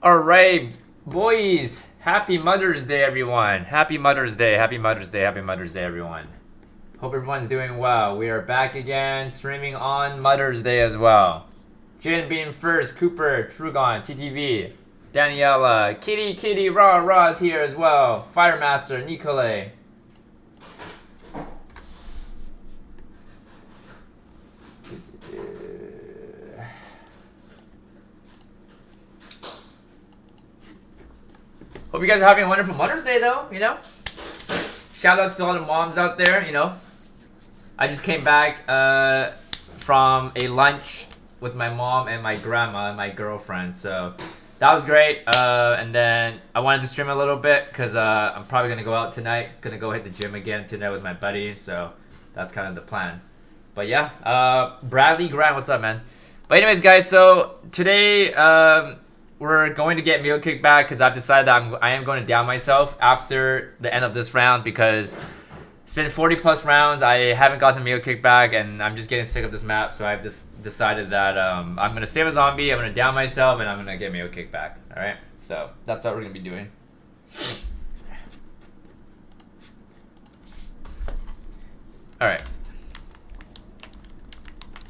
Alright, boys. Happy Mother's Day, everyone. Happy Mother's Day. Happy Mother's Day. Happy Mother's Day, everyone. Hope everyone's doing well. We are back again, streaming on Mother's Day as well. Jin being first, Cooper, Trugon, TTV, Daniela, Kitty, Raw is here as well. Firemaster, Nicolay. Hope you guys are having a wonderful Mother's Day, though, you know? Shout outs to all the moms out there, you know? I just came back from a lunch with my mom and my grandma and my girlfriend, so that was great. And then I wanted to stream a little bit because I'm probably going to go out tonight. Going to go hit the gym again tonight with my buddy, so that's kind of the plan. But yeah, Bradley Grant, what's up, man? But anyways, guys, so today we're going to get meal kick back because I've decided that I am going to down myself after the end of this round because it's been 40 plus rounds. I haven't got the meal kick back and I'm just getting sick of this map. So I've just decided that I'm going to save a zombie, I'm going to down myself, and I'm going to get meal kick back. Alright, so that's what we're going to be doing. Alright.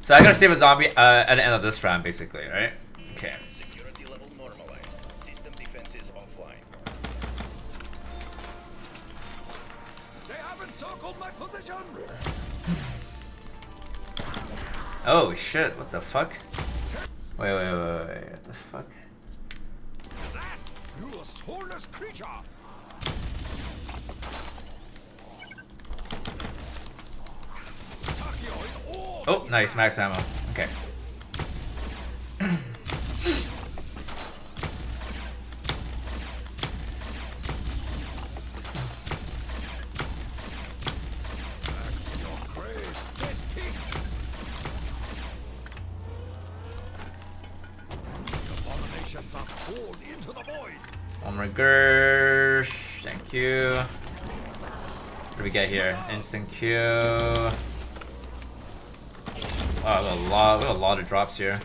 So I'm going to save a zombie at the end of this round, basically, right? Okay. Oh shit, what the fuck? Wait, what the fuck? You a soulless creature. Oh, nice, max ammo. Okay. One more Gersh, thank you. What do we get here? Instant Q. Wow, we got a lot of drops here.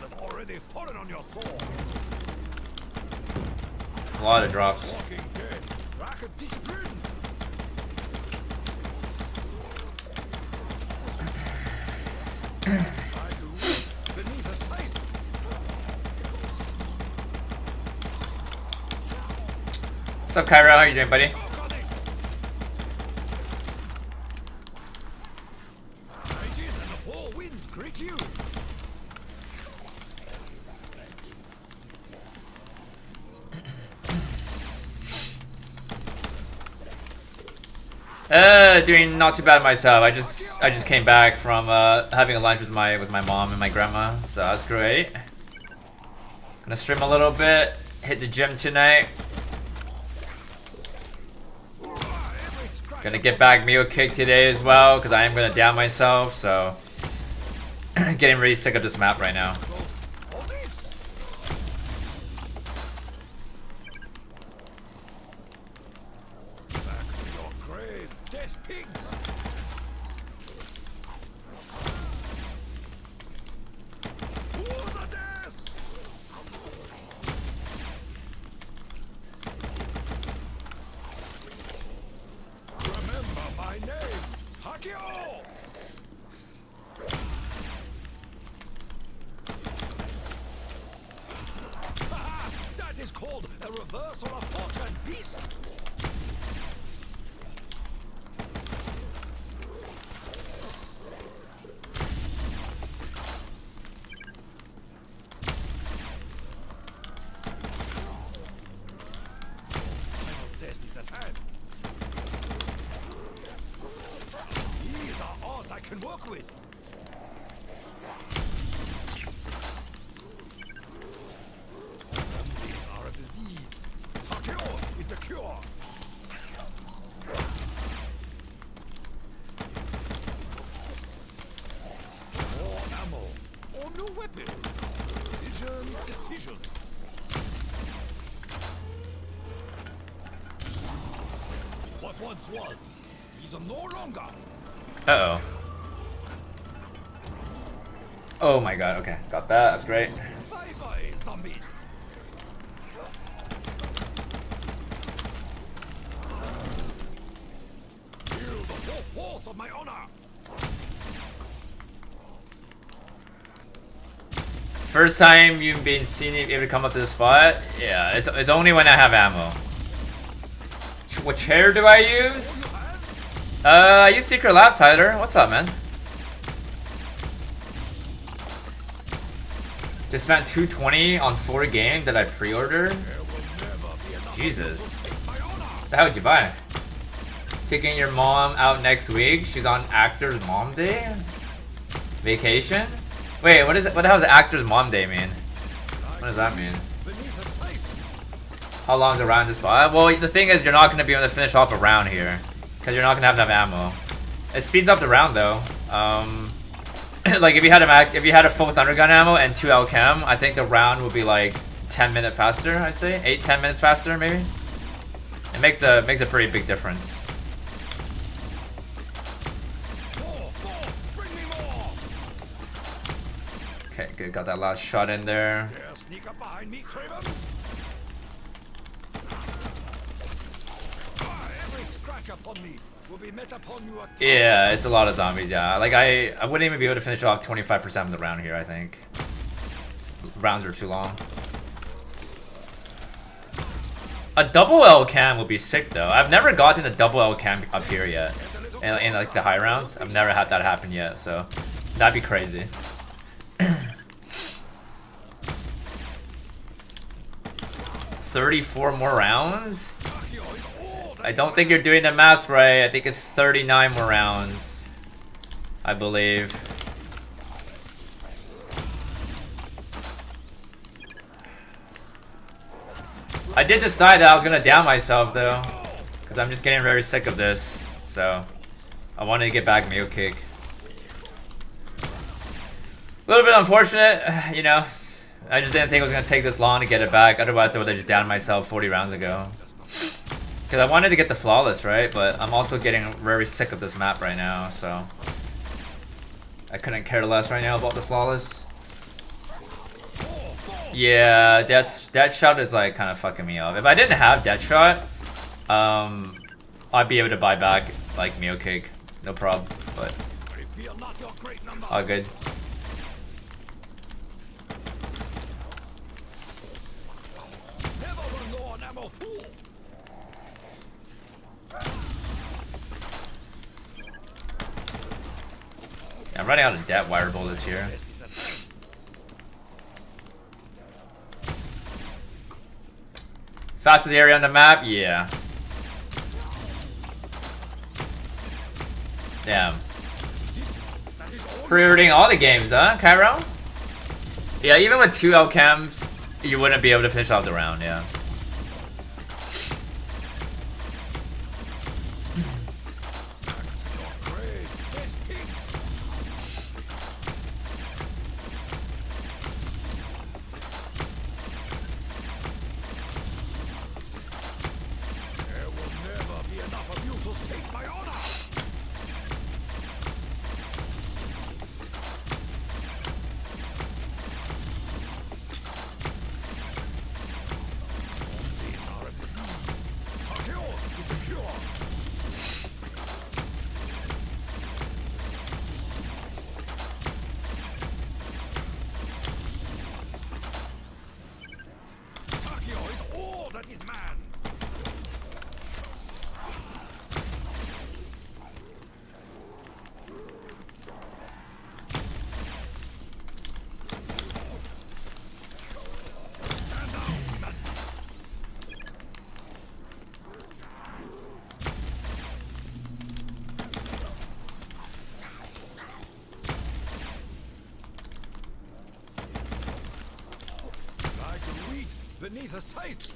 A lot of drops. What's up, Kyra? How you doing, buddy? Doing not too bad myself. I just came back from having a lunch with my mom and my grandma, so that's great. Gonna stream a little bit, hit the gym tonight. Gonna get back meal kick today as well, because I am gonna down myself, so getting really sick of this map right now. Uh-oh. Oh my god, okay. Got that, that's great. force of my honor. First time you've been seen able to come up to the spot? Yeah, it's only when I have ammo. What chair do I use? I use Secret Lab, Tyler. What's up, man? Just spent $220 on 4 games that I pre-ordered. Jesus. The hell would you buy? Taking your mom out next week. She's on Actor's Mom Day? Vacation? Wait, what is it? What the hell does Actor's Mom Day mean? What does that mean? How long is a round to spot? Well, the thing is, you're not going to be able to finish off a round here. Because you're not going to have enough ammo. It speeds up the round, though. Like, if you had a full Thundergun ammo and 2 Alchem, I think the round would be like 10 minutes faster, I'd say. 8-10 minutes faster, maybe? It makes a pretty big difference. Okay, good. Got that last shot in there. Sneak up behind me, Craven. Every scratch upon me will be met upon you. Yeah, it's a lot of zombies. Yeah, like I wouldn't even be able to finish off 25% of the round here. I think rounds are too long. A double L cam would be sick though. I've never gotten a double L cam up here yet. In like the high rounds, I've never had that happen yet. So that'd be crazy. 34 more rounds? I don't think you're doing the math right. I think it's 39 more rounds, I believe. I did decide that I was gonna down myself though, because I'm just getting very sick of this. So I wanted to get back mule kick. A little bit unfortunate, you know. I just didn't think it was gonna take this long to get it back. Otherwise, I would have just downed myself 40 rounds ago. Because I wanted to get the flawless, right? But I'm also getting very sick of this map right now, so I couldn't care less right now about the flawless. Yeah, that shot is like kind of fucking me up. If I didn't have that shot, I'd be able to buy back like mule kick, no problem. But all good. I'm running out of debt wire bullets here. Fastest area on the map? Yeah. Damn. Pre-ordering all the games, huh, Cairo? Yeah, even with 2 Alchems, you wouldn't be able to finish off the round, yeah. Beneath a sight.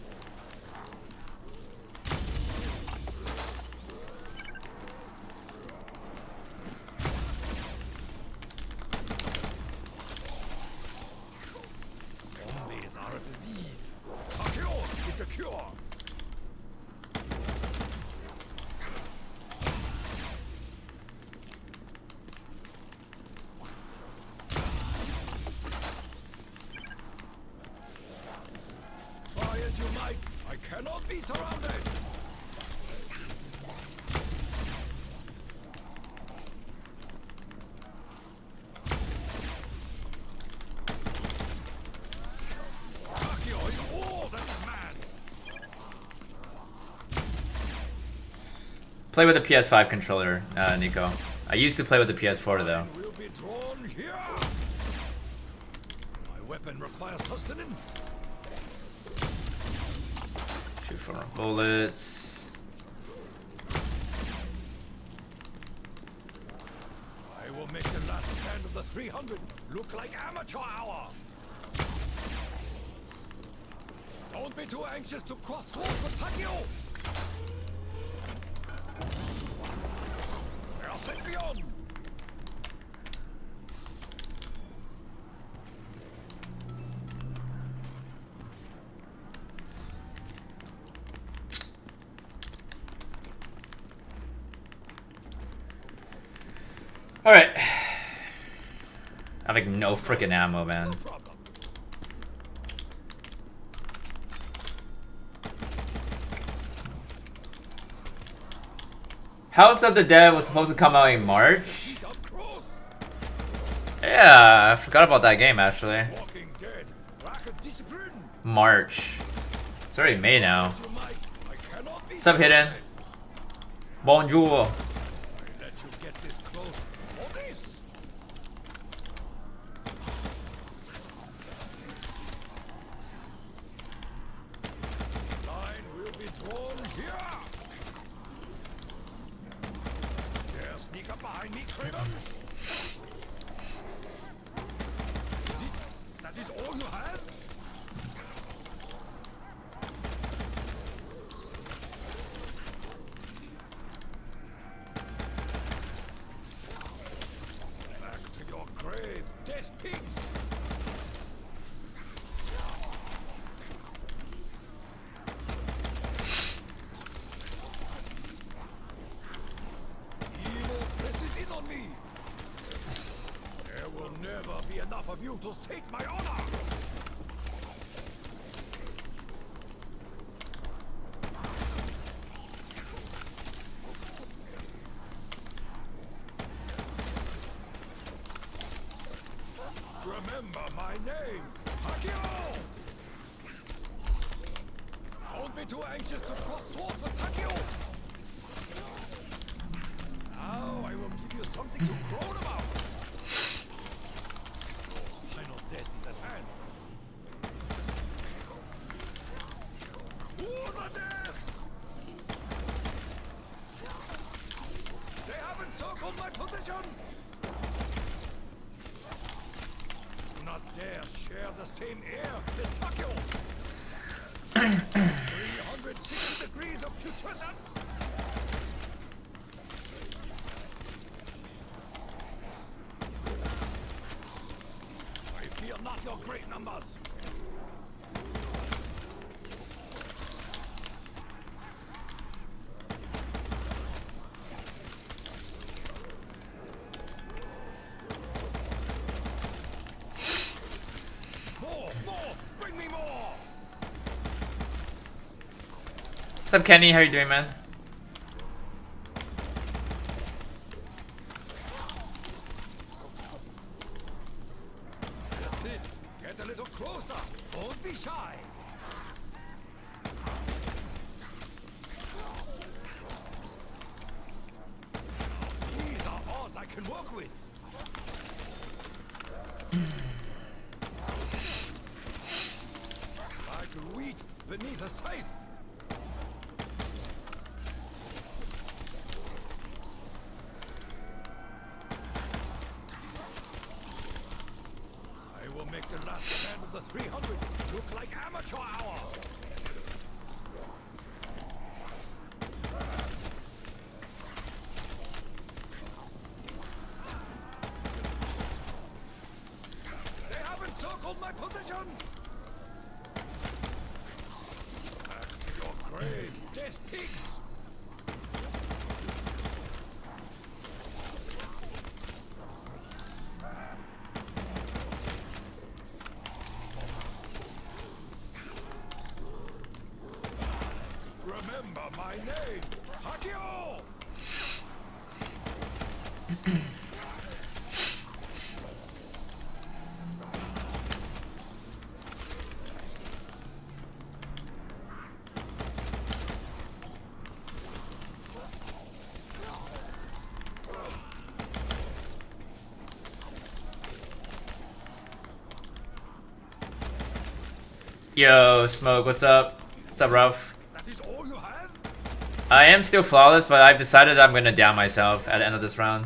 Zombies are a disease. KABOOM is the cure. As you might, I cannot be surrounded. Play with a PS5 controller, Nico. I used to play with the PS4 though. Will be drawn here. My weapon requires sustenance. Shoot for more bullets. I will make the last stand of the 300 look like amateur hour. Don't be too anxious to cross swords with Takio. Ascension. Alright. I have like no freaking ammo, man. House of the Dead was supposed to come out in March. Yeah, I forgot about that game actually. March. It's already May now. What's up, Hidden? Bonjour. Remember my name, Takio! Don't be too anxious to cross swords with Takio! Now I will give you something to groan about! Final death is at hand. Ooh, the death! They have encircled my position! Dare share the same air as Takio. 360 degrees of putrescence. I fear not your great numbers. What's up, Kenny? How you doing, man? That's it. Get a little closer. Don't be shy. These are odds I can work with. Like wheat beneath a scythe. The last stand of the 300 look like amateur hour. They have encircled my position. Back to your grave, death pigs. Remember my name, Takio! Yo, Smoke, what's up? What's up, Ralph? That is all you have? I am still flawless, but I've decided I'm gonna down myself at the end of this round.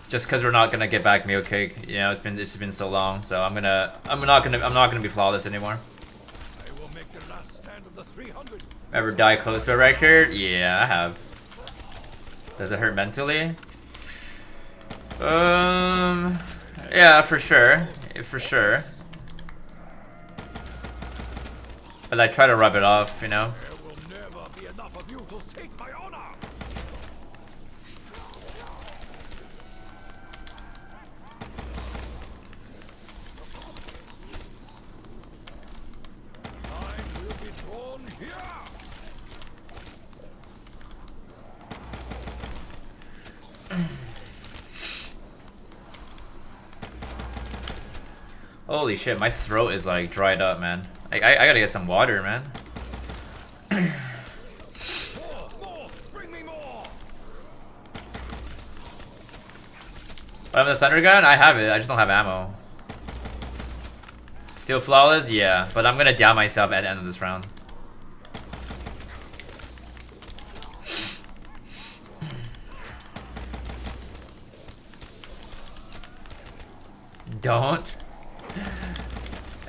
Just because we're not gonna get back meal cake, you know, it's been so long, so I'm not gonna be flawless anymore. I will make the last stand of the 300. Ever die close to a record? Yeah, I have. Does it hurt mentally? Yeah, for sure, for sure. But I try to rub it off, you know. There will never be enough of you to take my honor. Time will be drawn here. Holy shit, my throat is like dried up, man. I gotta get some water, man. More, bring me more. I have the thunder gun? I have it, I just don't have ammo. Still flawless? Yeah, but I'm gonna down myself at the end of this round. Don't.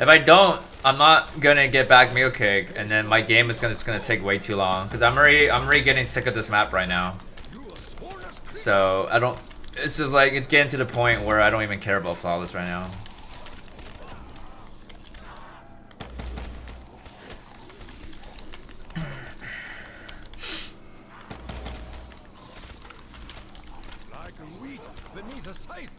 If I don't, I'm not gonna get back meal cake, and then my game is just gonna take way too long. Cause I'm already getting sick of this map right now. So I don't. It's just like it's getting to the point where I don't even care about flawless right now. Like wheat beneath a scythe.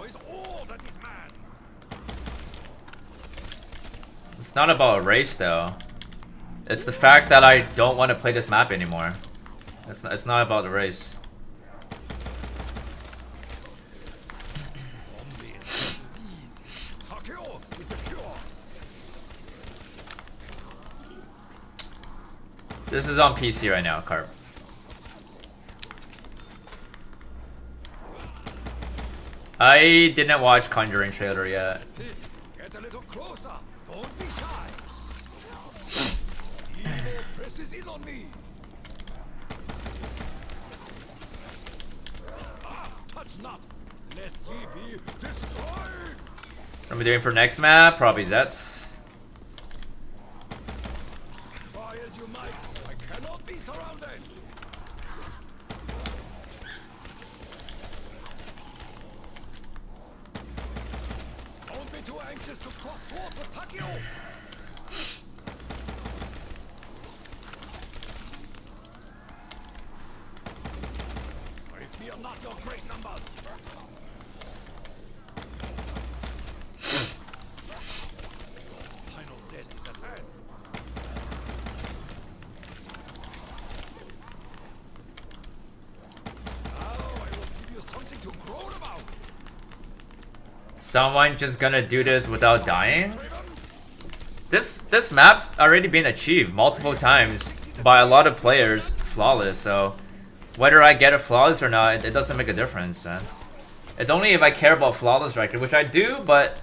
Is all that is man. It's not about a race though. It's the fact that I don't want to play this map anymore. It's not about the race. This is on PC right now, Carp. I didn't watch Conjuring trailer yet. That's it. Get a little closer. Don't be shy. Evil presses in on me. Ah, touch not, lest ye be destroyed. What are we doing for next map? Probably Zets. Try as you might, I cannot be surrounded. Don't be too anxious to cross swords with Takio. I fear not your great numbers. Final death is at hand. Now I will give you something to groan about. Someone just gonna do this without dying? This map's already been achieved multiple times by a lot of players, flawless, so whether I get a flawless or not, it doesn't make a difference, man. It's only if I care about flawless record, which I do, but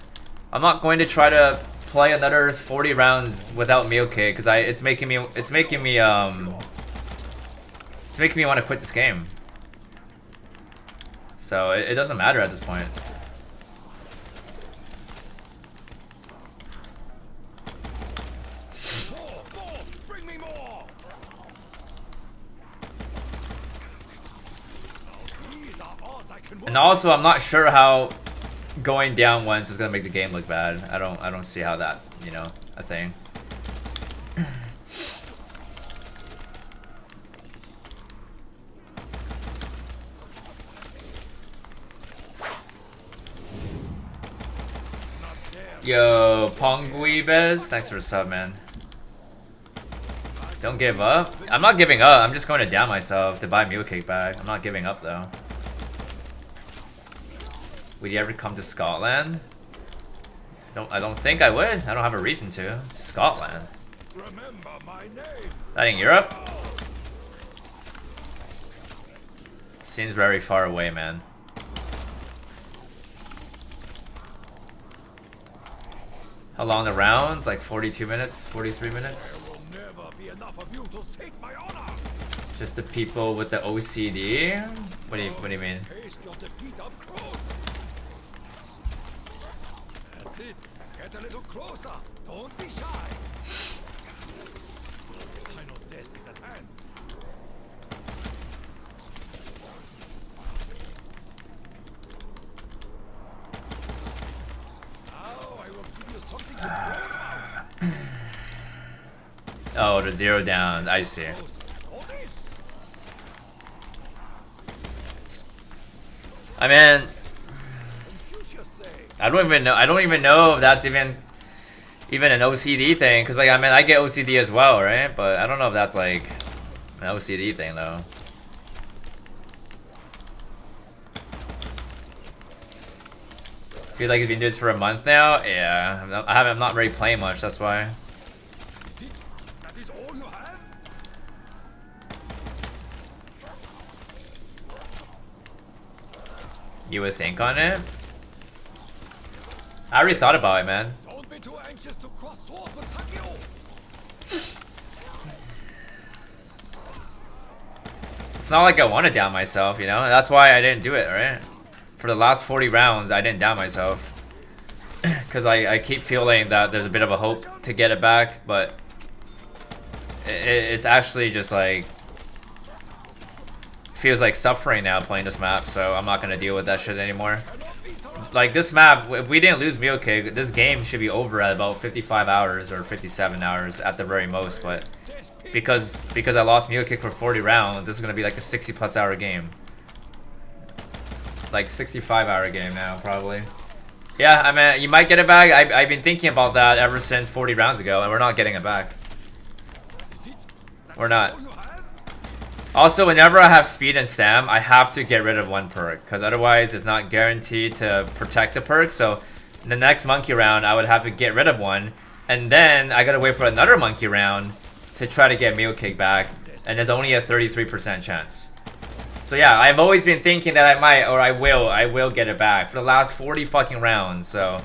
I'm not going to try to play another 40 rounds without meal cake because it's making me want to quit this game. So it doesn't matter at this point. Bring me more. These are odds I can And also, I'm not sure how going down once is gonna make the game look bad. I don't see how that's, you know, a thing. Yo, Ponguibes, thanks for the sub, man. Don't give up. I'm not giving up. I'm just going to down myself to buy meal cake back. I'm not giving up though. Would you ever come to Scotland? I don't think I would. I don't have a reason to. Scotland. Remember my name. That in Europe? Seems very far away, man. How long the rounds? Like 42 minutes? 43 minutes? There will never be enough of you to take my honor. Just the people with the OCD? What do you mean? Taste your defeat up close. That's it. Get a little closer. Don't be shy. I know death is at hand. Now I will give you something to dream about. Oh, the 0 downs. I see. I mean, I don't even know if that's even an OCD thing, because like I mean I get OCD as well, right? But I don't know if that's like an OCD thing though. Feel like you've been doing this for a month now? Yeah, I'm not really playing much. That's why. That is all you have? You would think on it? I already thought about it, man. Don't be too anxious to cross swords with Takio. It's not like I want to down myself, you know? That's why I didn't do it, right? For the last 40 rounds, I didn't down myself. Because I keep feeling that there's a bit of a hope to get it back, but it's actually just like feels like suffering now playing this map, so I'm not gonna deal with that shit anymore. Like this map, if we didn't lose NUKE, this game should be over at about 55 hours or 57 hours at the very most, but because I lost NUKE for 40 rounds, this is gonna be like a 60+ hour game. Like 65-hour game now, probably. Yeah, I mean, you might get it back. I've been thinking about that ever since 40 rounds ago, and we're not getting it back. We're not. Also, whenever I have speed and stam, I have to get rid of one perk, because otherwise it's not guaranteed to protect the perk. So the next monkey round, I would have to get rid of one, and then I gotta wait for another monkey round to try to get NUKE back, and there's only a 33% chance. So yeah, I've always been thinking that I might, or I will get it back for the last 40 fucking rounds. So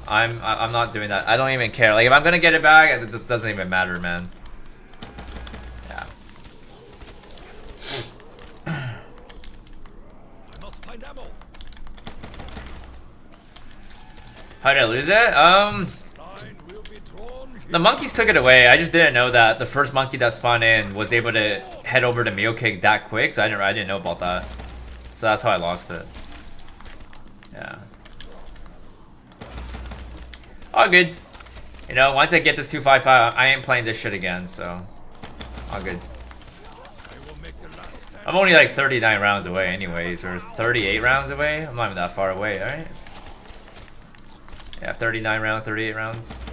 I'm not doing that. I don't even care. Like if I'm gonna get it back, it doesn't even matter, man. Yeah. How did I lose it? The monkeys took it away. I just didn't know that the first monkey that spawned in was able to head over to NUKE that quick, so I didn't know about that. So that's how I lost it. Yeah. All good. You know, once I get this 255, I ain't playing this shit again, so all good. I'm only like 39 rounds away anyways, or 38 rounds away. I'm not even that far away, alright? Yeah, 39 rounds, 38 rounds.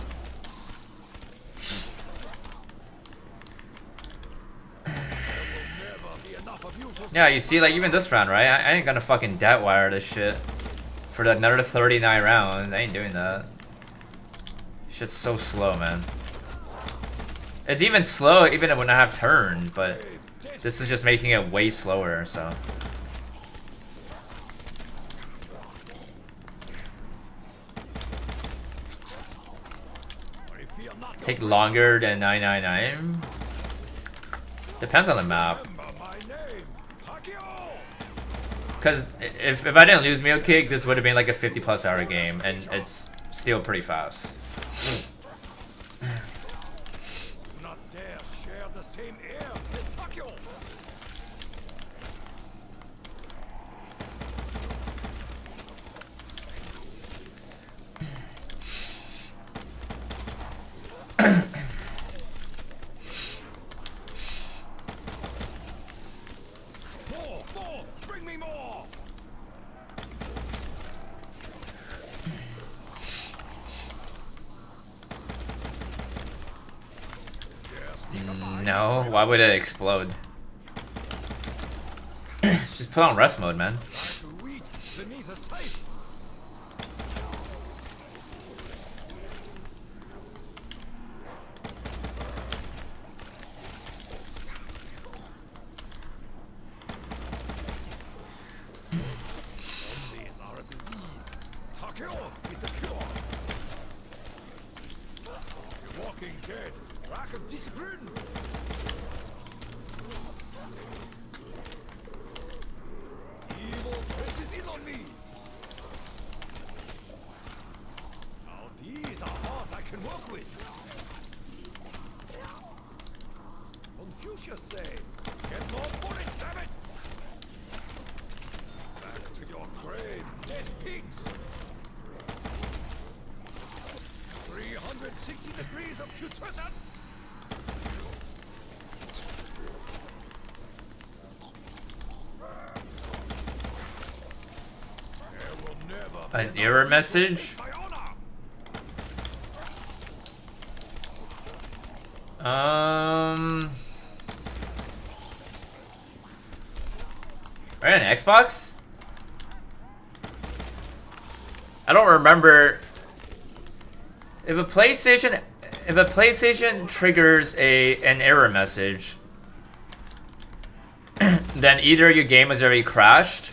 Yeah, you see, like, even this round, right? I ain't gonna fucking debt wire this shit for another 39 rounds. I ain't doing that. It's just so slow, man. It's even slow even when I have turn, but this is just making it way slower, so. Take longer than 999? Depends on the map. Because if I didn't lose NUKE, this would have been like a 50+ hour game, and it's still pretty fast. Not dare share the same air as Takio. More! Bring me more! No, why would it explode? Just put on rest mode, man. friend. Evil presses in on me. Now these are art I can work with. Confucius say, get more bullets, damn it! Back to your grave, dead pigs! 360 degrees of putrescence! There will never An error message? my honor! Right on Xbox? I don't remember if a PlayStation triggers an error message, then either your game has already crashed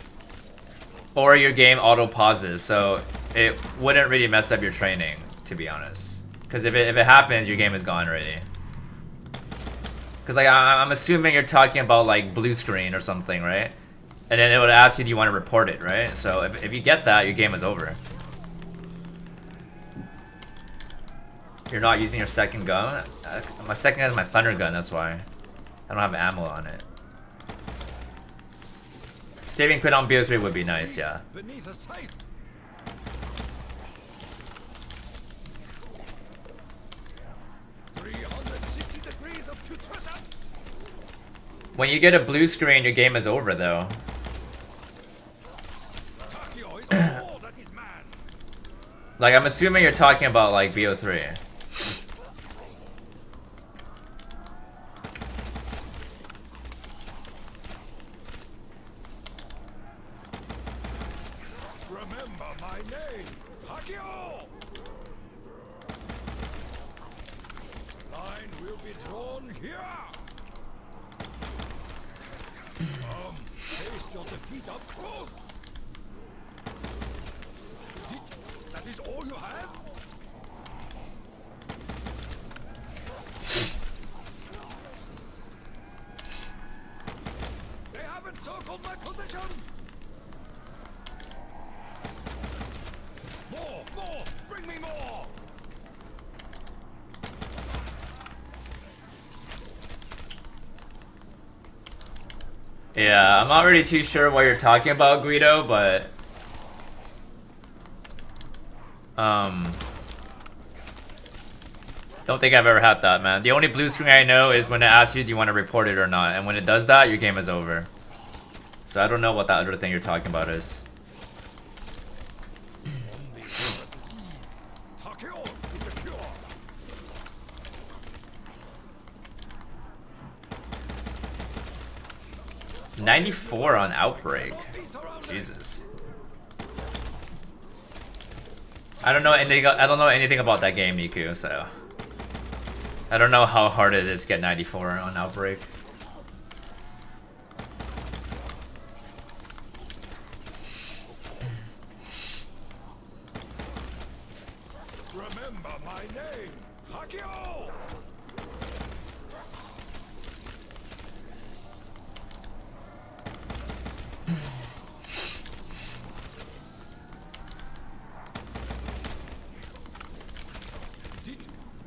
or your game auto pauses, so it wouldn't really mess up your training, to be honest. Because if it happens, your game is gone already. Because like I'm assuming you're talking about like blue screen or something, right? And then it would ask you, do you want to report it, right? So if you get that, your game is over. You're not using your second gun? My second gun is my thunder gun, that's why. I don't have ammo on it. Saving quit on BO3 would be nice, yeah. Beneath a sight. When you get a blue screen, your game is over, though. Like, I'm assuming you're talking about, like, BO3. Remember my name, Hakio! Line will be drawn here. Taste your defeat up close. Is it? That is all you have? They haven't circled my position. More! Bring me more! Yeah, I'm not really too sure what you're talking about, Guido, but... Don't think I've ever had that, man. The only blue screen I know is when it asks you, do you want to report it or not? And when it does that, your game is over. So I don't know what that other thing you're talking about is. $94 on Outbreak. Jesus. I don't know anything about that game, Niku, so I don't know how hard it is to get 94 on Outbreak. Remember my name, Hakio!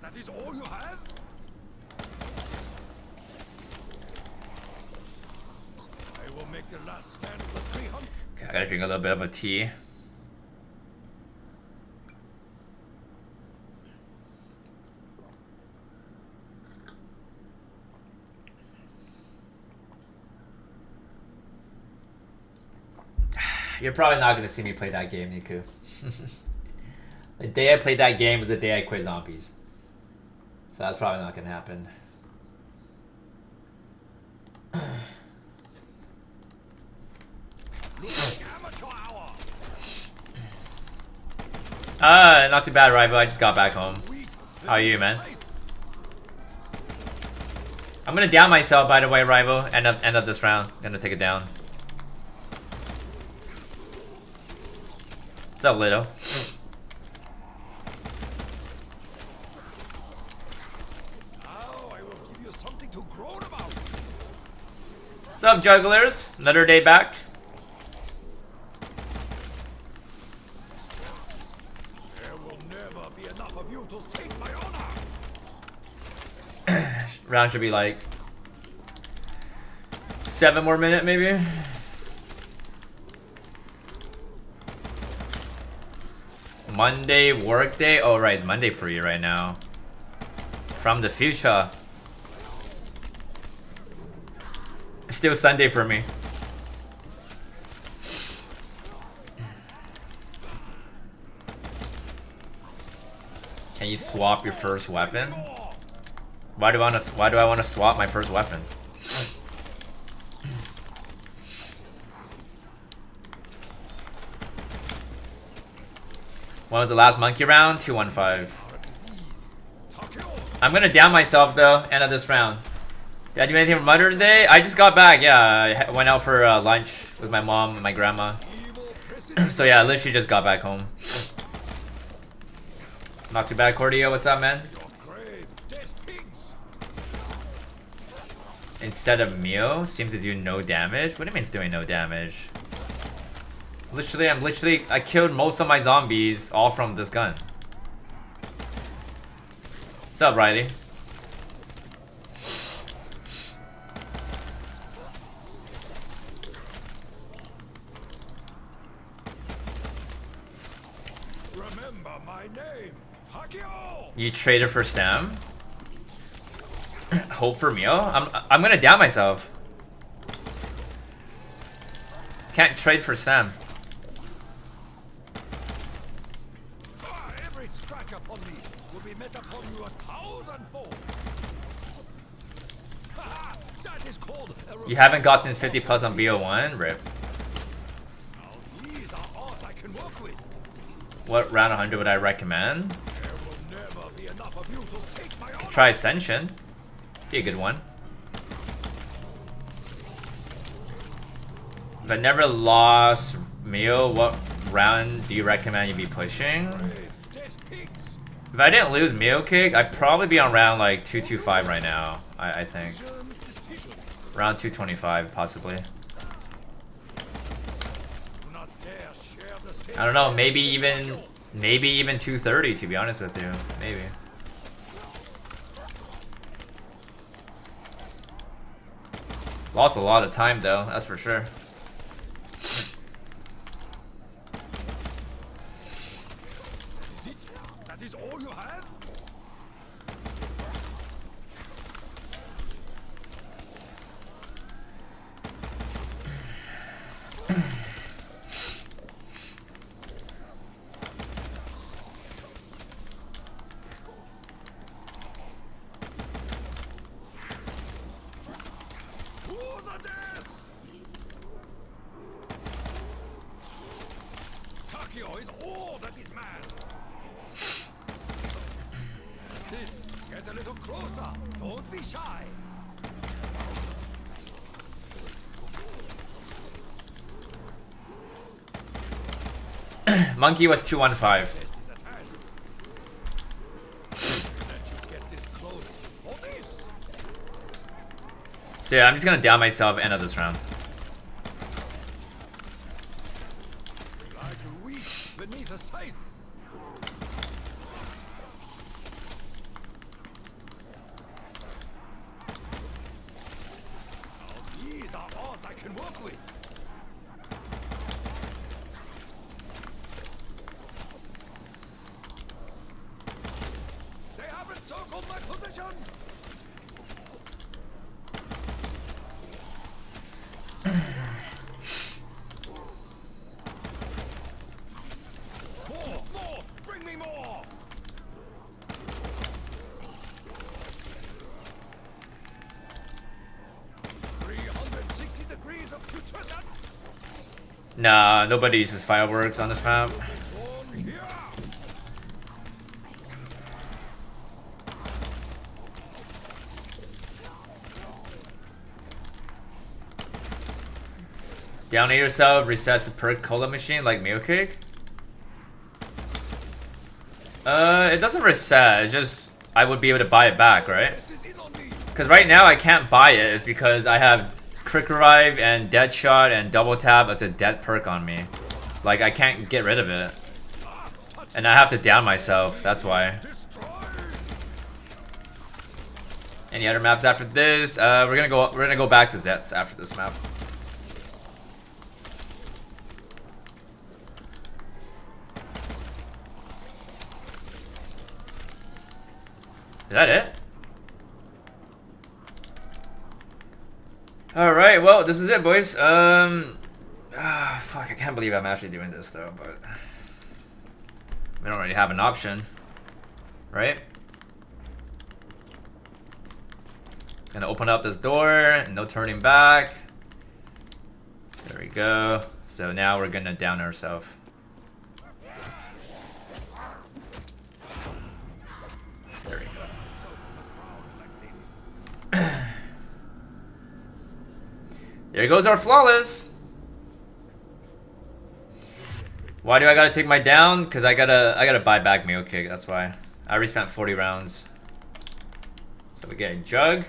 That is all you have? I will make the last stand of the 300. Okay, I gotta drink a little bit of a tea. You're probably not gonna see me play that game, Niku. The day I played that game was the day I quit Zombies. So that's probably not gonna happen. Not too bad, Rival. I just got back home. How are you, man? I'm gonna down myself, by the way, Rival. End of this round. Gonna take it down. What's up, Lido? Now I will What's up, jugglers? Another day back. There will never be enough of you to save my honor. Round should be like 7 more minutes, maybe. Monday work day. Oh right, it's Monday for you right now. From the future. Still Sunday for me. Can you swap your first weapon? Why do I want to swap my first weapon? When was the last monkey round? 215. I'm gonna down myself though, end of this round. Did I do anything for Mother's Day? I just got back, yeah. I went out for lunch with my mom and my grandma. So yeah, I literally just got back home. Not too bad, Cordio. What's up, man? Instead of Mio, seems to do no damage. What do you mean it's doing no damage? I killed most of my zombies all from this gun. What's up, Riley? Remember my name, Hakio. You traded for Stam? Hope for Mio? I'm gonna down myself. Can't trade for Stam. Every scratch upon me will be met upon you 1,000-fold. That is called a You haven't gotten 50 plus on BO1? Rip. Now these are odds I can work with. What round 100 would I recommend? There will never be enough of you to take my honor. Try Ascension. Be a good one. If I never lost Mio, what round do you recommend you be pushing? If I didn't lose Mio kick, I'd probably be on round like 225 right now. I think. Round 225 possibly. I don't know, maybe even 230 to be honest with you. Maybe. Lost a lot of time though, that's for sure. That is all you have? Takio is all that is man. Sid, get a little closer. Don't be shy. Monkey was 215. This is at hand. Let you get this close. For this. So yeah, I'm just gonna down myself end of this round. Like weak beneath a scythe. Now these are odds I can work with. They have encircled my position. More! Bring me more! .360 of putrescence! Nah, nobody uses fireworks on this map. From here! Downate yourself, resets the perk cola machine like meal cake. It doesn't reset, it's just I would be able to buy it back, right? This is in on me! Because right now I can't buy it, is because I have Quick Revive and Deadshot and Double Tap as a dead perk on me. Like, I can't get rid of it. And I have to down myself, that's why. Any other maps after this? We're gonna go back to Zets after this map. Is that it? Alright, well, this is it, boys. Fuck, I can't believe I'm actually doing this, though, but... we don't really have an option. Right? Gonna open up this door, and no turning back. There we go. So now we're gonna down ourselves. There we go. There goes our flawless. Why do I gotta take my down? Cause I gotta buy back meal kick. That's why. I already spent 40 rounds. So we get a jug.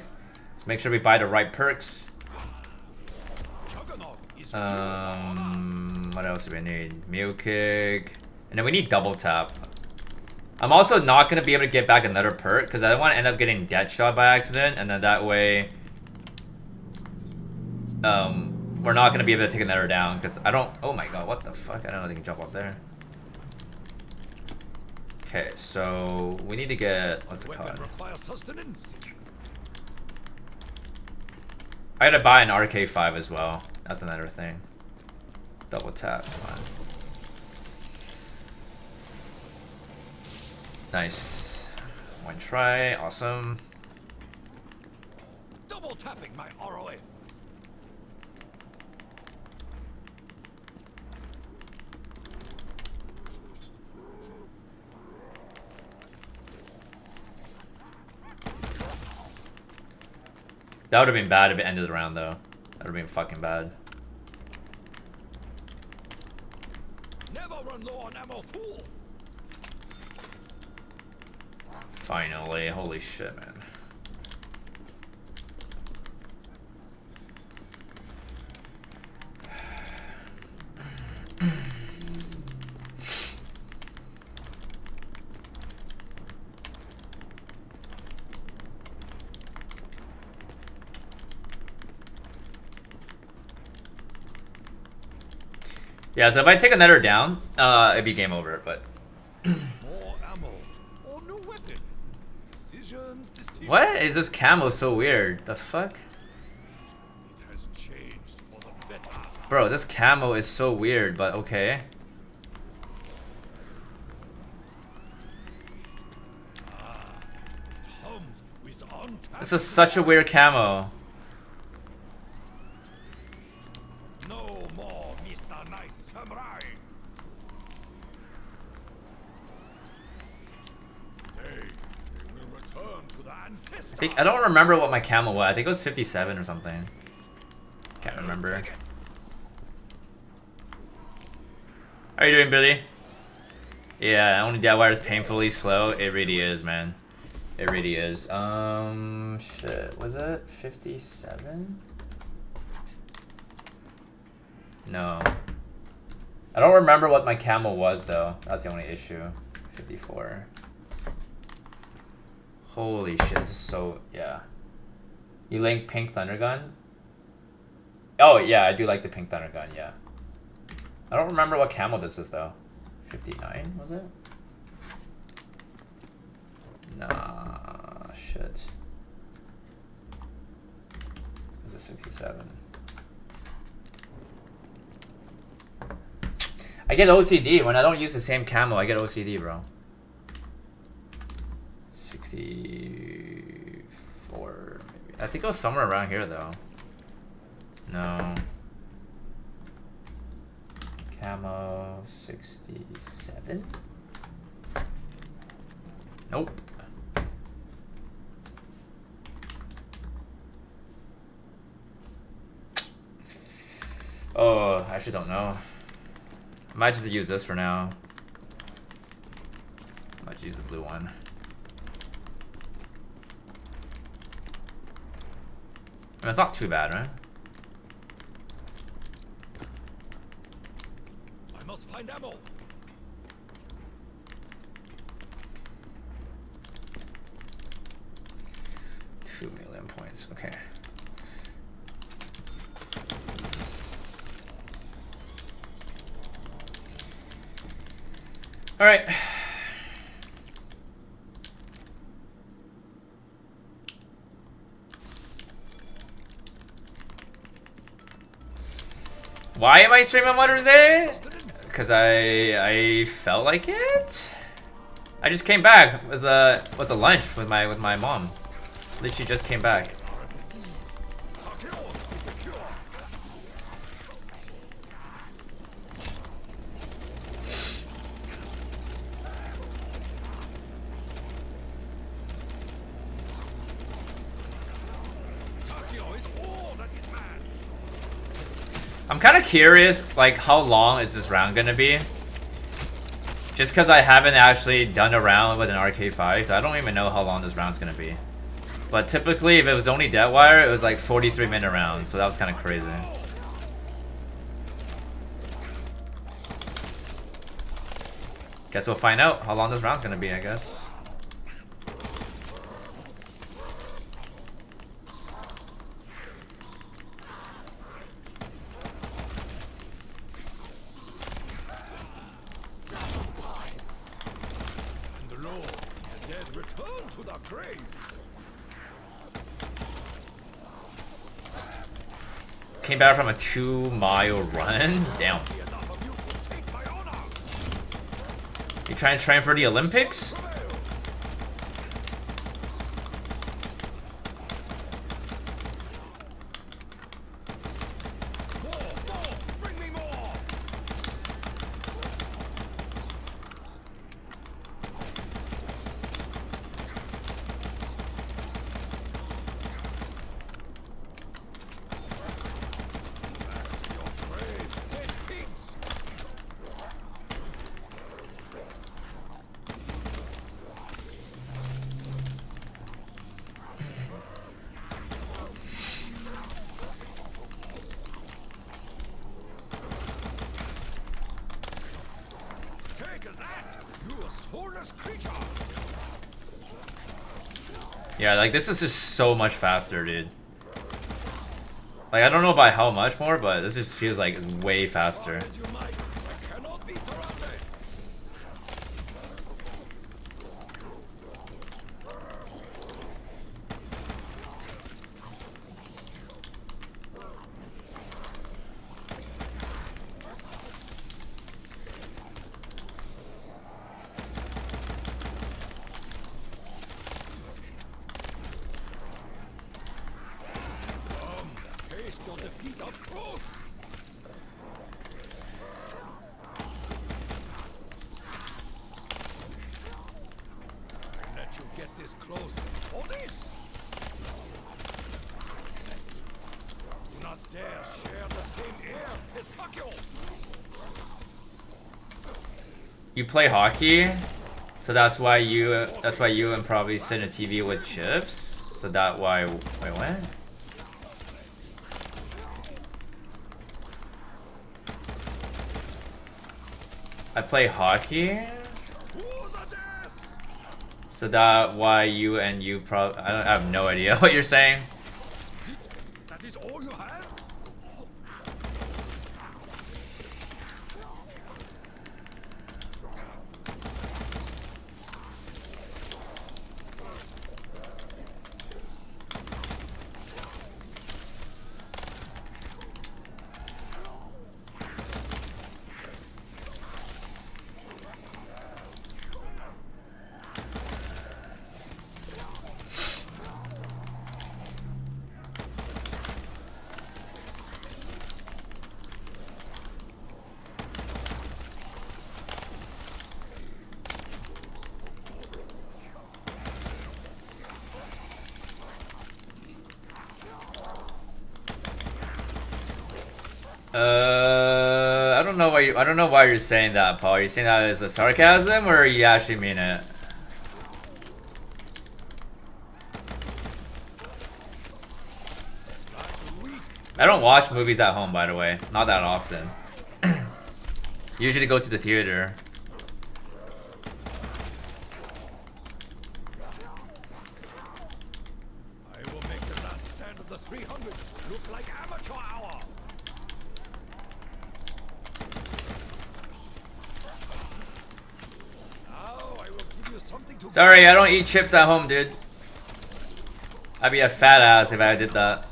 Let's make sure we buy the right perks. What else do we need? Meal kick, and then we need double tap. I'm also not gonna be able to get back another perk because I don't want to end up getting dead shot by accident, and then that way. We're not gonna be able to take another down because I don't. Oh my god, what the fuck? I don't know they can jump up there. Okay, so we need to get what's it called? I gotta buy an RK5 as well. That's another thing. Double tap. Come on. Nice. One try. Awesome. Double tapping my ROA. That would have been bad if it ended the round, though. That would have been fucking bad. Never run low on ammo, fool. Finally, holy shit, man. Yeah, so if I take another down, it'd be game over, but... More ammo or new weapon. Decisions. What is this camo so weird? The fuck? It has changed for the better. Bro, this camo is so weird, but okay. This is such a weird camo. No more, Mr. Nice Samurai. They will return to the ancestor. I don't remember what my camo was. I think it was 57 or something. Can't remember. How are you doing, Billy? Yeah, only dead wire is painfully slow. It really is, man. It really is. Shit. Was it 57? No. I don't remember what my camo was, though. That's the only issue. 54. Holy shit, this is so... yeah. You like Pink Thunder Gun? Oh, yeah, I do like the Pink Thunder Gun, yeah. I don't remember what camo this is, though. 59, was it? Nah, shit. This is 67. I get OCD when I don't use the same camo. I get OCD, bro. 64, maybe. I think it was somewhere around here, though. No. Camo 67. Nope. Oh, I actually don't know. I might just use this for now. I might use the blue one. And it's not too bad, right? find ammo. 2,000,000 points. Okay. All right. Why am I streaming Mother's Day? Because I felt like it. I just came back with a lunch with my mom. Literally just came back. I'm kind of curious, like, how long is this round gonna be? Just because I haven't actually done a round with an RK5, so I don't even know how long this round's gonna be. But typically, if it was only Deadwire, it was like 43-minute rounds, so that was kind of crazy. Guess we'll find out how long this round's gonna be, I guess. Came back from a 2-mile run? Damn. You trying to train for the Olympics? Yeah, like this is just so much faster, dude. Like I don't know by how much more, but this just feels like it's way faster. You play hockey, so that's why you and probably sit in a TV with chips. So that why wait what? I play hockey, so that why you probably I have no idea what you're saying. That is all you have? I don't know why you're saying that, Paul. Are you saying that as a sarcasm, or you actually mean it? I don't watch movies at home, by the way. Not that often. Usually go to the theater. I will make the last stand of the 300 look like amateur hour. Now I will give you something to. Sorry, I don't eat chips at home, dude. I'd be a fat ass if I did that.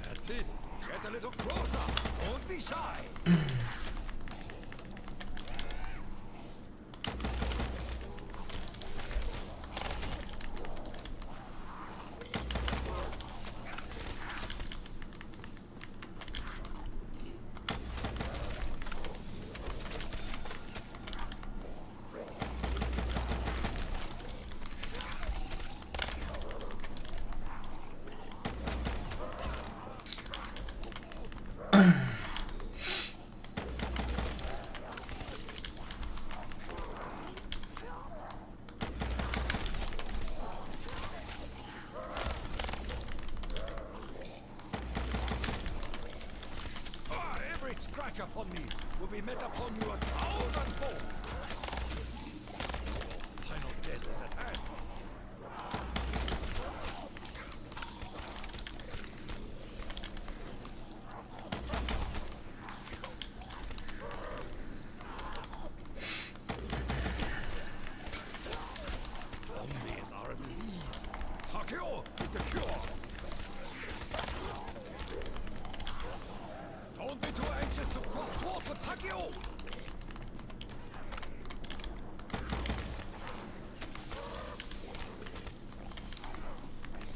That's it. Get a little closer. Don't be shy. Every scratch upon me will be met upon you 1,000-fold. Final death is at hand. Zombies are a disease. Takeo is the cure. Don't be too anxious to cross swords with Takeo.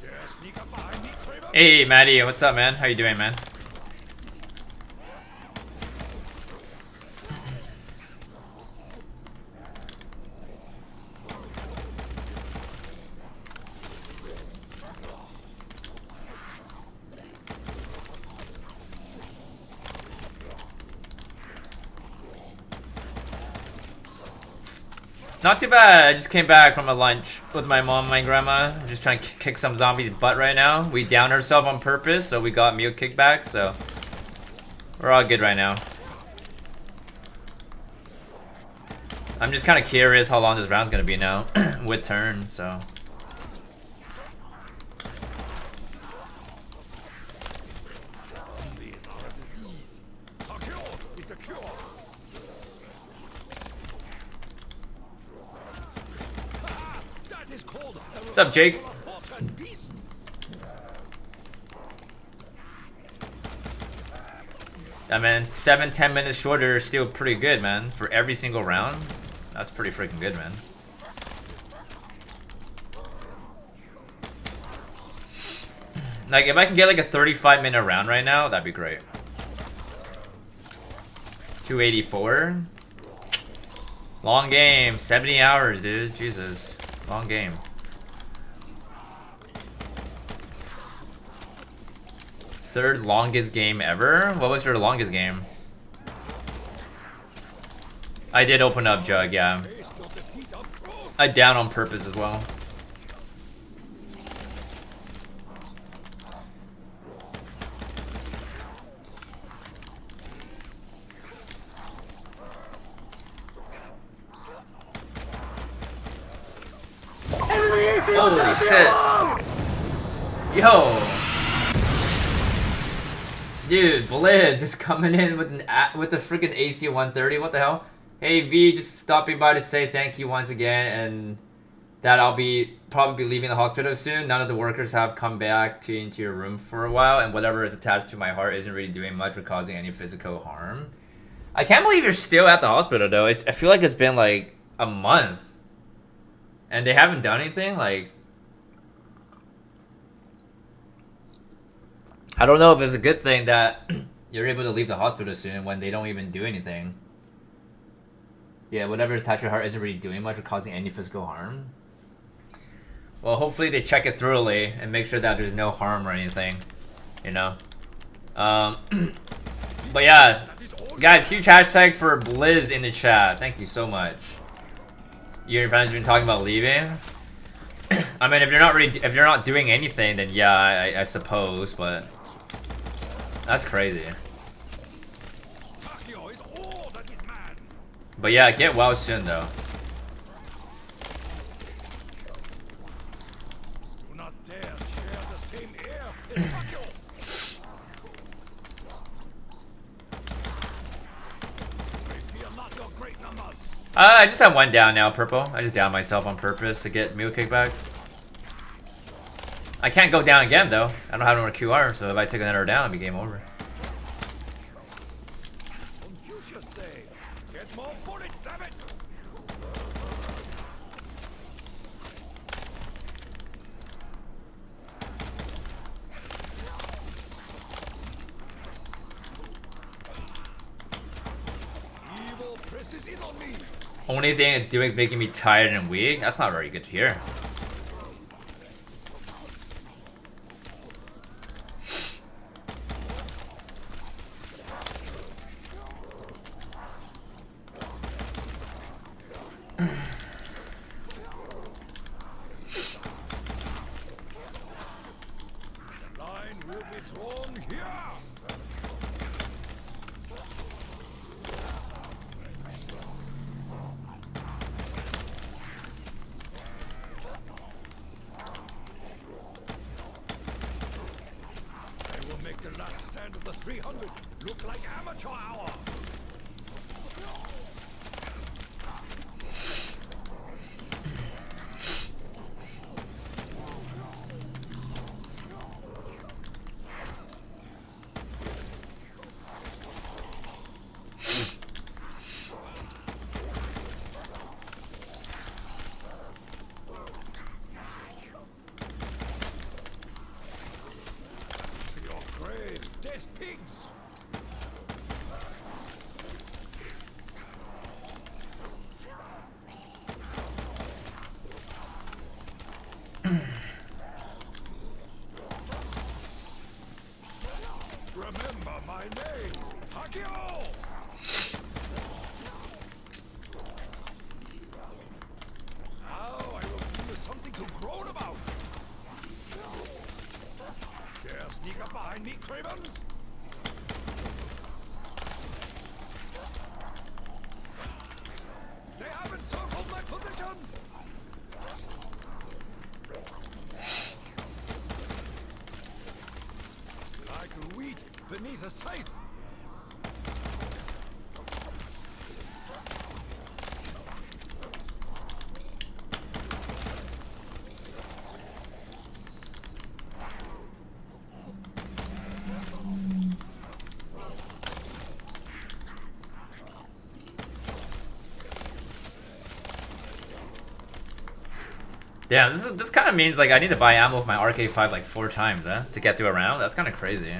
Dare sneak up behind me, Kraven? Hey, Maddie, what's up, man? How you doing, man? Not too bad. I just came back from a lunch with my mom and my grandma. I'm just trying to kick some zombies' butt right now. We downed ourselves on purpose, so we got meal kickback, so we're all good right now. I'm just kind of curious how long this round's gonna be now with turn, so. Zombies are a disease. Takeo is the cure. That is called a What's up, Jake? fortune beast. I mean, 7-10 minutes shorter is still pretty good, man. For every single round, that's pretty freaking good, man. Like, if I can get like a 35-minute round right now, that'd be great. 284. Long game, 70 hours, dude. Jesus, long game. Third longest game ever? What was your longest game? I did open up Jug, yeah. Taste your defeat up close. I down on purpose as well. Holy shit. Yo. Dude, Blizz is coming in with with the freaking AC 130. What the hell? Hey V, just stopping by to say thank you once again, and that I'll probably be leaving the hospital soon. None of the workers have come back into your room for a while, and whatever is attached to my heart isn't really doing much or causing any physical harm. I can't believe you're still at the hospital though. I feel like it's been like a month, and they haven't done anything. Like, I don't know if it's a good thing that you're able to leave the hospital soon when they don't even do anything. Yeah, whatever is attached to your heart isn't really doing much or causing any physical harm. Well, hopefully they check it thoroughly and make sure that there's no harm or anything, you know. But yeah, guys, huge hashtag for Blizz in the chat. Thank you so much. You and your friends have been talking about leaving. I mean, if you're not doing anything, then yeah, I suppose, but that's crazy. Takio is all that is man. But yeah, get well soon though. Do not dare share the same air as Takio. We fear not your great numbers. I just have one down now, purple. I just downed myself on purpose to get mule kickback. I can't go down again though. I don't have no more QR, so if I take another down, it'll be game over. Confucius say, get more bullets, damn it! Evil presses in on me. Only thing it's doing is making me tired and weak. That's not very good to hear. Line will be drawn here. I will make the last stand of the 300 look like amateur hour. To your grave, dead pigs! Remember my name, Takio! Now I will give you something to groan about. Dare sneak up behind me, cravens? They haven't circled my position! Like wheat beneath a scythe. Damn, this kind of means like I need to buy ammo with my RK5 like 4 times, to get through a round. That's kind of crazy.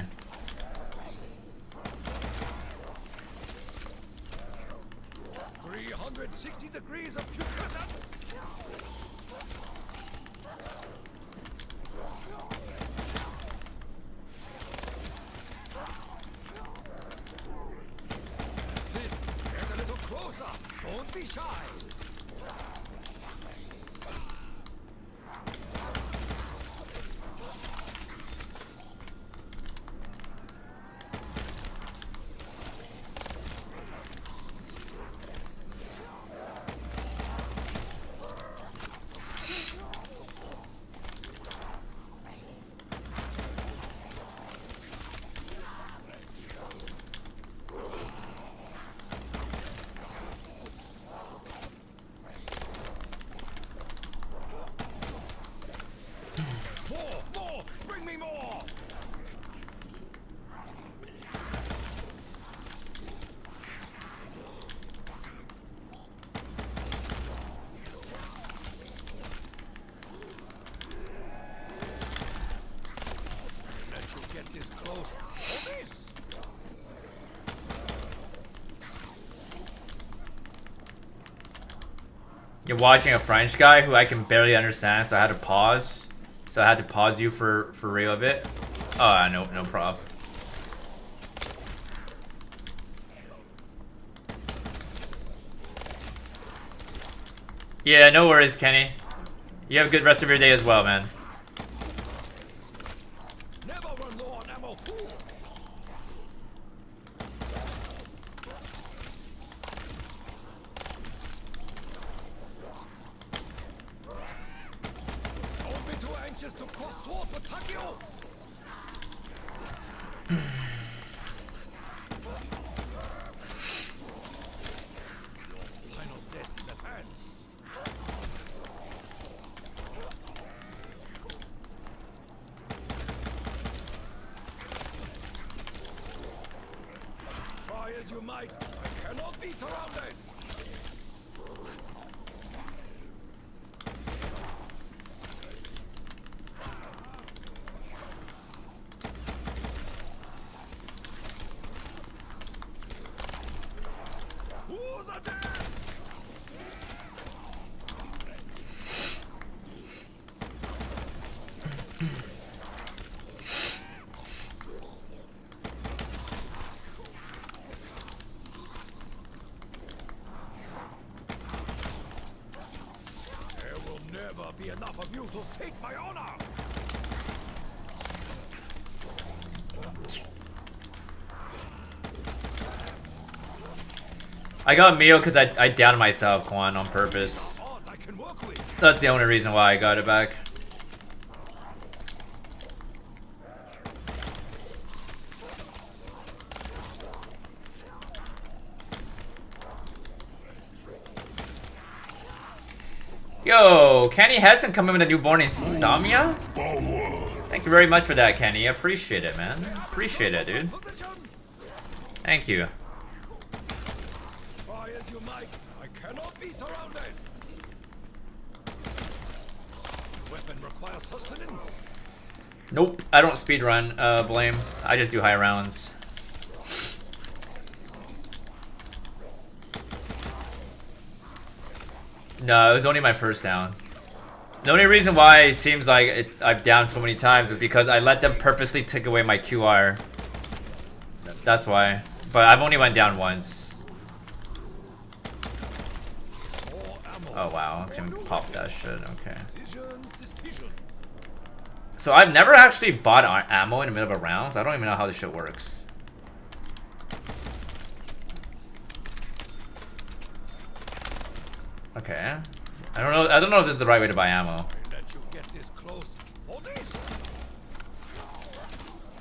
360 degrees of putrescence. That's it. Get a little closer. Don't be shy. More! Bring me more! Let you get this close. For this! You're watching a French guy who I can barely understand, so I had to pause. So I had to pause you for real a bit. Oh, no problem. Yeah, no worries, Kenny. You have a good rest of your day as well, man. Never run low on ammo, fool. Don't be too anxious to cross swords with Takio. Final death is at hand. Try as you might, I cannot be surrounded. Who the dead? There will never be enough of you to take my honor. I got Mio because I downed myself, Quan, on purpose. Odds I can work with. That's the only reason why I got it back. Yo, Kenny hasn't come in with a newborn insomnia? Thank you very much for that, Kenny. I appreciate it, man. Appreciate it, dude. Thank you. Try as you might, I cannot be surrounded. Weapon requires sustenance. Nope, I don't speedrun, Blame. I just do high rounds. No, it was only my first down. The only reason why it seems like I've downed so many times is because I let them purposely take away my QR. That's why. But I've only went down once. Oh wow, I can pop that shit, okay. So I've never actually bought ammo in the middle of a round, so I don't even know how this shit works. Okay. I don't know if this is the right way to buy ammo.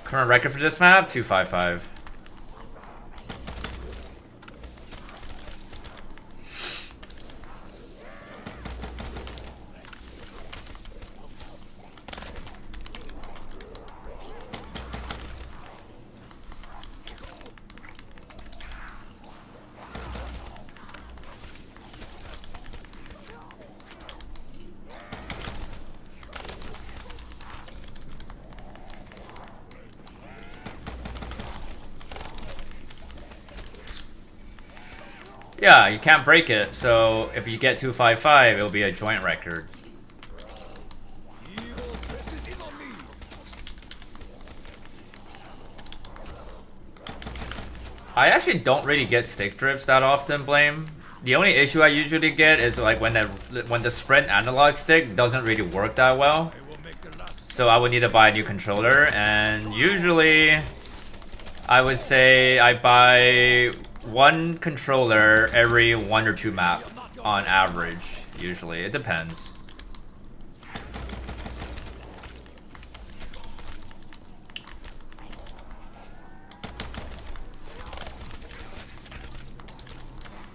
Current record for this map, 255. Yeah, you can't break it, so if you get 255, it'll be a joint record. I actually don't really get stick drifts that often, Blame. The only issue I usually get is like when the sprint analog stick doesn't really work that well. So I would need to buy a new controller, and usually I would say I buy one controller every 1 or 2 map on average. Usually, it depends.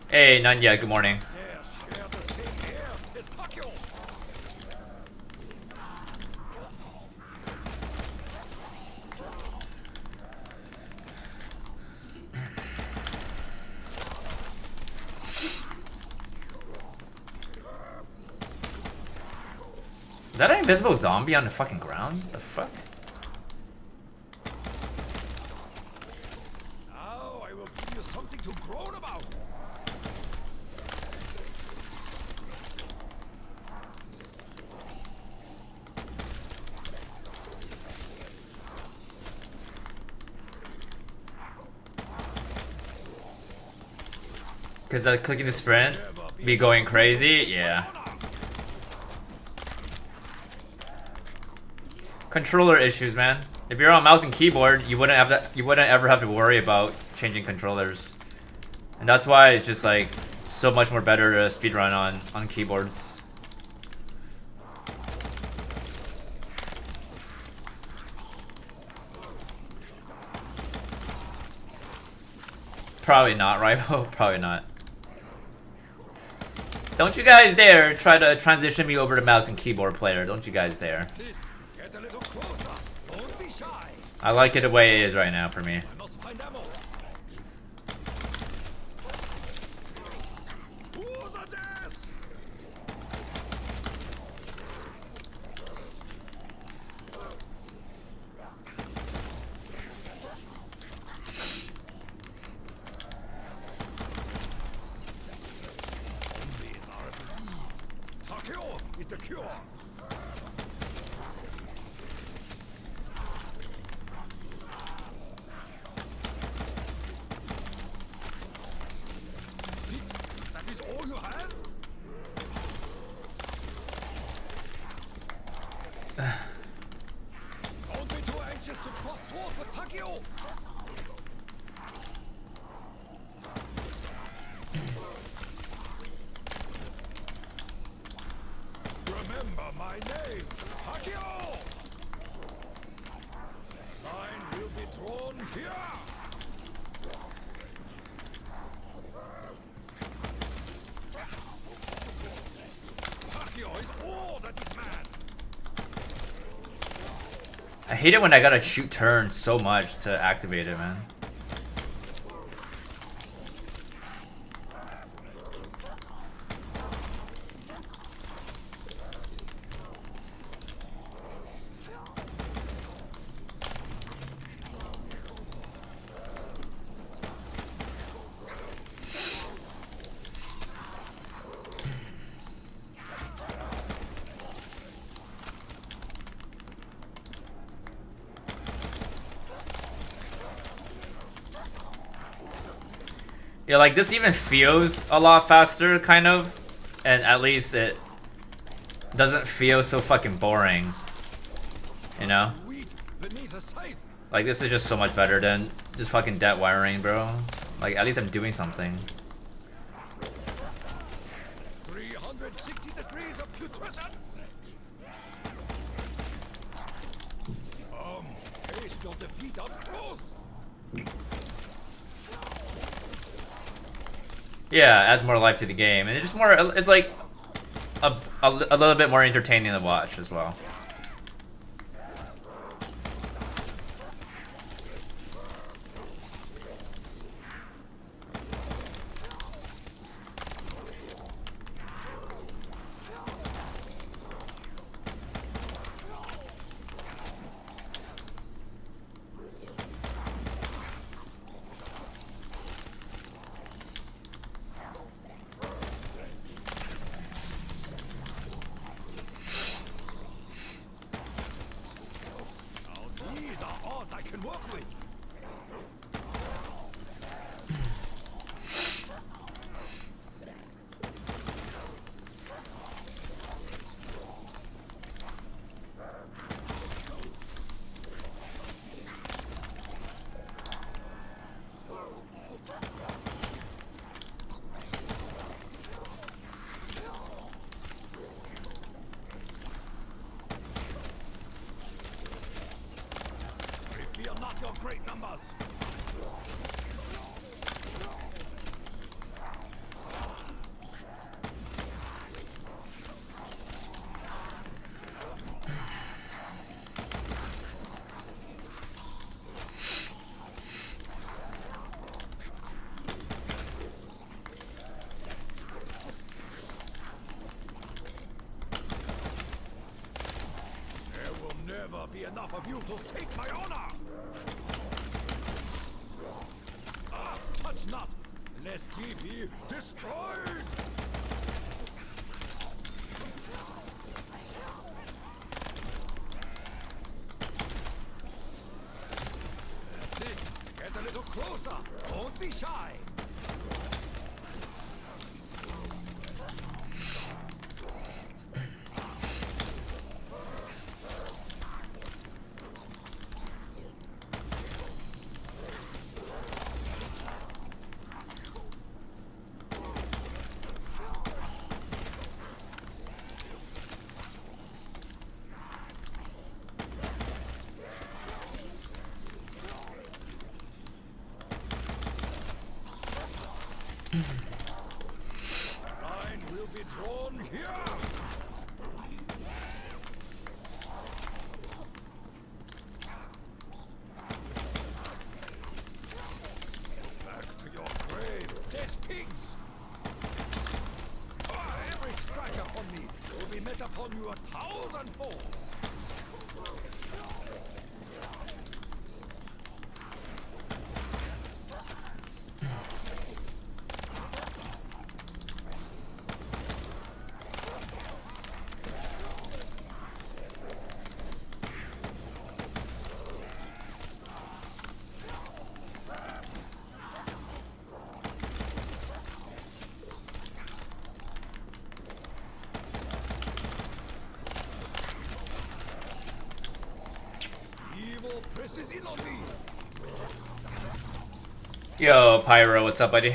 Hey, none yet. Good morning. Is that an invisible zombie on the fucking ground? The fuck? Now I will give you something to groan about. Because clicking the sprint be going crazy? Yeah. Controller issues, man. If you're on mouse and keyboard, you wouldn't ever have to worry about changing controllers. And that's why it's just like so much more better to speedrun on keyboards. Probably not, right? Probably not. Don't you guys dare try to transition me over to mouse and keyboard player. Don't you guys dare. Get a little closer. Don't be shy. I like it the way it is right now for me. I must find ammo. To the death! Zombies are a disease. Takeo is the cure. That is all you have? Don't be too anxious to cross swords with Takeo. Remember my name, Takeo. Line will be drawn here. Takeo is all that is man. I hate it when I gotta shoot turn so much to activate it, man. Yeah, like this even feels a lot faster, kind of, and at least it doesn't feel so fucking boring, you know? Weak beneath a scythe. Like this is just so much better than just fucking dead wiring, bro. Like at least I'm doing something. 360 degrees of putrescence. Taste your defeat up close. Yeah, adds more life to the game, and it's just more. It's like a little bit more entertaining to watch as well. Now these are odds I can work with. We are not your great numbers. There will never be enough of you to save my honor. Ah, touch not, lest ye be destroyed. That's it. Get a little closer. Don't be shy. Line will be drawn here. Back to your grave, dead pigs. Every scratch upon me will be met upon you 1,000-fold. Presses in on me. Yo, Pyro, what's up, buddy?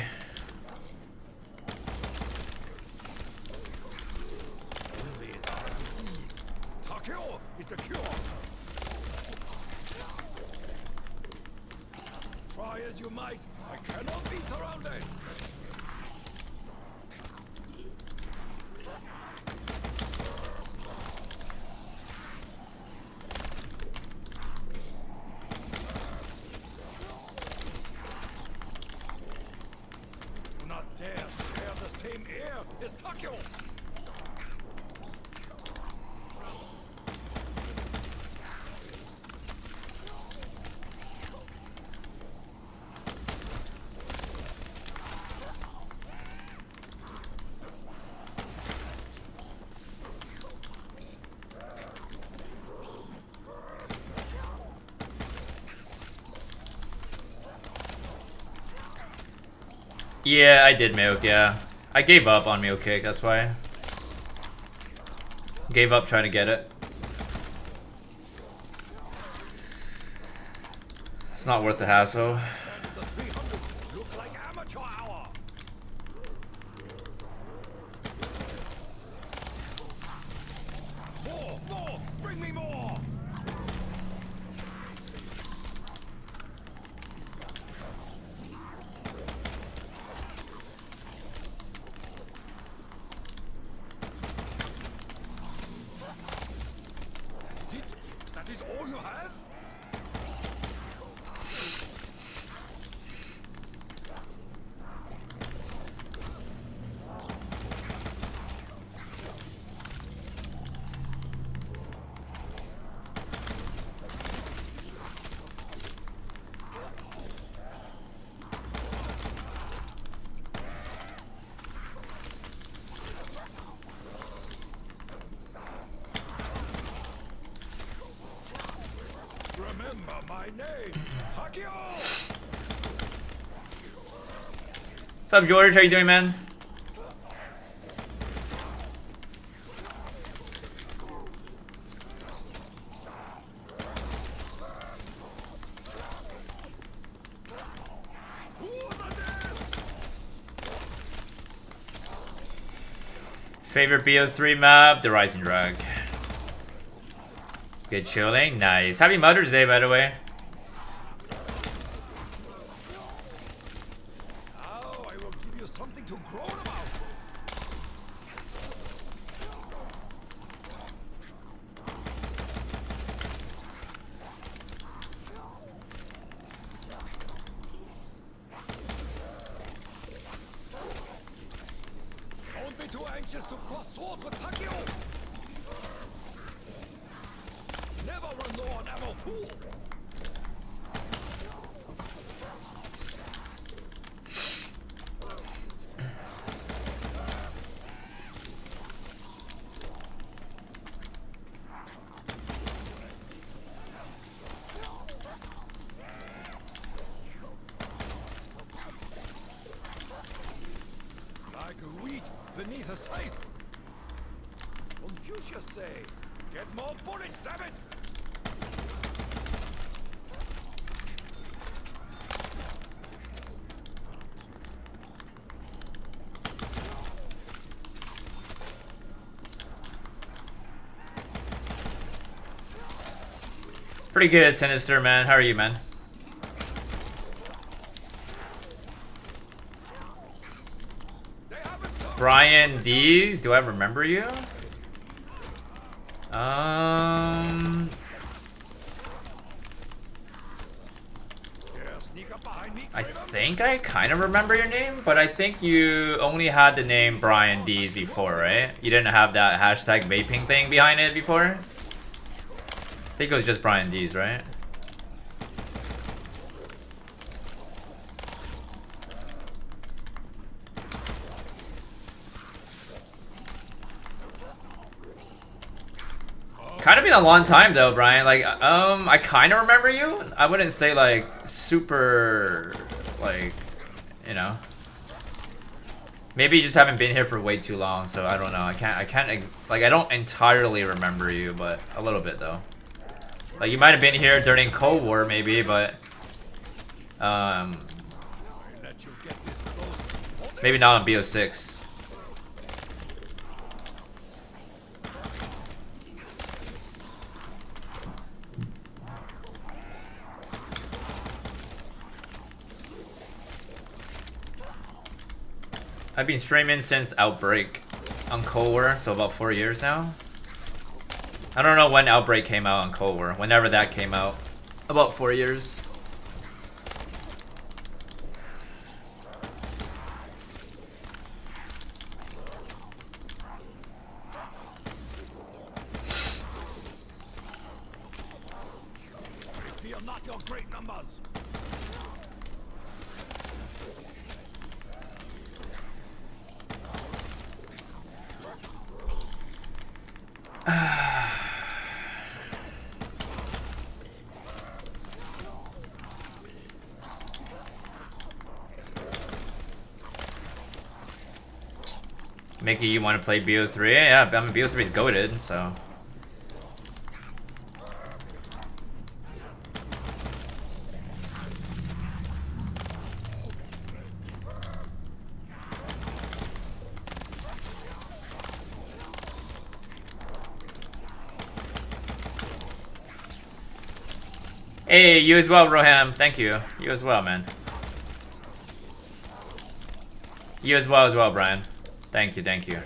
Takeo is the cure. Try as you might, I cannot be surrounded. Dare share the same air as Takeo. Yeah, I did milk, yeah. I gave up on milk cake, that's why. Gave up trying to get it. It's not worth the hassle. Look like amateur hour. More, bring me more. That is all you have? Remember my name, Takeo! What's up, George? How you doing, man? Favorite BO3 map? The Rising Drag. Good chilling, nice. Happy Mother's Day, by the way. Now I will give you something to groan about. Don't be too anxious to cross swords with Takeo. Never run low on ammo, fool! Like wheat beneath a scythe. Confucius say, get more bullets, damn it! Pretty good, Sinister, man. How are you, man? Brian D's, do I remember you? I think I kind of remember your name, but I think you only had the name Brian D's before, right? You didn't have that hashtag vaping thing behind it before? I think it was just Brian D's, right? Kind of been a long time though, Brian. Like, I kind of remember you. I wouldn't say like super, like, you know. Maybe you just haven't been here for way too long, so I don't know. I can't, like, I don't entirely remember you, but a little bit though. Like, you might have been here during Cold War, maybe, but, maybe not on BO6. I've been streaming since Outbreak on Cold War, so about 4 years now. I don't know when Outbreak came out on Cold War, whenever that came out. About 4 years. Fear not your great numbers. Mickey, you want to play BO3? Yeah, I mean, BO3's goated, so. Hey, you as well, Roham. Thank you. You as well, man. You as well, Brian. Thank you, thank you.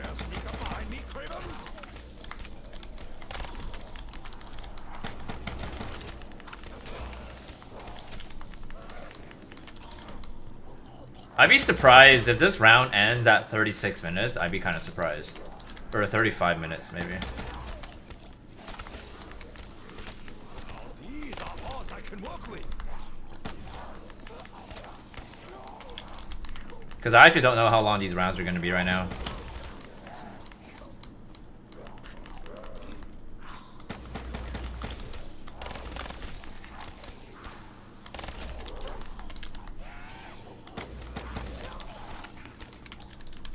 I'd be surprised if this round ends at 36 minutes. I'd be kind of surprised. Or 35 minutes, maybe. These are odds I can work with. Because I actually don't know how long these rounds are going to be right now.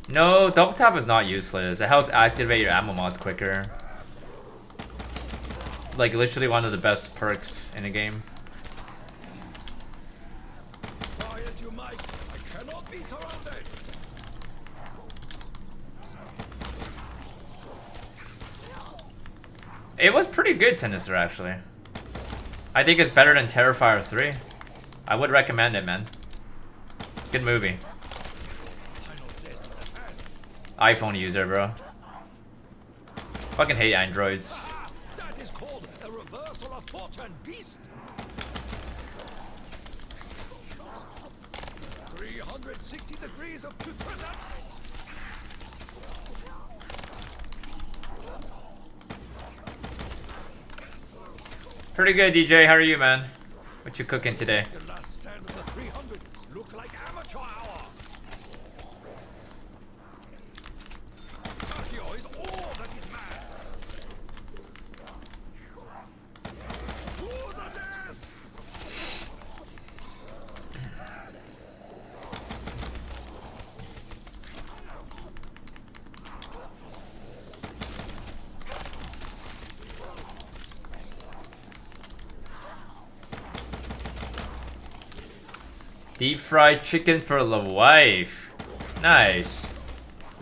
No, double tap is not useless. It helps activate your ammo mods quicker. Like, literally one of the best perks in the game. Try as you might, I cannot be surrounded. It was pretty good, Sinister, actually. I think it's better than Terrifier 3. I would recommend it, man. Good movie. iPhone user, bro. Fucking hate androids. That is called a reversal of fortune, beast. 360 degrees of putrescence. Pretty good, DJ. How are you, man? What you cooking today? The last stand of the 300 look like amateur hour. Tokyo is all that is mad. To the death! Deep fried chicken for the wife. Nice.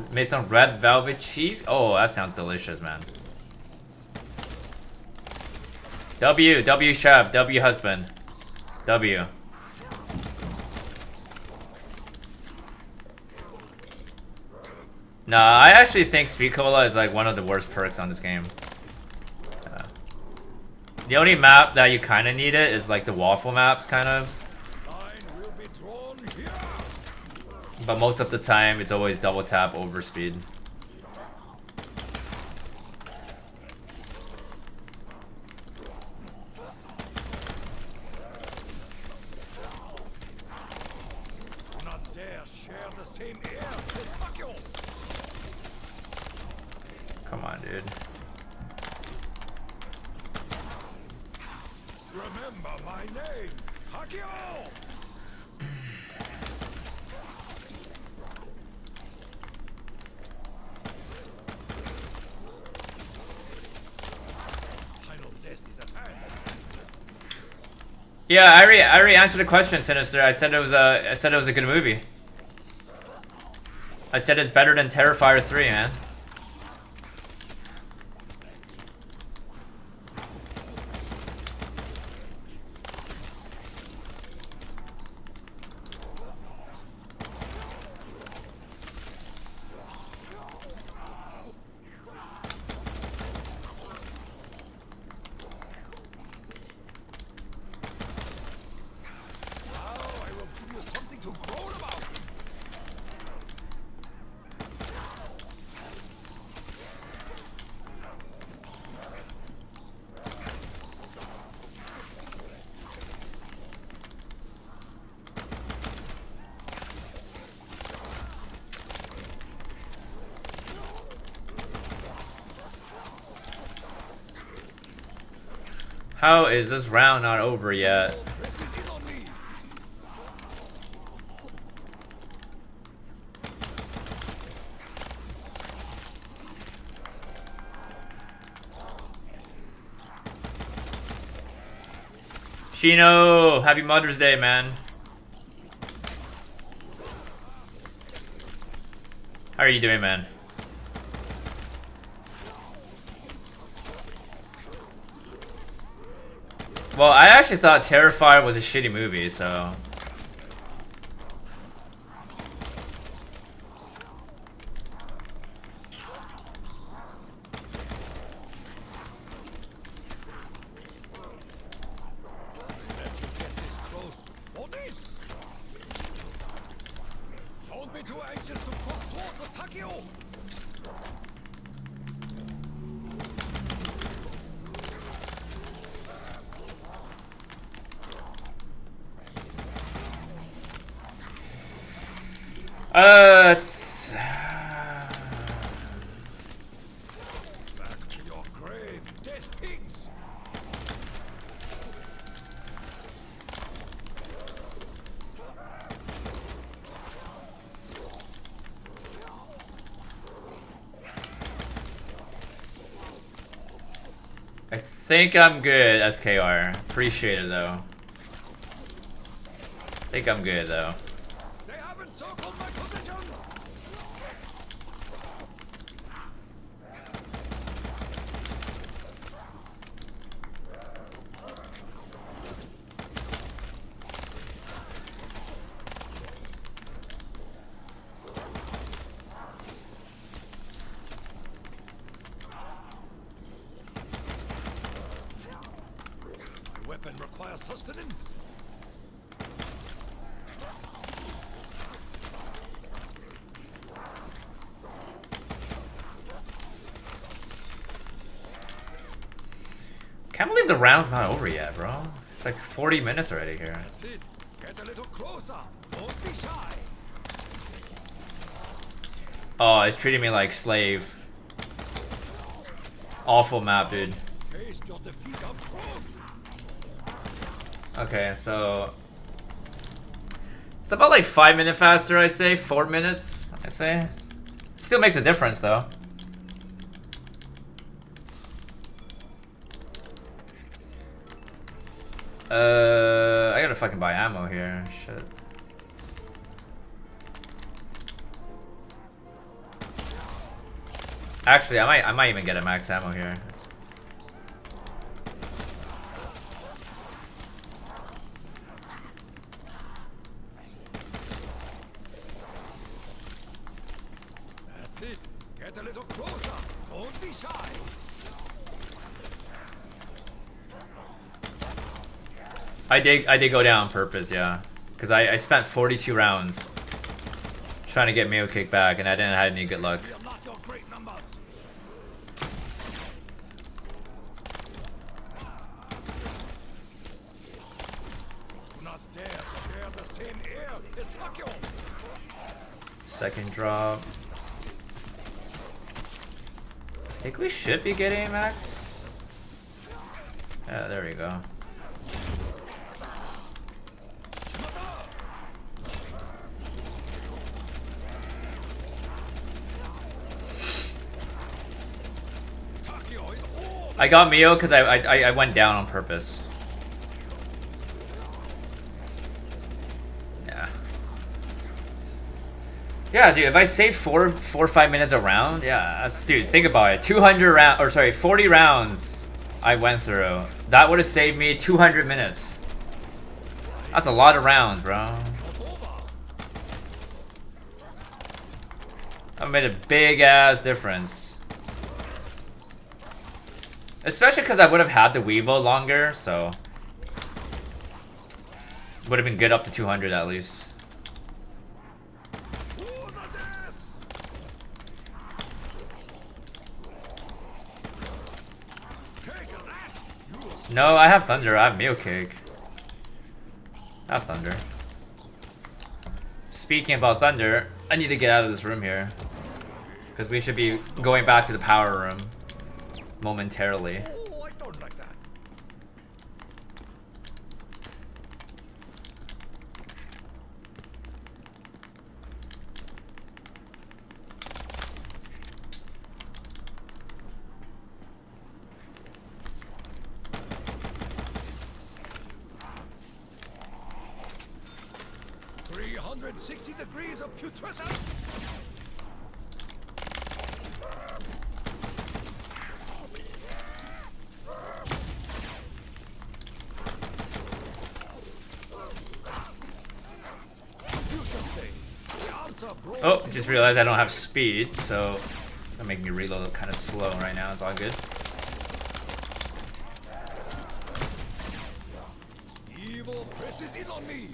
Made some red velvet cheese. Oh, that sounds delicious, man. W chef, W husband. W. No, I actually think Speed Cola is like one of the worst perks on this game. The only map that you kind of need it is like the waffle maps, kind of. Line will be drawn here. But most of the time, it's always double tap over speed. Do not dare share the same air as Takio. Come on, dude. Remember my name, Takio. Final death is at hand. Yeah, I already answered the question, Sinister. I said it was a good movie. I said it's better than Terrifier 3, man. How is this round not over yet? Shino, happy Mother's Day, man. How are you doing, man? Well, I actually thought Terrifier was a shitty movie, so... Don't be too anxious to cross swords with Takio. Back to your grave, dead pigs. I think I'm good, SKR. Appreciate it, though. I think I'm good, though. They have encircled my position. The weapon requires sustenance. Can't believe the round's not over yet, bro. It's like 40 minutes already here. That's it. Get a little closer. Don't be shy. Oh, it's treating me like slave. Awful map, dude. Taste your defeat up close. Okay, so... It's about like 5 minutes faster, I say. 4 minutes, I say. Still makes a difference, though. I gotta fucking buy ammo here. Shit. Actually, I might even get a max ammo here. That's it. Get a little closer. Don't be shy. I did go down on purpose, yeah. Because I spent 42 rounds trying to get Mayo Kick back, and I didn't have any good luck. We are not your great numbers. Do not dare share the same air as Tokyo. Second drop. I think we should be getting max. Yeah, there we go. I got Mio because I went down on purpose. Yeah. Yeah, dude. If I save 4 or 5 minutes a round, yeah, that's, dude. Think about it. 200 round, or sorry, 40 rounds I went through. That would have saved me 200 minutes. That's a lot of rounds, bro. That made a big ass difference. Especially because I would have had the Weevo longer, so would have been good up to 200 at least. No, I have Thunder. I have Meal Cake. I have Thunder. Speaking about Thunder, I need to get out of this room here. Because we should be going back to the power room momentarily. Oh, I don't like that. .360 degrees of putrescence. Oh, just realized I don't have speed, so it's gonna make me reload kind of slow right now. It's all good. Evil presses in on me.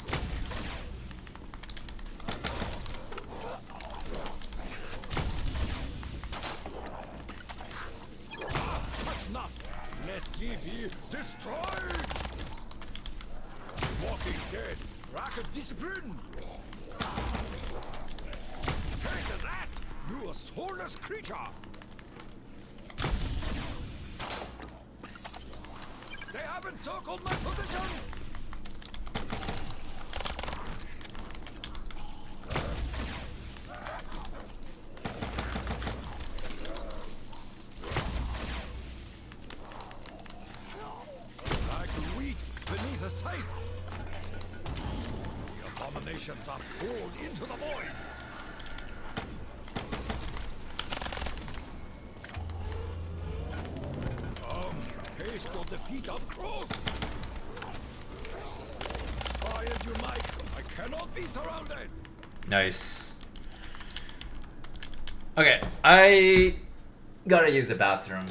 Touch not, lest ye be destroyed. Walking dead, lack of discipline. Take that, you soulless creature. They have encircled my position. Like wheat beneath a scythe. The abominations are pulled into the void. Taste your defeat up close. Try as you might, I cannot be surrounded. Nice. Okay, I gotta use the bathroom.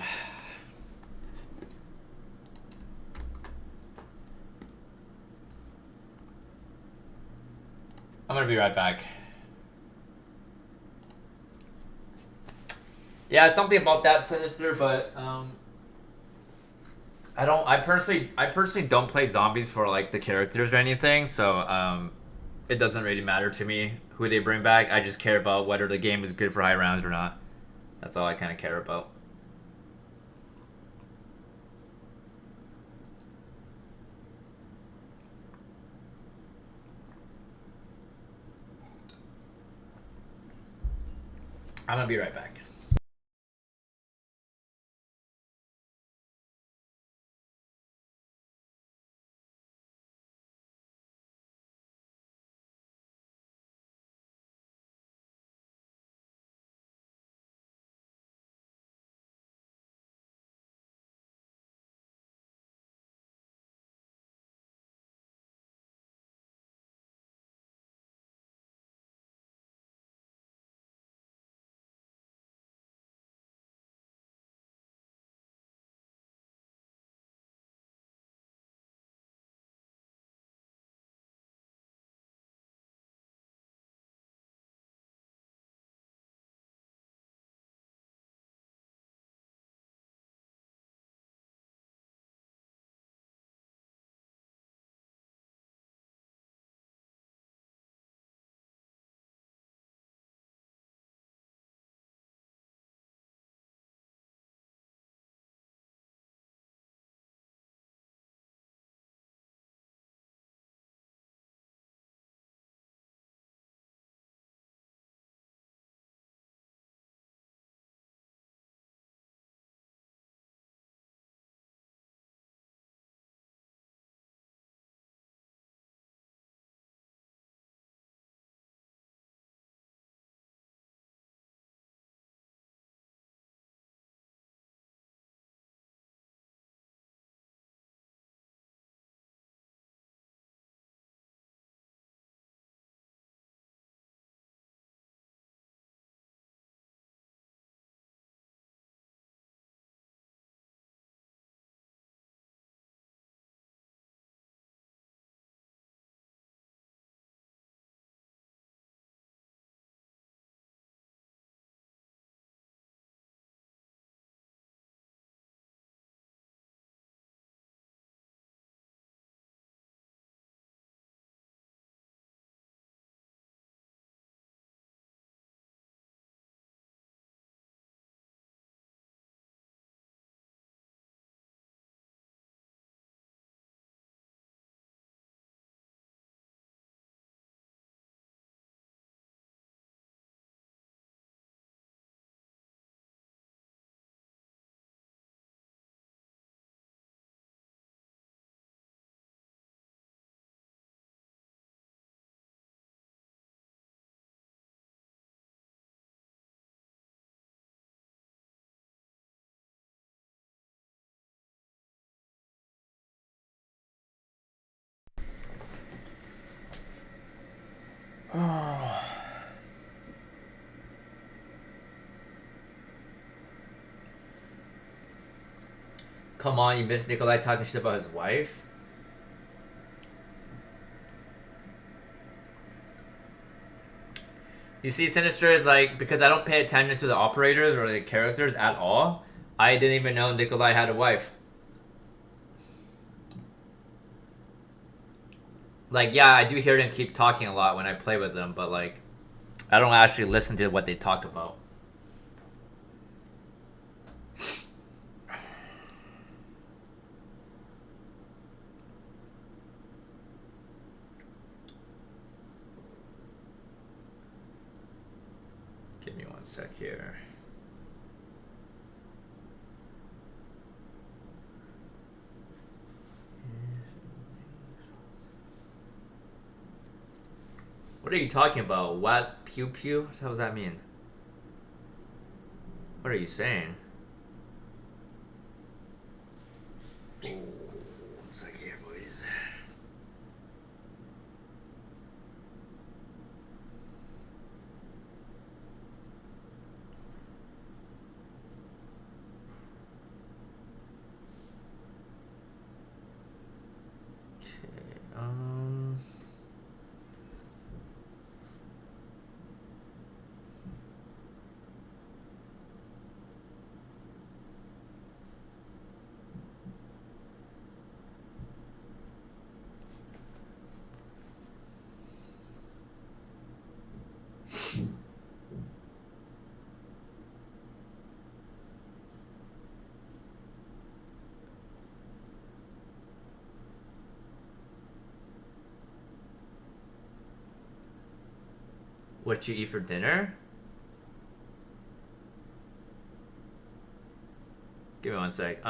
I'm gonna be right back. Yeah, something about that, Sinister, but I personally don't play zombies for like the characters or anything, so it doesn't really matter to me who they bring back. I just care about whether the game is good for high rounds or not. That's all I kind of care about. I'm gonna be right back. Come on, you missed Nikolai talking shit about his wife? You see, Sinister is like, because I don't pay attention to the operators or the characters at all, I didn't even know Nikolai had a wife. Like, yeah, I do hear them keep talking a lot when I play with them, but like, I don't actually listen to what they talk about. Give me 1 sec here. What are you talking about? What? Pew pew? What does that mean? What are you saying? Oh, 1 sec here, boys. What you eat for dinner? Give me 1 sec.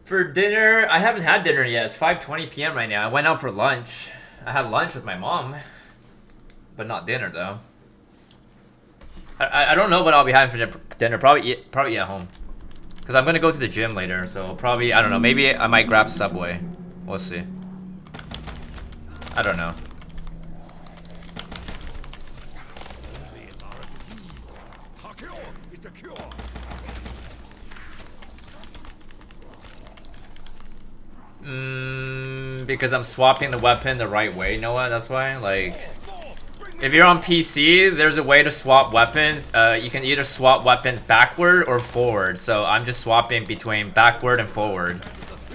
For dinner, I haven't had dinner yet. It's 5:20 p.m. right now. I went out for lunch. I had lunch with my mom, but not dinner though. I don't know what I'll be having for dinner. Probably eat at home. Because I'm going to go to the gym later, so probably, I don't know, maybe I might grab Subway. We'll see. I don't know. Because I'm swapping the weapon the right way, you know what? That's why, like... If you're on PC, there's a way to swap weapons. You can either swap weapons backward or forward. So I'm just swapping between backward and forward.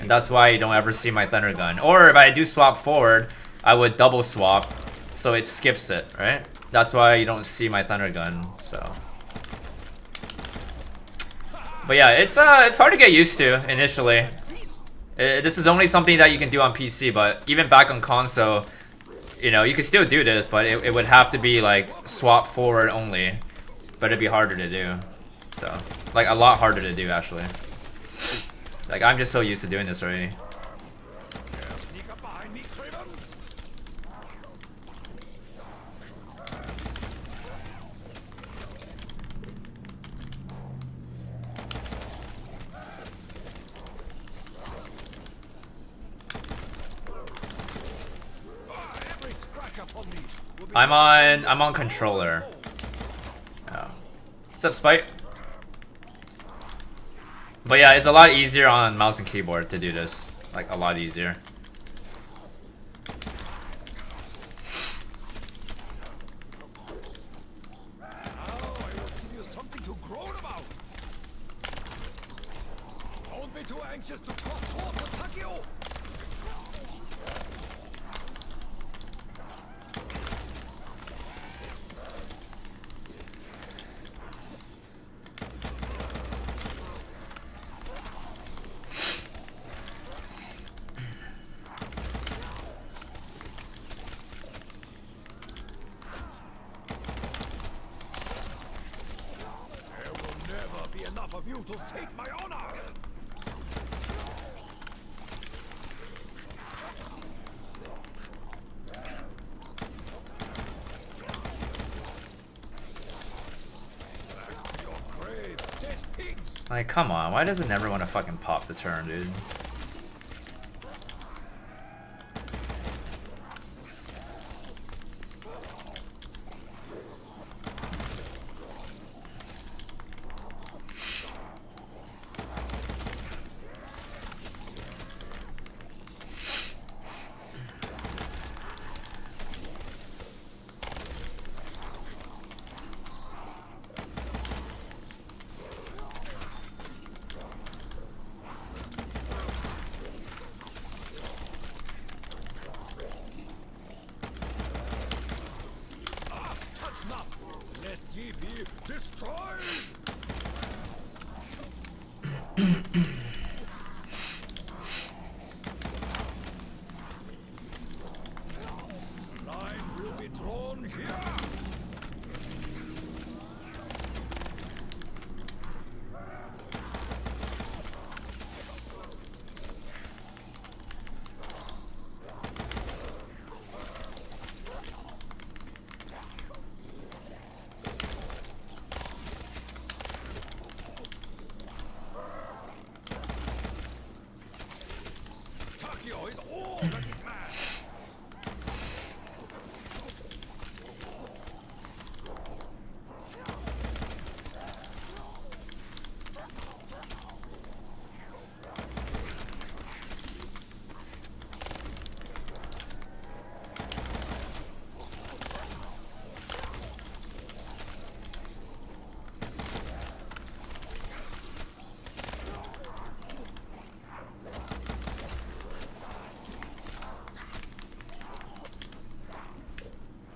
And that's why you don't ever see my thunder gun. Or if I do swap forward, I would double swap. So it skips it, right? That's why you don't see my thunder gun, so. But yeah, it's hard to get used to initially. This is only something that you can do on PC, but even back on console, you know, you could still do this, but it would have to be like swap forward only. But it'd be harder to do. So, like a lot harder to do actually. Like I'm just so used to doing this already. I'm on controller. Oh. What's up, Spite? But yeah, it's a lot easier on mouse and keyboard to do this. Like a lot easier. Like, come on, why does it never want to fucking pop the turn, dude? Line will be drawn here. Takio is all that is mad.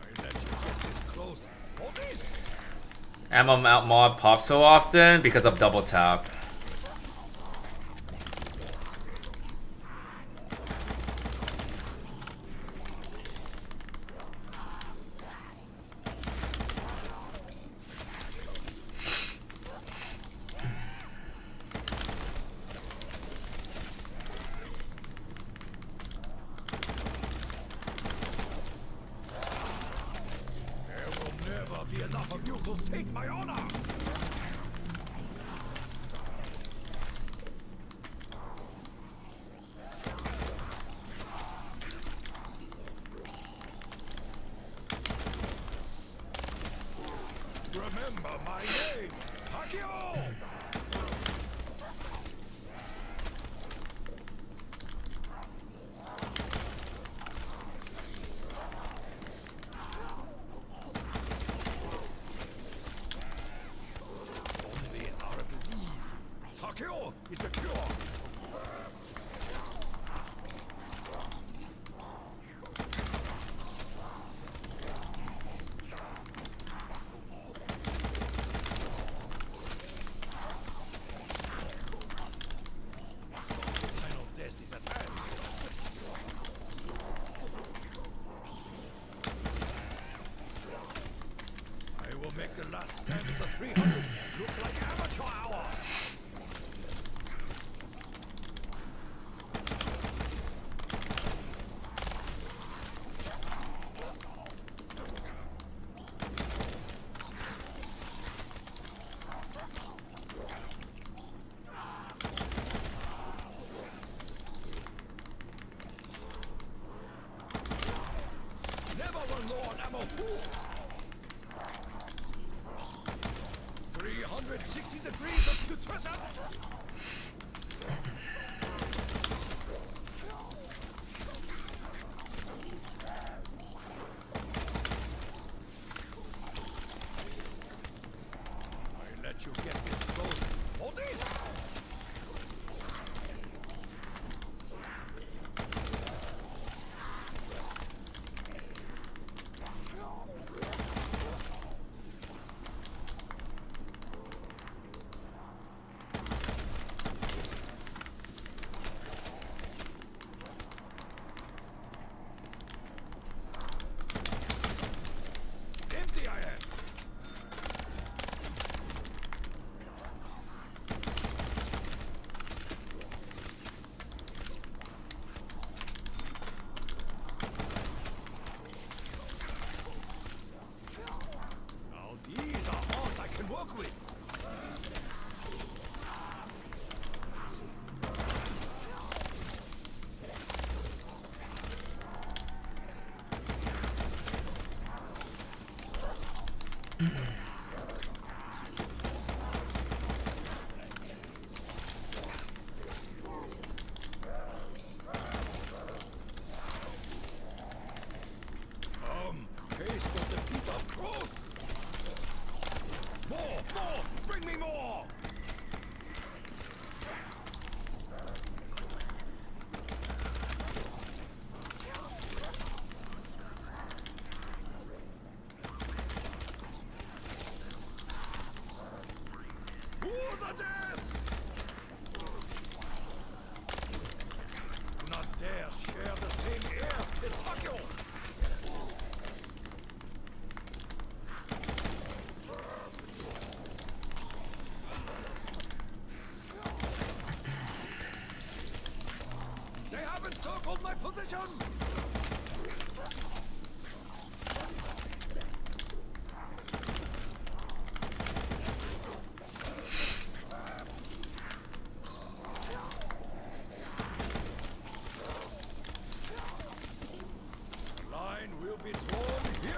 I let you get this close. For this. Ammo mount mod pops so often because of double tap. There will never be enough of you to save my honor. Remember my name, Takio! Zombies are a disease. Takio is the cure. Final death is at hand. I will make the last stand of the 300 look like amateur hour. Never run low on ammo, fool! 360 degrees of putrescence! I let you get this close. For this! Empty I am! Now these are odds I can work with. Haste will defeat our growth. More! Bring me more! refinement here.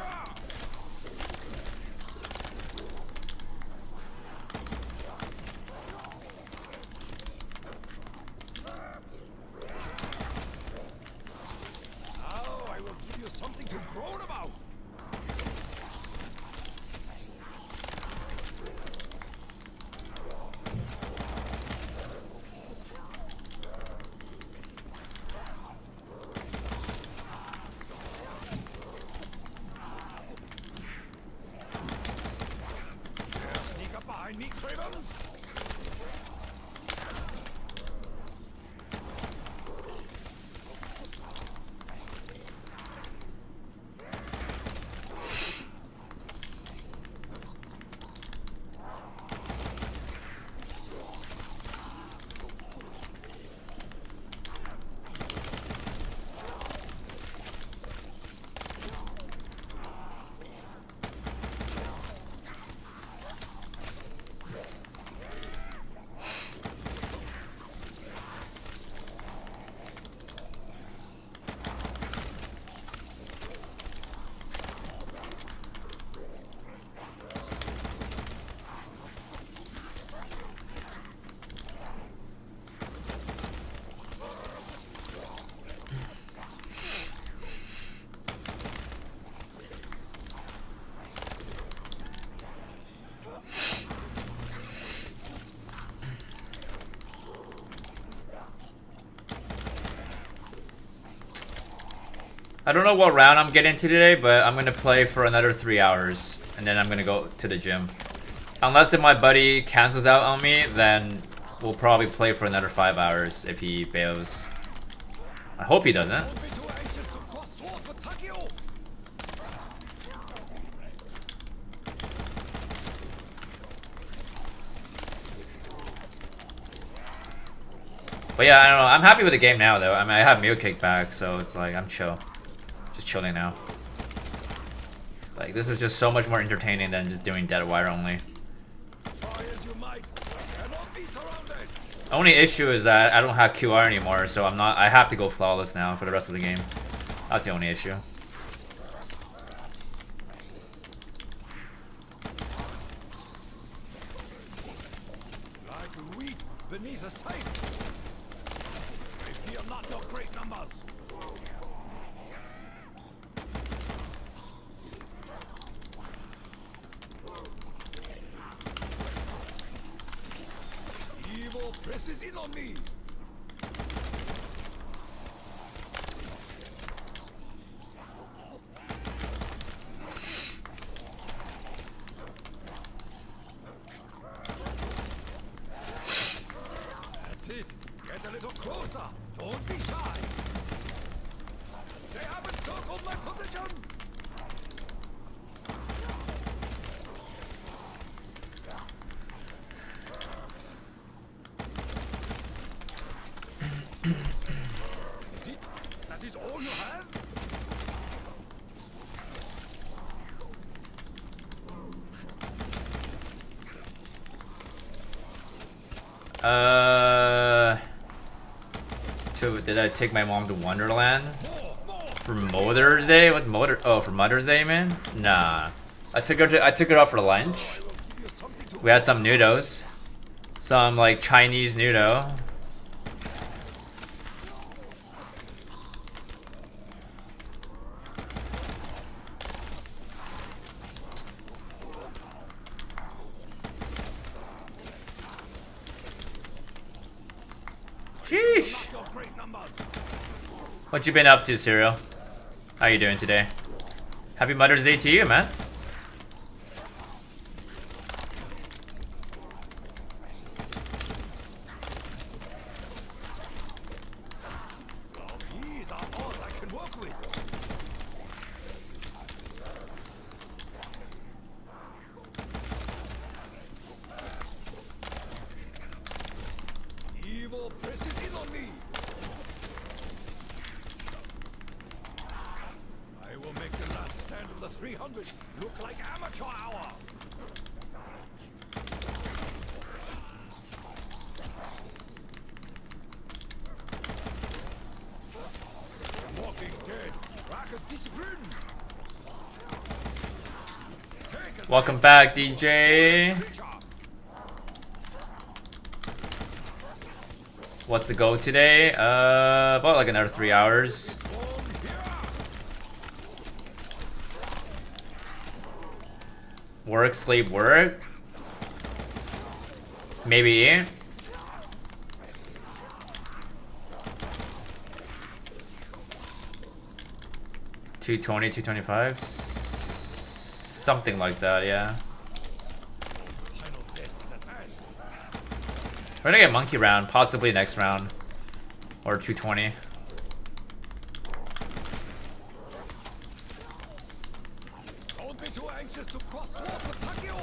Now I will give you something to groan about. Sneak up behind me, Cravens. I don't know what round I'm getting to today, but I'm gonna play for another 3 hours, and then I'm gonna go to the gym. Unless if my buddy cancels out on me, then we'll probably play for another 5 hours if he bails. I hope he doesn't. Don't be too anxious to cross swords with Takio. But yeah, I don't know. I'm happy with the game now, though. I mean, I have meal cake back, so it's like I'm chill. Just chilling now. Like, this is just so much more entertaining than just doing dead wire only. Try as you might, I cannot be surrounded. Only issue is that I don't have QR anymore, so I have to go flawless now for the rest of the game. That's the only issue. Like wheat beneath a scythe. I fear not your great numbers. Evil presses in on me. That's it. Get a little closer. Don't be shy. They haven't circled my position. Is it? That is all you have? Did I take my mom to Wonderland? For Mother's Day? What's for Mother's Day, man? Nah. I took her out for lunch. We had some noodles. Some like Chinese noodle. Sheesh. What you been up to, Cyril? How you doing today? Happy Mother's Day to you, man. These are all I can work with. Evil presses in on me. I will make the last stand of the 300 look like amateur hour. Walking dead, rack of discipline. Welcome back, DJ. What's the goal today? About like another 3 hours. Work, sleep, work. Maybe. $220, $225, something like that, yeah. We're gonna get monkey round, possibly next round, or 220. Don't be too anxious to cross swords with Takeo.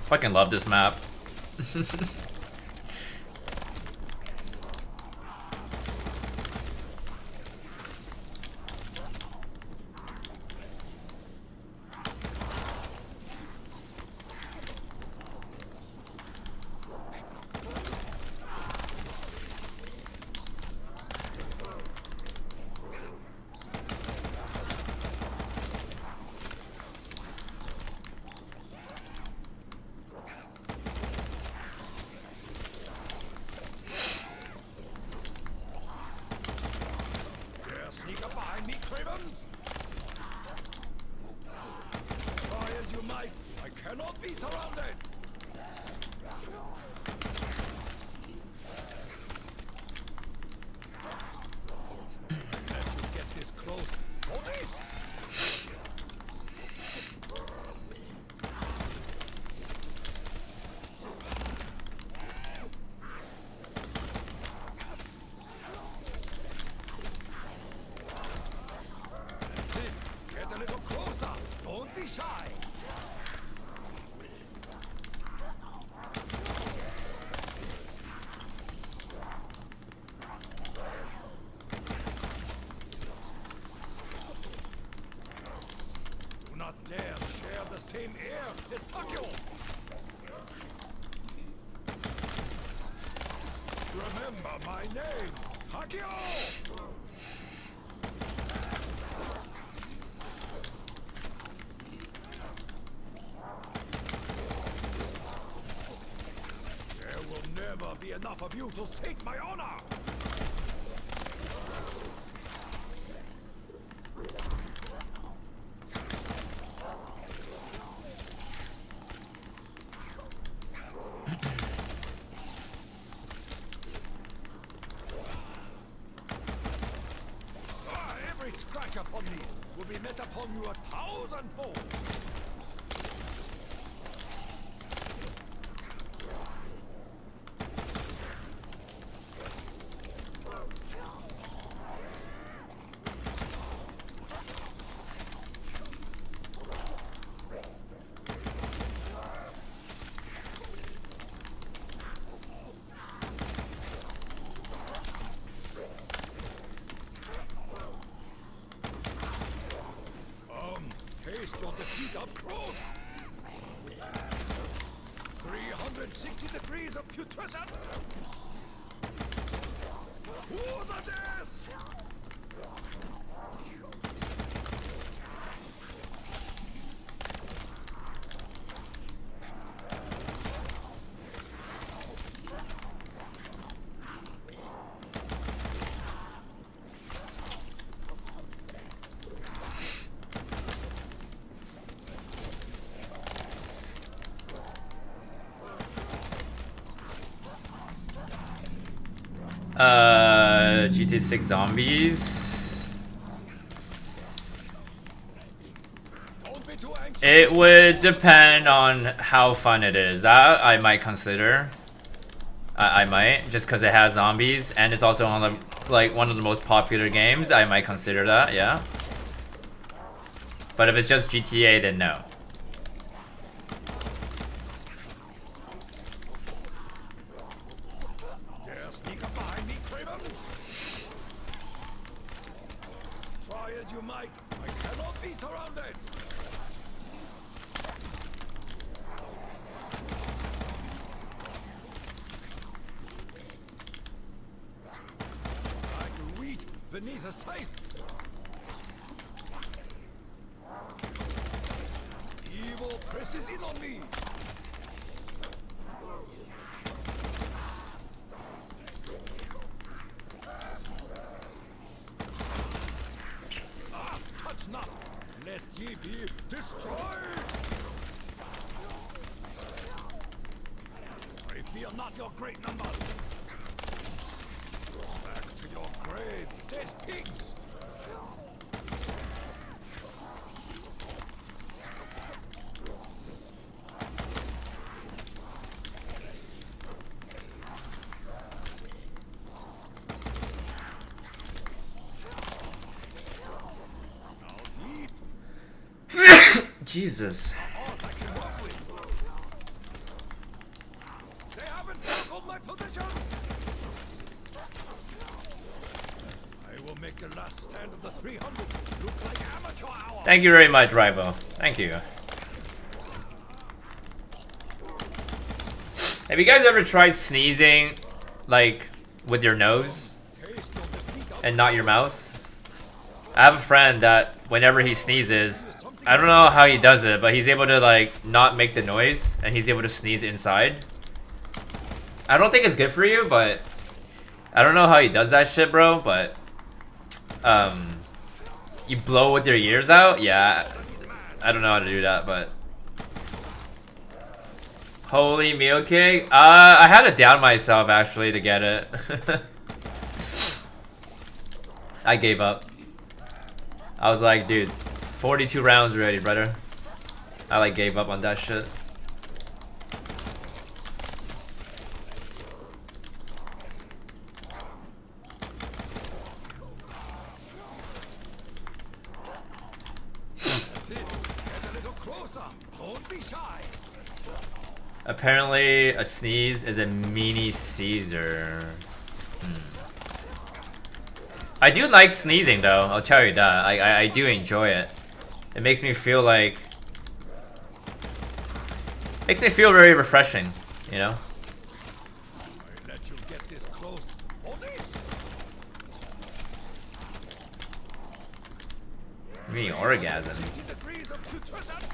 Fucking love this map. Sneak up behind me, cravens! Try as you might, I cannot be surrounded! Let you get this close. Tony! Get a little closer. Don't be shy. Do not dare share the same air as Takeo. Remember my name, Takeo. Never be enough of you to take my honor! Every scratch upon me will be met upon you 1,000-fold! Taste your defeat up close! 360 degrees of putrescence! To the death! GT6 Zombies. It would depend on how fun it is. That I might consider. I might, just because it has zombies and it's also on the, like, one of the most popular games. I might consider that, yeah. But if it's just GTA, then no. You might. I cannot be surrounded. beneath a scythe. Evil presses in on me. Ah, touch not, lest ye be destroyed. I fear not your great numbers. Back to your grave, dead pigs. Jesus. They haven't circled my position. I will make the last stand of the 300 look like amateur hour. Thank you very much, Ribo. Thank you. Have you guys ever tried sneezing, like, with your nose and not your mouth? I have a friend that whenever he sneezes, I don't know how he does it, but he's able to, like, not make the noise, and he's able to sneeze inside. I don't think it's good for you, but I don't know how he does that shit, bro, but you blow with your ears out? Yeah, I don't know how to do that, but holy meal cake? I had to down myself, actually, to get it. I gave up. I was like, dude, 42 rounds already, brother. I like gave up on that shit. That's it. Get a little closer. Don't be shy. Apparently, a sneeze is a mini Caesar. I do like sneezing, though. I'll tell you that. I do enjoy it. It makes me feel like... Makes me feel very refreshing, you know? I let you get this close. Hold this. Mini orgasm. 60 degrees of putrescence.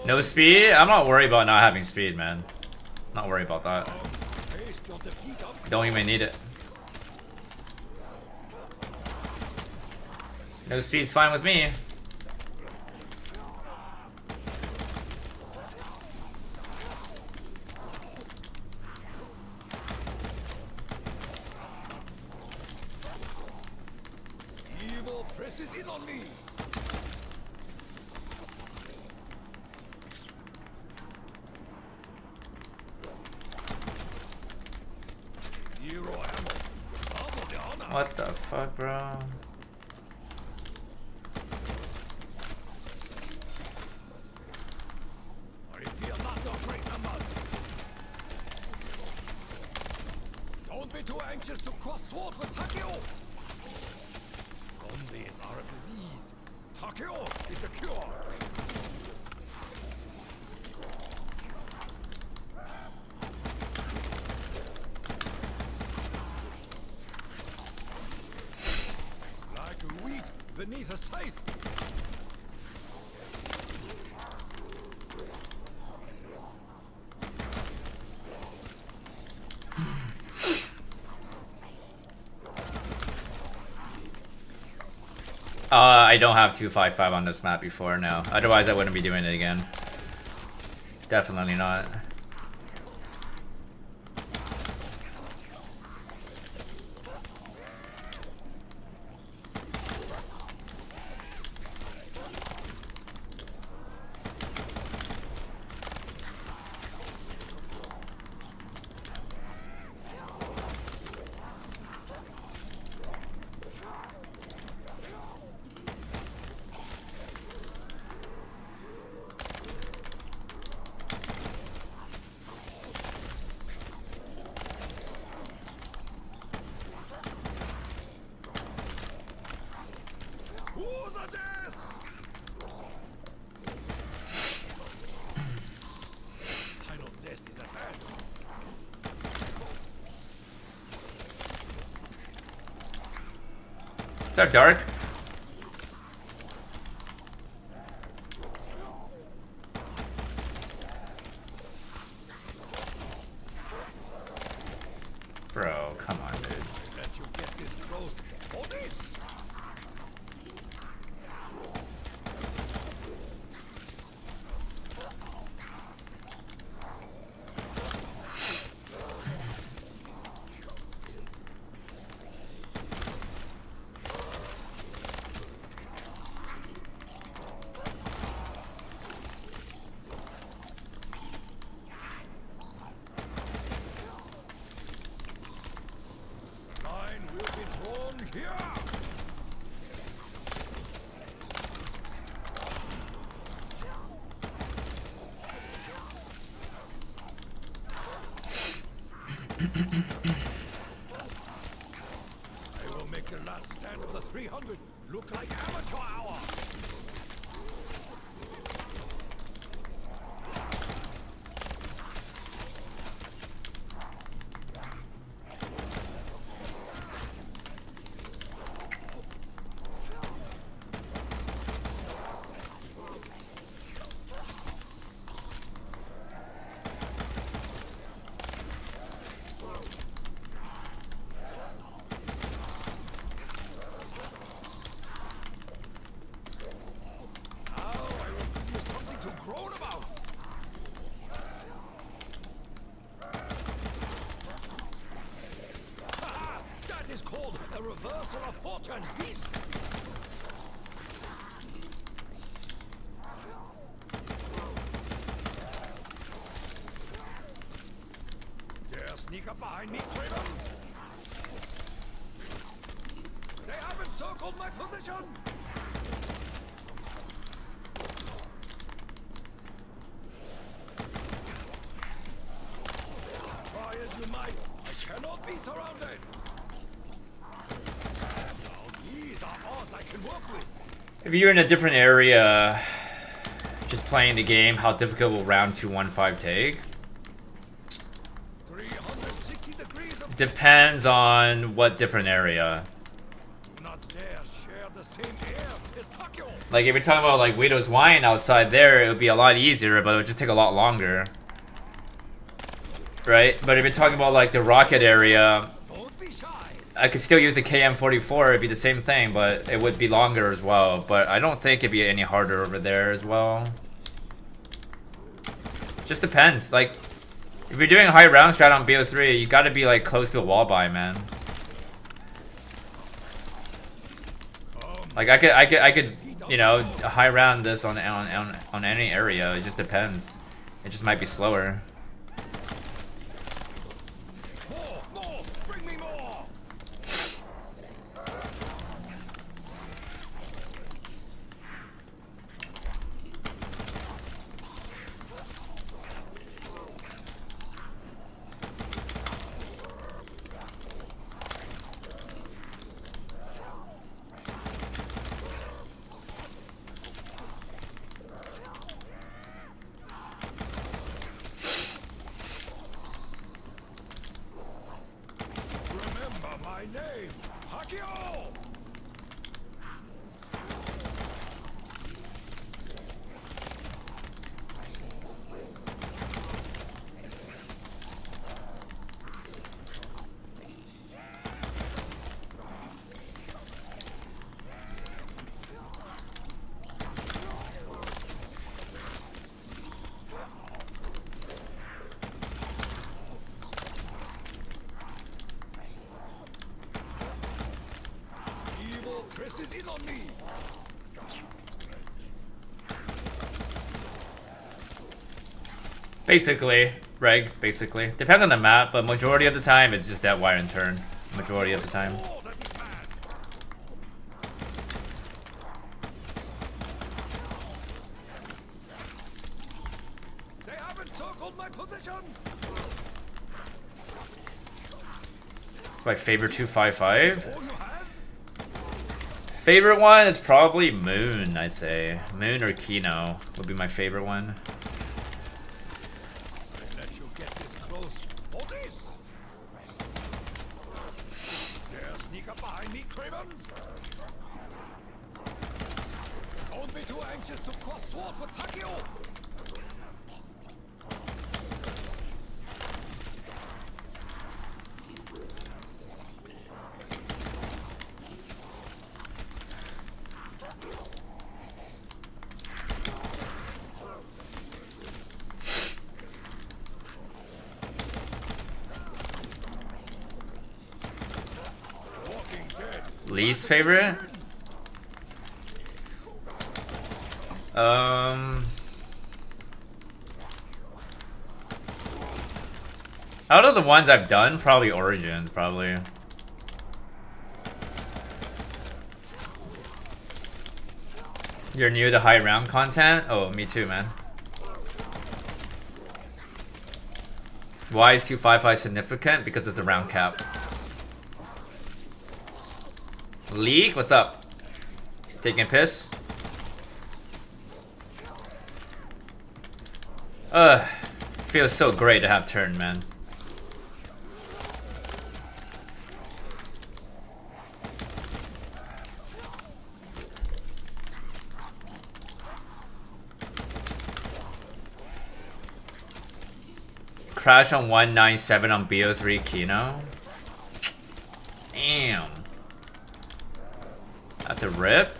No speed? I'm not worried about not having speed, man. Not worried about that. Don't even need it. No speed's fine with me. Evil presses in on me. What the fuck, bro? Don't be too anxious to cross swords with Takeo. Zombies are a disease. Takeo is the cure. Beneath a scythe. I don't have 255 on this map before now. Otherwise, I wouldn't be doing it again. Definitely not. What's up, Dark? Bro, come on, dude. Let you get this close for this. Line will be drawn here. I will make the last stand of the 300 look like amateur hour. Now I will give you something to groan about. Ha! That is called a reversal of fortune, beast. Dare sneak up behind me, Craven. They have encircled my position. Try as you might, I cannot be surrounded. Now these are odds I can work with. If you're in a different area, just playing the game, how difficult will round 215 take? 360 degrees of Depends on what different area. do not dare share the same air as Takyo. Like if you're talking about like Widow's Wine outside there, it would be a lot easier, but it would just take a lot longer. Right? But if you're talking about like the Rocket area, Don't be shy. I could still use the KM44, it'd be the same thing, but it would be longer as well. But I don't think it'd be any harder over there as well. Just depends. Like, if you're doing a high round strat on BO3, you gotta be like close to a wall buy, man. Like I could, you know, high round this on any area. It just depends. It just might be slower. More, bring me more. Remember my name, Hakio. Evil presses in on me. Basically, Reg, basically. Depends on the map, but majority of the time it's just that wire and turn. Majority of the time. Oh, that is bad. They have encircled my position. It's my favorite 255. Oh, you have? Favorite one is probably Moon, I'd say. Moon or Kino would be my favorite one. Let you get this close for this. Dare sneak up behind me, Craven. be too anxious to cross swords with Takeo. Least favorite? Out of the ones I've done, probably Origins, probably. You're new to high round content? Oh, me too, man. Why is 255 significant? Because it's the round cap. League, what's up? Taking a piss? Feels so great to have turn, man. Crash on 197 on BO3 Kino. Damn. That's a rip.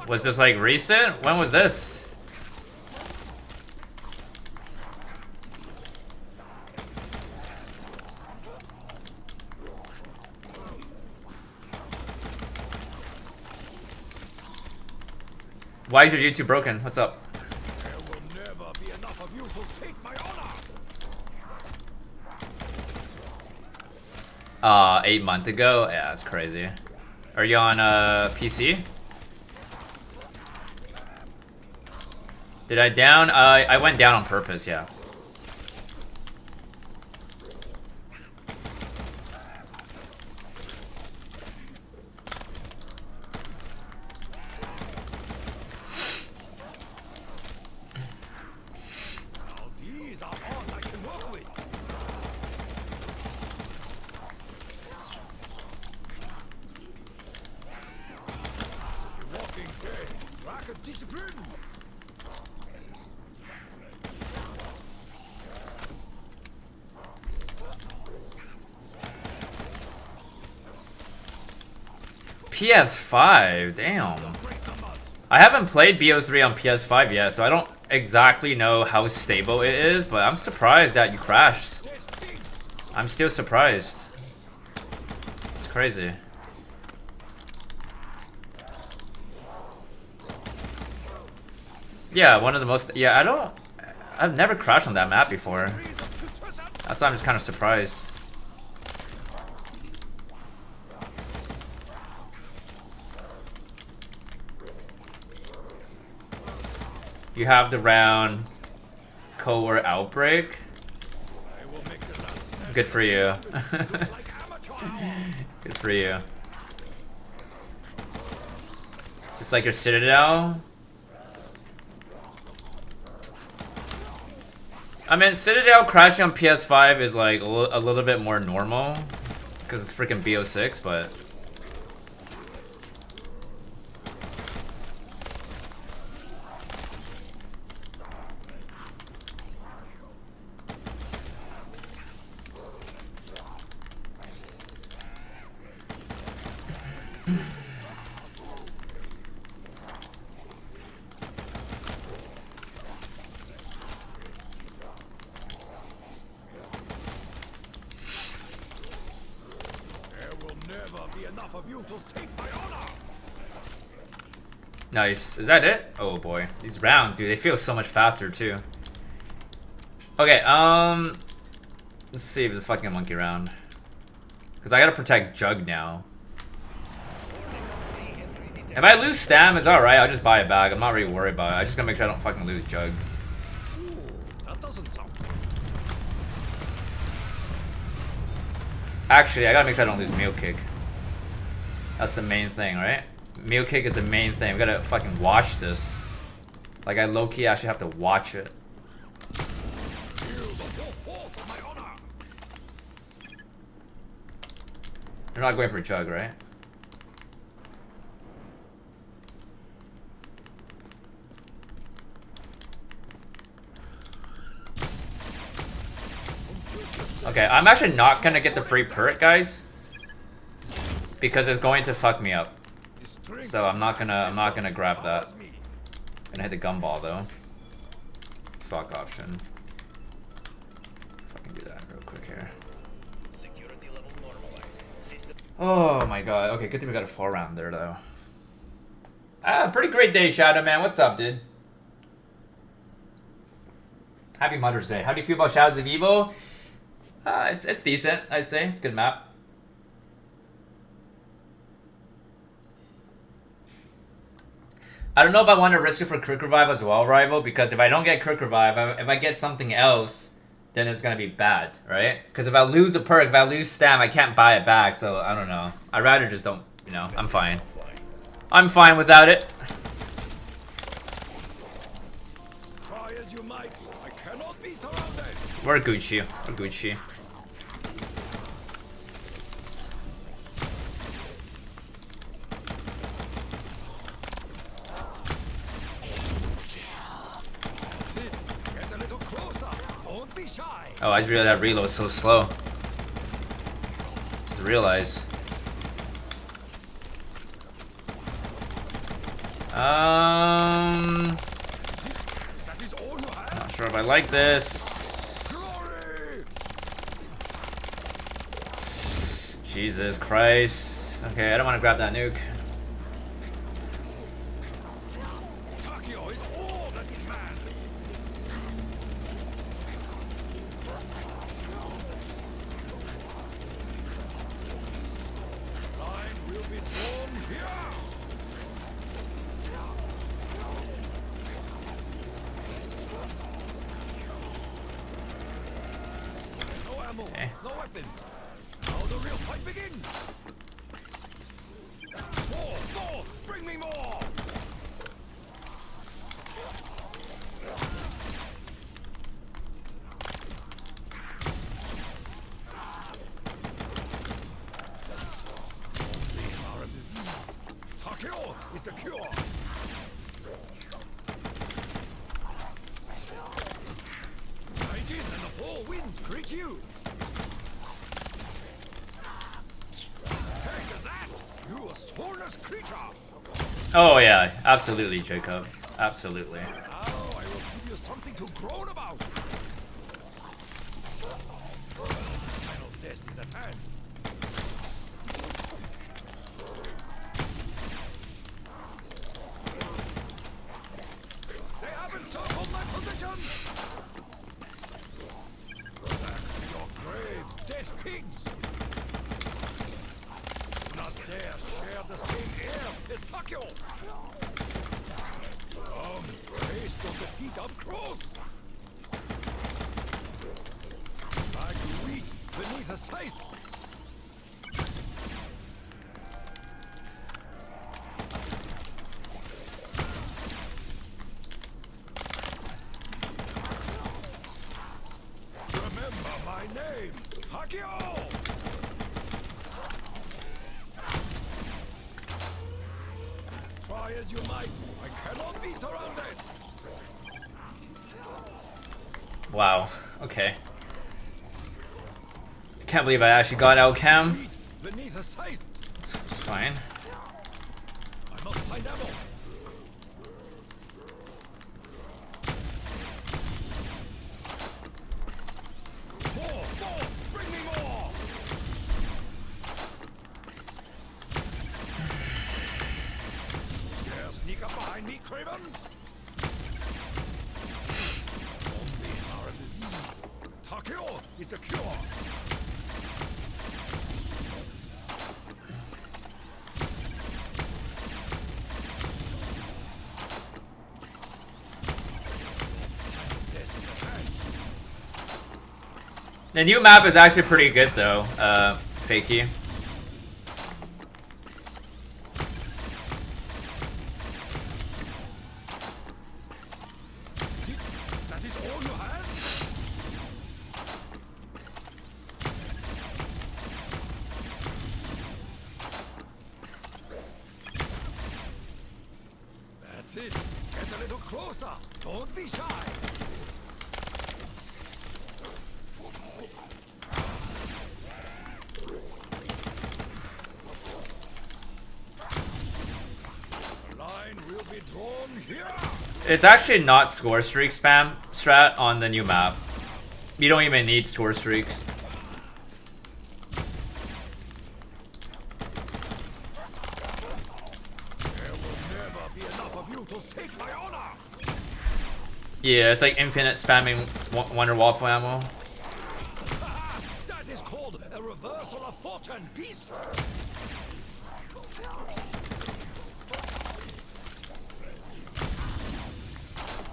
Was this like recent? When was this? Why is your YouTube broken? What's up? There will never be enough of you to take my honor. 8 months ago? Yeah, that's crazy. Are you on PC? Did I down? I went down on purpose, yeah. PS5, damn. I haven't played BO3 on PS5 yet, so I don't exactly know how stable it is, but I'm surprised that you crashed. I'm still surprised. It's crazy. Yeah, one of the most... Yeah, I've never crashed on that map before. That's why I'm just kind of surprised. You have the round Cold Outbreak. Good for you. Good for you. Just like your Citadel. I mean, Citadel crashing on PS5 is like a little bit more normal because it's freaking BO6, but. Nice. Is that it? Oh boy. These rounds, dude, they feel so much faster too. Okay, let's see if this fucking monkey round. Cause I gotta protect Jug now. If I lose Stam, it's alright, I'll just buy it back. I'm not really worried about it. I just gotta make sure I don't fucking lose Jug. Ooh, that doesn't sound good. Actually, I gotta make sure I don't lose Mule Kick. That's the main thing, right? Mule Kick is the main thing. We gotta fucking watch this. Like, I low-key actually have to watch it. You're not going for Jug, right? Okay, I'm actually not gonna get the free perk, guys, because it's going to fuck me up. So I'm not gonna grab that. Gonna hit the gumball though. Stock option. Fucking do that real quick here. Oh my god. Okay, good thing we got a 4-round there though. Ah, pretty great day, Shadow Man. What's up, dude? Happy Mother's Day. How do you feel about Shadows of Evil? It's decent, I'd say. It's a good map. I don't know if I want to risk it for Quick Revive as well, Rival, because if I don't get Quick Revive, if I get something else, then it's gonna be bad, right? Because if I lose a perk, if I lose stam, I can't buy it back, so I don't know. I'd rather just don't, you know, I'm fine. I'm fine without it. Try as you might, I cannot be surrounded. We're Gucci. We're Gucci. Oh, I just realized that reload was so slow. Just realized. Not sure if I like this. Jesus Christ. Okay, I don't want to grab that nuke. Oh yeah, absolutely, Jacob. Absolutely. Now I will give you something to groan about. Final death is at hand. They have encircled my position. Back to your grave, dead pigs. Do not dare share the same air as Takio. Taste of defeat up close. Like wheat beneath a scythe. Remember my name, Takio. Try as you might, I cannot be surrounded. Wow. Okay. Can't believe I actually got out cam. Beneath a scythe. It's fine. I must find ammo. More! Bring me more! Dare sneak up behind me, Craven? Zombies are a disease. Takio is the cure. The new map is actually pretty good though, Fakey. That is all you have? That's it. Get a little closer. Don't be shy. drone here. It's actually not score streak spam strat on the new map. You don't even need score streaks. There will never be enough of you to take my honor. Yeah, it's like infinite spamming Wonder Waffle ammo. That is called a reversal of fortune, beast.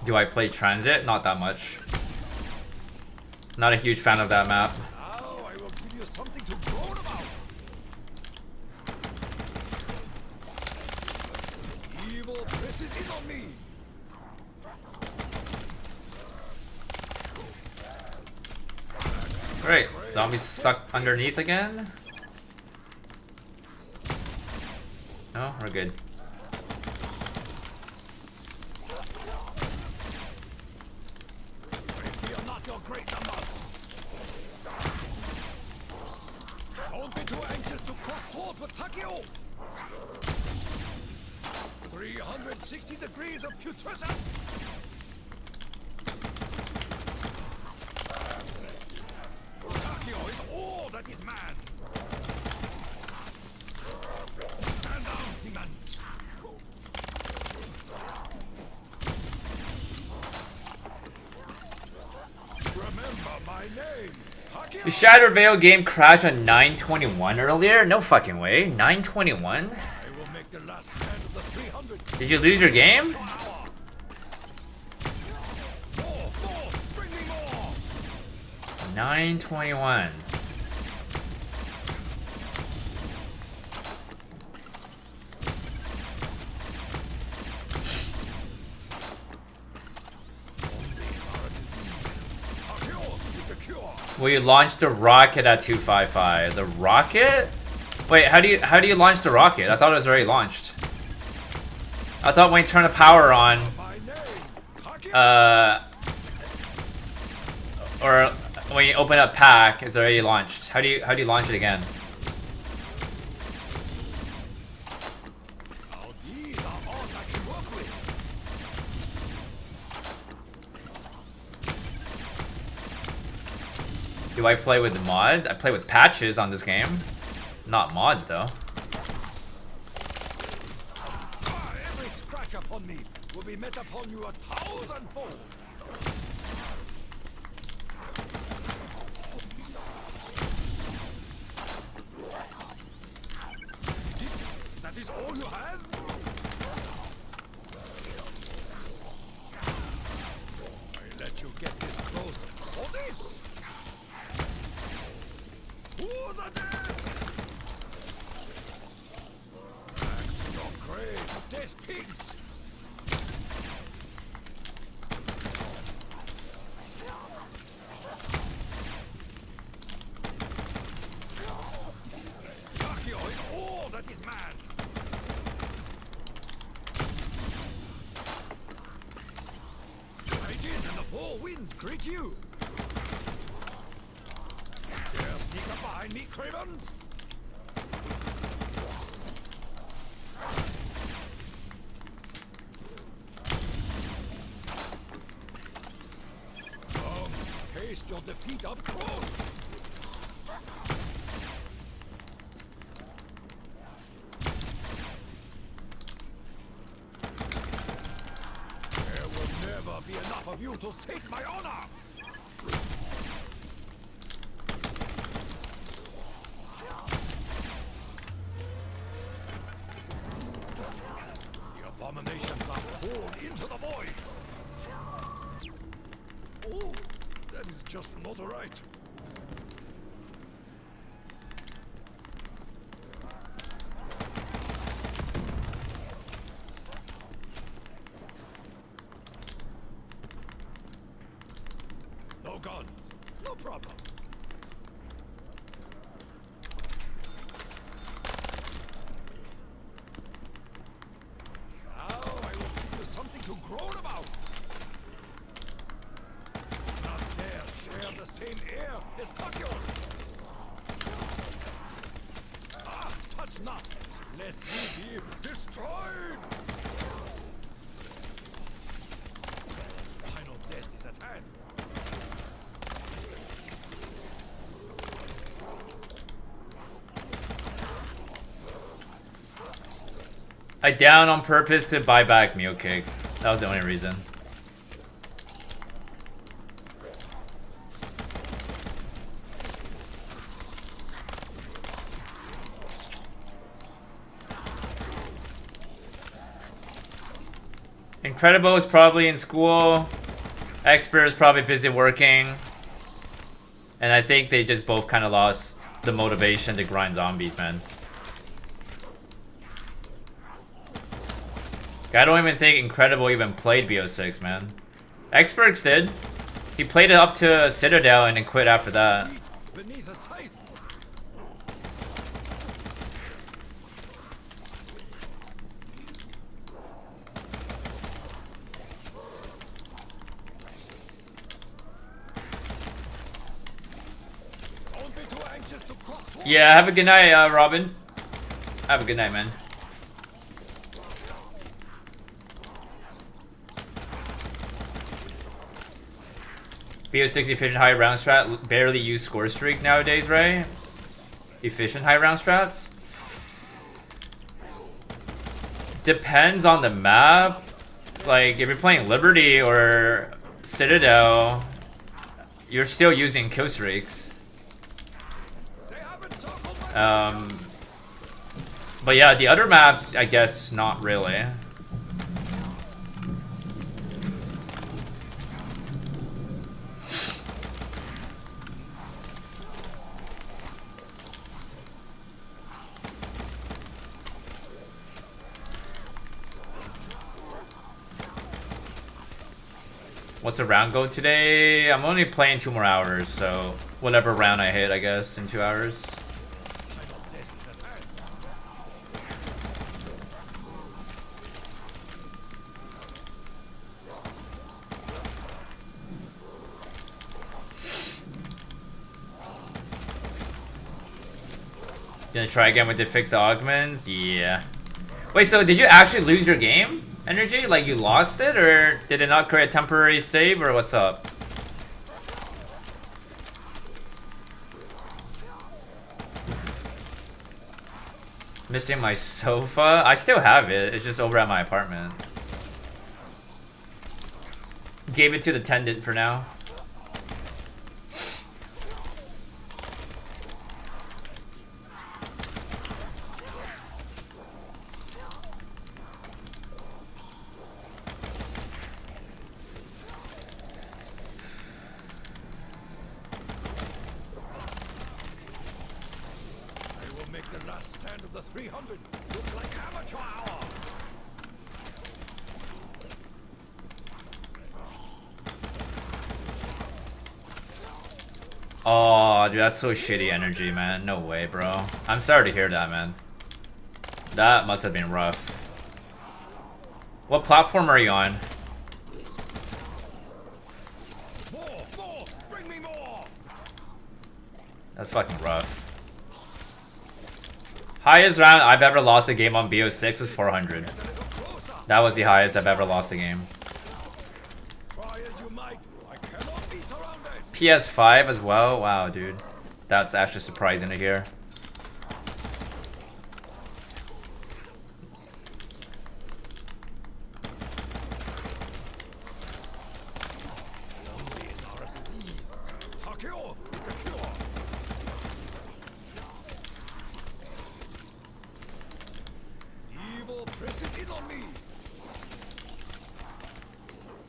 Do I play Transit? Not that much. Not a huge fan of that map. Now I will give you something to groan about. Evil presses in on me. Great. Zombies stuck underneath again. Oh, we're good. We are not your great numbers. Don't be too anxious to cross swords with Takeo. 360 degrees of putrescence. Takeo is all that is man. Stand down, demon. Remember my name. Takeo. The Shattered Veil game crashed on 9:21 earlier? No fucking way. 9:21? I will make the last stand of the 300. Did you lose your game? More, bring me more. 9:21. Takeo with the cure. Well, you launched the rocket at 255. The rocket? Wait, how do you launch the rocket? I thought it was already launched. I thought when you turn the power on, My name. Takeo. or when you open up pack, it's already launched. How do you launch it again? Now these are all I can work with. Do I play with the mods? I play with patches on this game. Not mods though. Every scratch upon me will be met upon you 1,000-fold. That is all you have? I let you get this close for this. To the death! Back to your grave, dead pigs! Takeo is all that is man! Right in, and the four winds greet you! Dare sneak up behind me, cravens? Taste your defeat up close! There will never be enough of you to save my honor! The abominations are poured into the void! Oh, that is just not right. No guns, no problem. Now I will give you something to groan about. Not dare share the same air as Takeo. Ah, touch not, lest you be destroyed. I down on purpose to buy back Mule Cake. That was the only reason. Incredible is probably in school. Expert is probably busy working. And I think they just both kind of lost the motivation to grind zombies, man. I don't even think Incredible even played BO6, man. Experts did. He played it up to Citadel and then quit after that. Beneath a scythe. Don't be too anxious to cross. Yeah, have a good night, Robin. Have a good night, man. BO6 efficient high round strat, barely use score streak nowadays, right? Efficient high round strats? Depends on the map. Like, if you're playing Liberty or Citadel, you're still using kill streaks. But yeah, the other maps, I guess, not really. What's the round go today? I'm only playing 2 more hours, so whatever round I hit, I guess, in 2 hours. Gonna try again with the fix the augments? Yeah. Wait, so did you actually lose your game? Energy? Like you lost it, or did it not create a temporary save, or what's up? Missing my sofa? I still have it, it's just over at my apartment. Gave it to the tenant for now. Oh, dude, that's so shitty energy, man. No way, bro. I'm sorry to hear that, man. That must have been rough. What platform are you on? More, bring me more. That's fucking rough. Highest round I've ever lost a game on BO6 was 400. That was the highest I've ever lost a game. PS5 as well? Wow, dude. That's actually surprising to hear.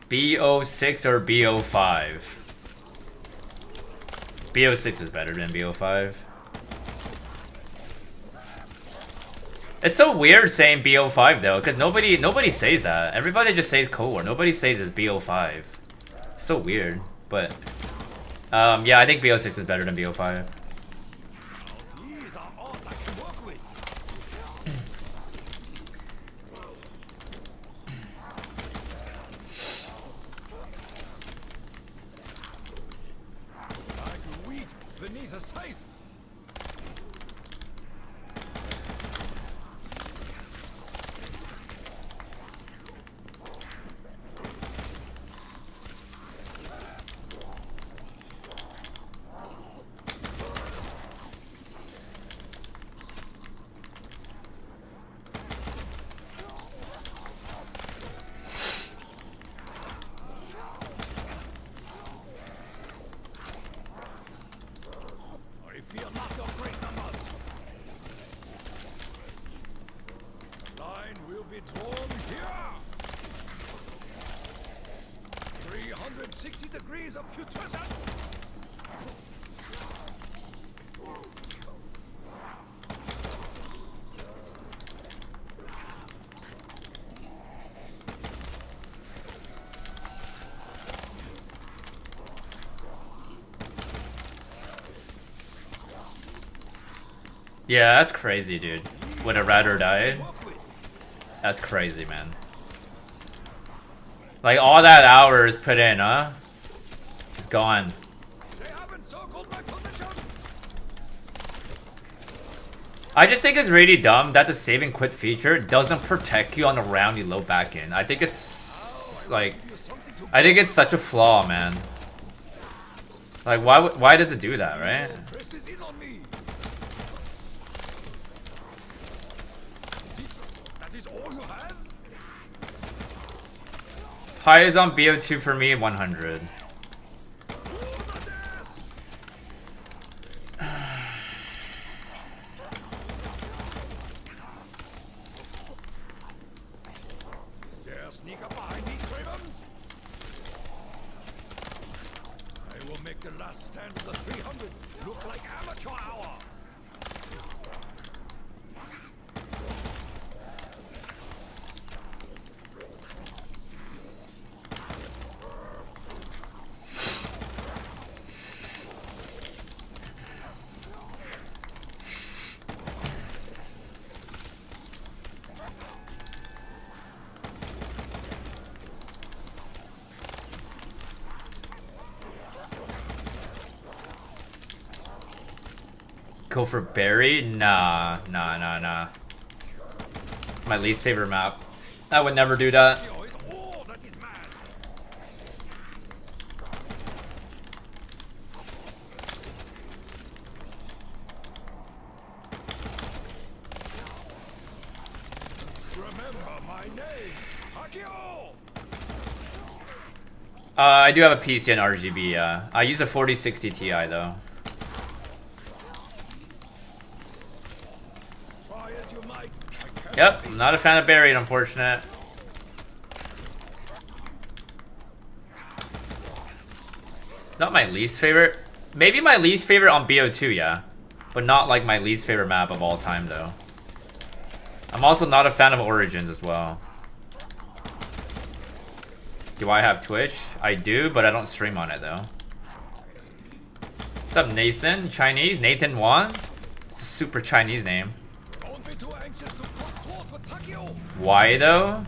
BO6 or BO5? BO6 is better than BO5. It's so weird saying BO5 though, because nobody says that. Everybody just says Cold War. Nobody says it's BO5. So weird, but yeah, I think BO6 is better than BO5. 360 degrees of putrescence. Yeah, that's crazy, dude. Would have rather died? That's crazy, man. Like, all that hours put in, huh? It's gone. They have encircled my position. I just think it's really dumb that the save and quit feature doesn't protect you on the round you load back in. I think it's, like... I think it's such a flaw, man. Like, why does it do that, right? Presses in on me. That is all you have? High is on BO2 for me, 100. Dare sneak up behind me, cravens? I will make the last stand of the 300 look like amateur hour. Go for Barry? Nah. It's my least favorite map. I would never do that. Remember my name, Akio! I do have a PC and RGB, yeah. I use a 4060 Ti though. Yep, I'm not a fan of Buried, unfortunate. Not my least favorite. Maybe my least favorite on BO2, yeah. But not like my least favorite map of all time, though. I'm also not a fan of Origins as well. Do I have Twitch? I do, but I don't stream on it, though. What's up, Nathan? Chinese? Nathan Wan? It's a super Chinese name. Don't be too anxious to cut sword with Takio. Why though?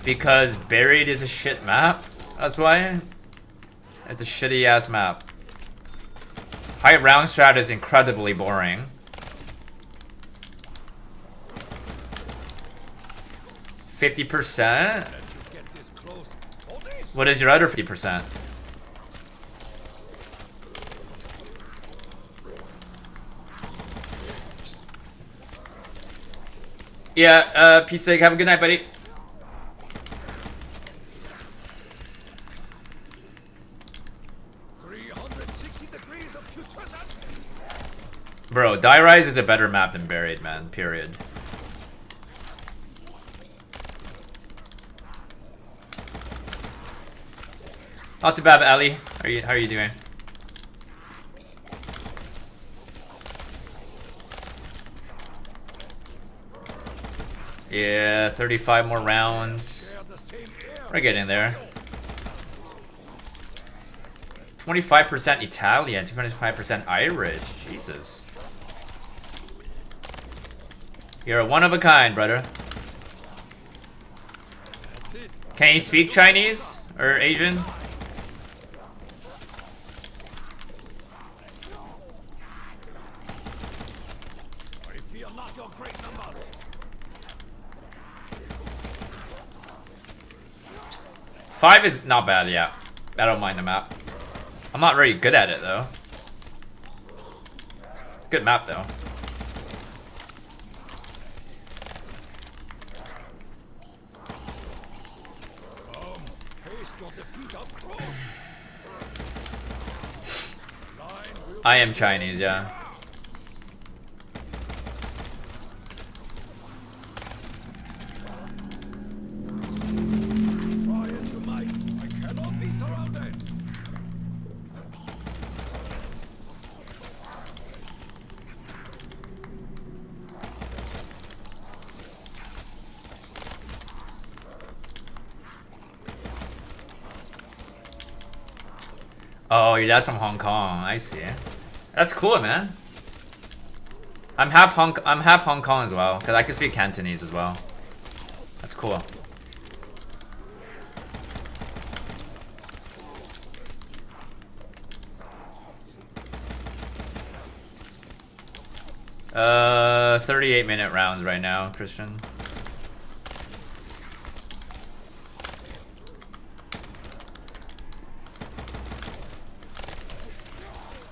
Because Buried is a shit map. That's why. It's a shitty ass map. High round strat is incredibly boring. %50%? What is your other 50%? Yeah, peace sake. Have a good night, buddy. Bro, Die Rise is a better map than Buried, man. Period. Not too bad, Ali. How are you doing? Yeah, 35 more rounds. We're getting there. 25% Italian, 25% Irish. Jesus. You're a one of a kind, brother. Can you speak Chinese or Asian? Five is not bad, yeah. I don't mind the map. I'm not very good at it though. It's a good map though. I am Chinese, yeah. Oh, your dad's from Hong Kong. I see. That's cool, man. I'm half Hong Kong as well, cause I can speak Cantonese as well. That's cool. Uh, 38-minute rounds right now, Christian.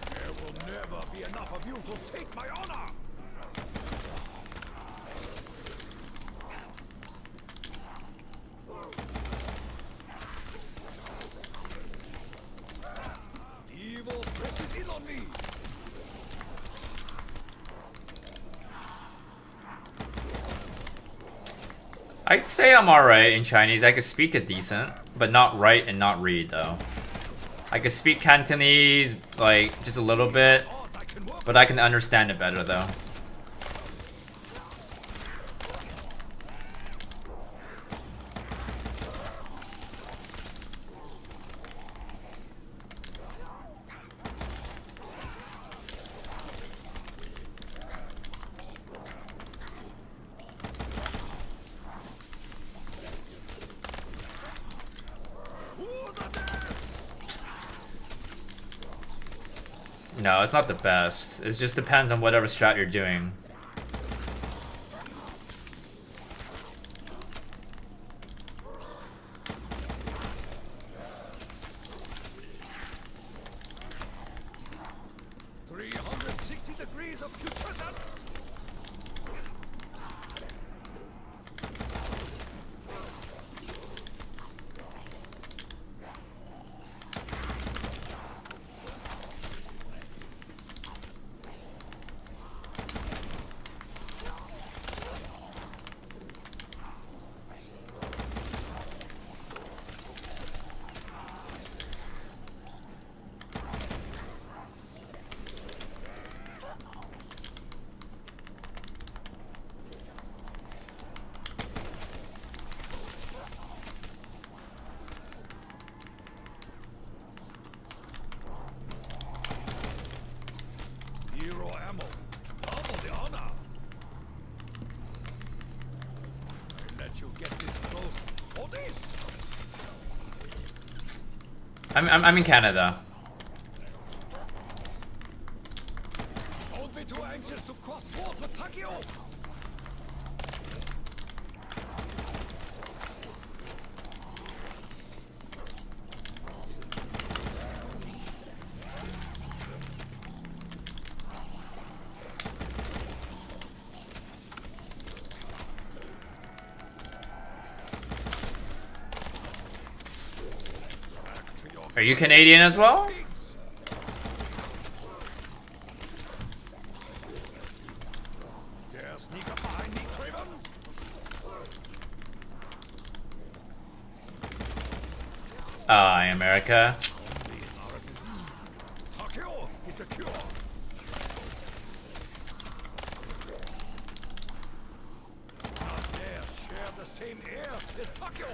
There will never be enough of you to take my honor. Evil presses in on me. I'd say I'm alright in Chinese. I could speak it decent, but not write and not read though. I could speak Cantonese, like, just a little bit, but I can understand it better though. No, it's not the best. It just depends on whatever strat you're doing. I'm in Canada. Don't be too anxious to cross swords with Takio. Are you Canadian as well? Dare sneak up behind me, Craven? America. Zombies are a disease. Takio is the cure. Not dare share the same air as Takio.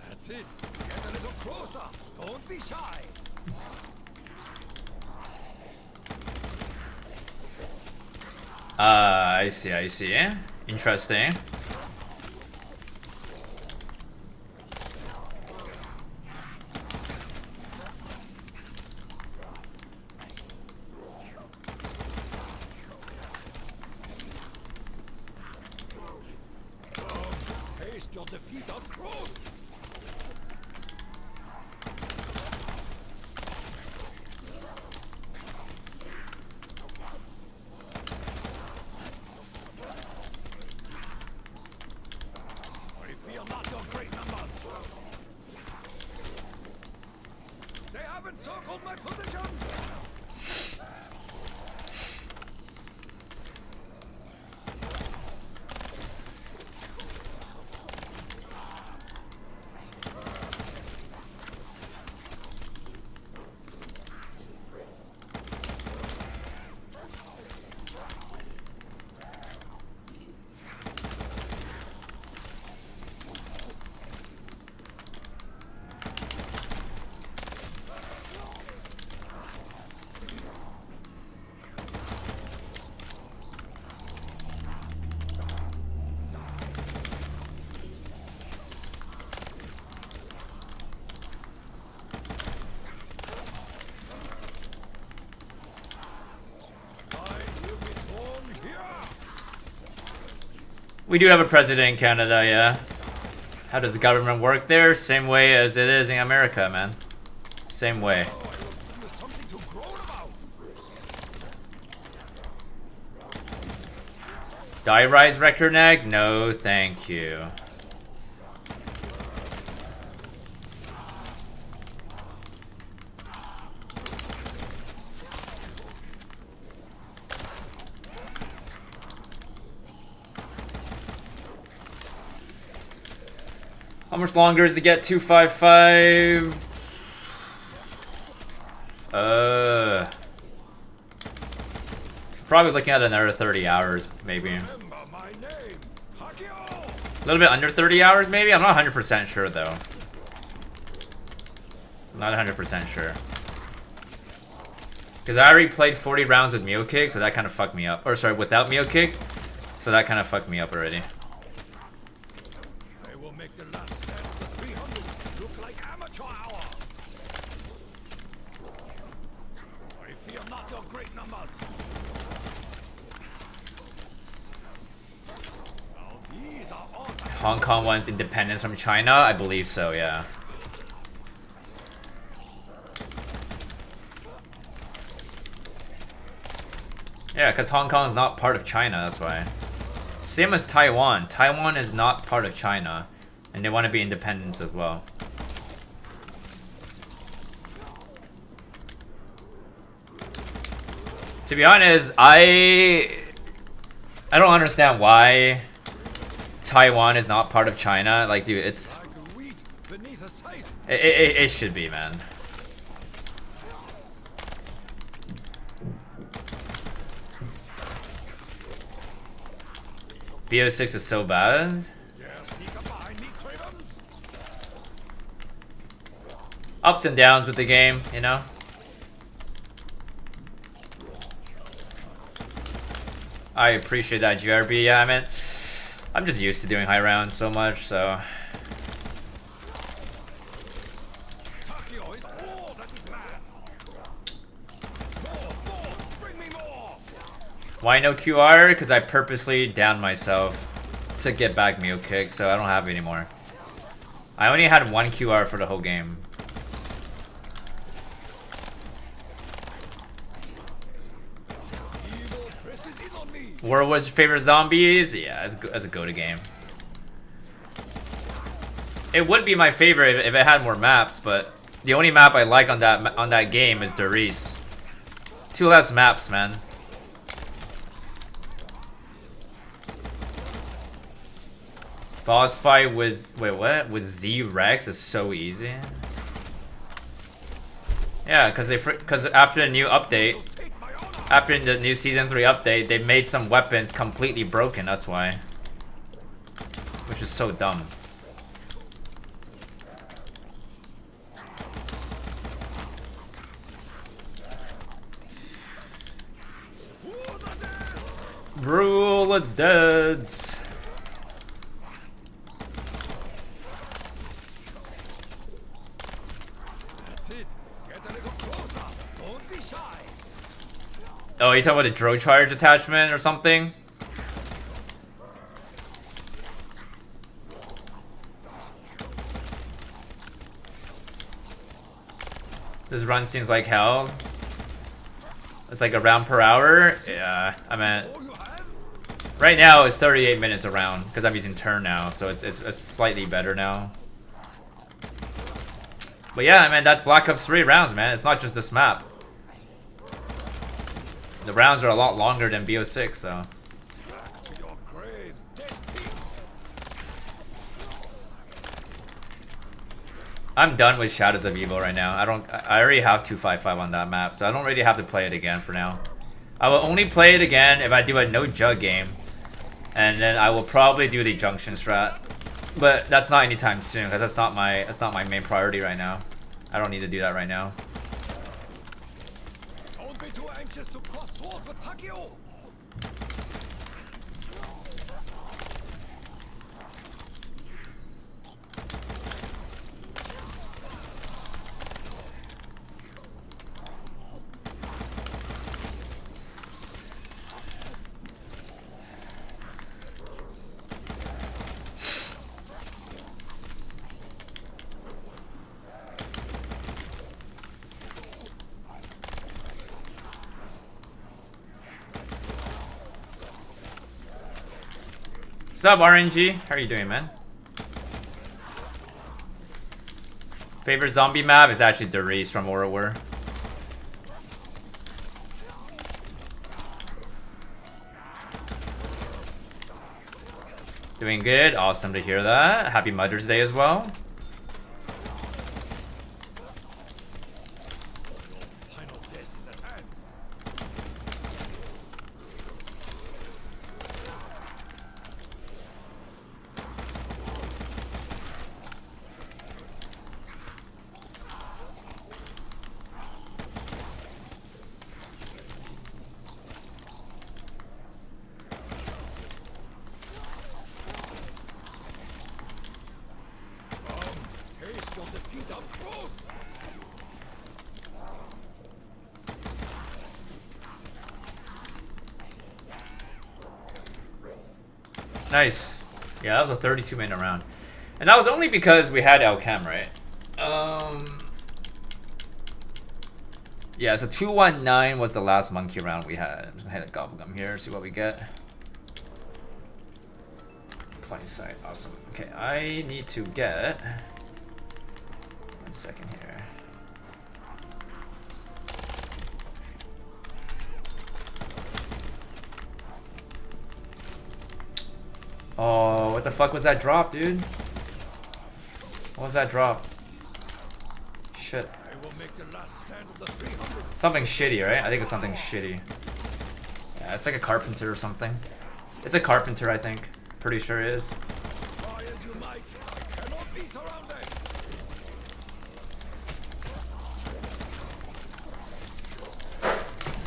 That's it. Get a little closer. Don't be shy. I see. Interesting. Taste your defeat up close. We fear not your great numbers. They have encircled my position. We do have a president in Canada, yeah. How does the government work there? Same way as it is in America, man. Same way. Die Rise record next? No, thank you. How much longer is to get 255? Probably looking at another 30 hours, maybe. A little bit under 30 hours, maybe? I'm not 100% sure, though. I'm not 100% sure. Because I already played 40 rounds with mule kick, so that kind of fucked me up. Or, sorry, without mule kick. So that kind of fucked me up already. I will make the last stand of the 300 look like amateur hour. I fear not your great numbers. Hong Kong wants independence from China? I believe so, yeah. Yeah, because Hong Kong is not part of China, that's why. Same as Taiwan. Taiwan is not part of China, and they want to be independent as well. To be honest, I don't understand why Taiwan is not part of China. Like, dude, it's... It should be, man. BO6 is so bad. Ups and downs with the game, you know? I appreciate that, GRB. Yeah, I mean, I'm just used to doing high rounds so much, so... Why no QR? Because I purposely downed myself to get back mule kick, so I don't have it anymore. I only had one QR for the whole game. What was your favorite zombies? Yeah, as a go-to game. It would be my favorite if it had more maps, but the only map I like on that game is Doris. 2 less maps, man. Boss fight with with Z-Rex is so easy. Yeah, because after the new update, after the new season 3 update, they made some weapons completely broken. That's why, which is so dumb. Rule of Deads. Oh, you talking about a drone charge attachment or something? This run seems like hell. It's like a round per hour. Yeah, I mean, right now it's 38 minutes a round because I'm using turn now, so it's slightly better now. But yeah, I mean, that's Black Ops 3 rounds, man. It's not just this map. The rounds are a lot longer than BO6, so. I'm done with Shadows of Evil right now. I already have 255 on that map, so I don't really have to play it again for now. I will only play it again if I do a no jug game. And then I will probably do the junction strat. But that's not anytime soon, because that's not my main priority right now. I don't need to do that right now. Don't be too anxious to cross swords with Takio. What's up, RNG? How are you doing, man? Favorite zombie map is actually the race from ArtOfWar. Doing good. Awesome to hear that. Happy Mother's Day as well. Nice. Yeah, that was a 32-minute round. And that was only because we had Alchem, right? Yeah, so 219 was the last monkey round we had. I'm just gonna hit a Gobblegum here, see what we get. Plenty sight, awesome. Okay, I need to get... 1 second here. Oh, what the fuck was that drop, dude? What was that drop? Shit. Something shitty, right? I think it's something shitty. Yeah, it's like a carpenter or something. It's a carpenter, I think. Pretty sure it is.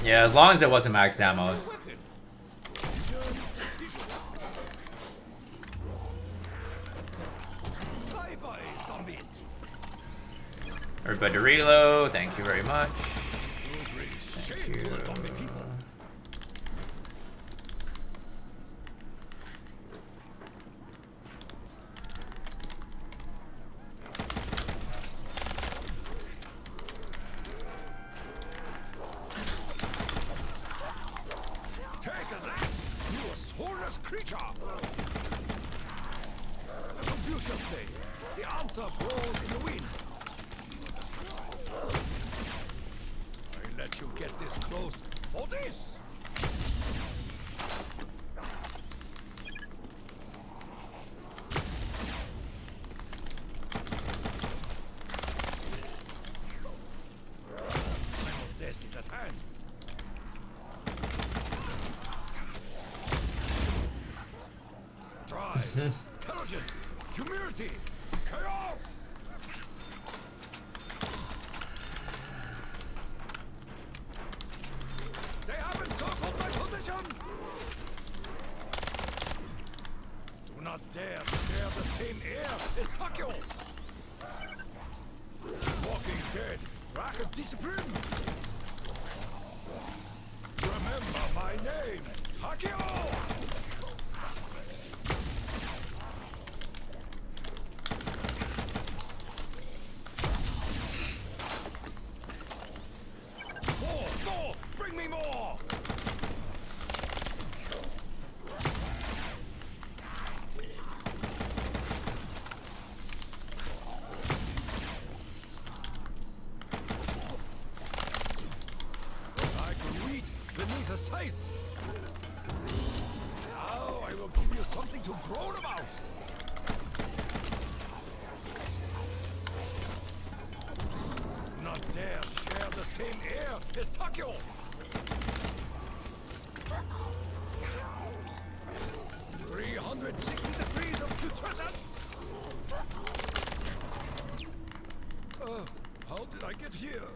Yeah, as long as it wasn't max ammo. Everybody reload, thank you very much. Thank you. Intelligence, humility, chaos. They have encircled my position. Do not dare share the same air as Takio. Walking dead, lack of discipline. Remember my name, Takio. Now I will give you something to groan about. Do not dare share the same air as Takio. $360 of putrescence. How did I get here?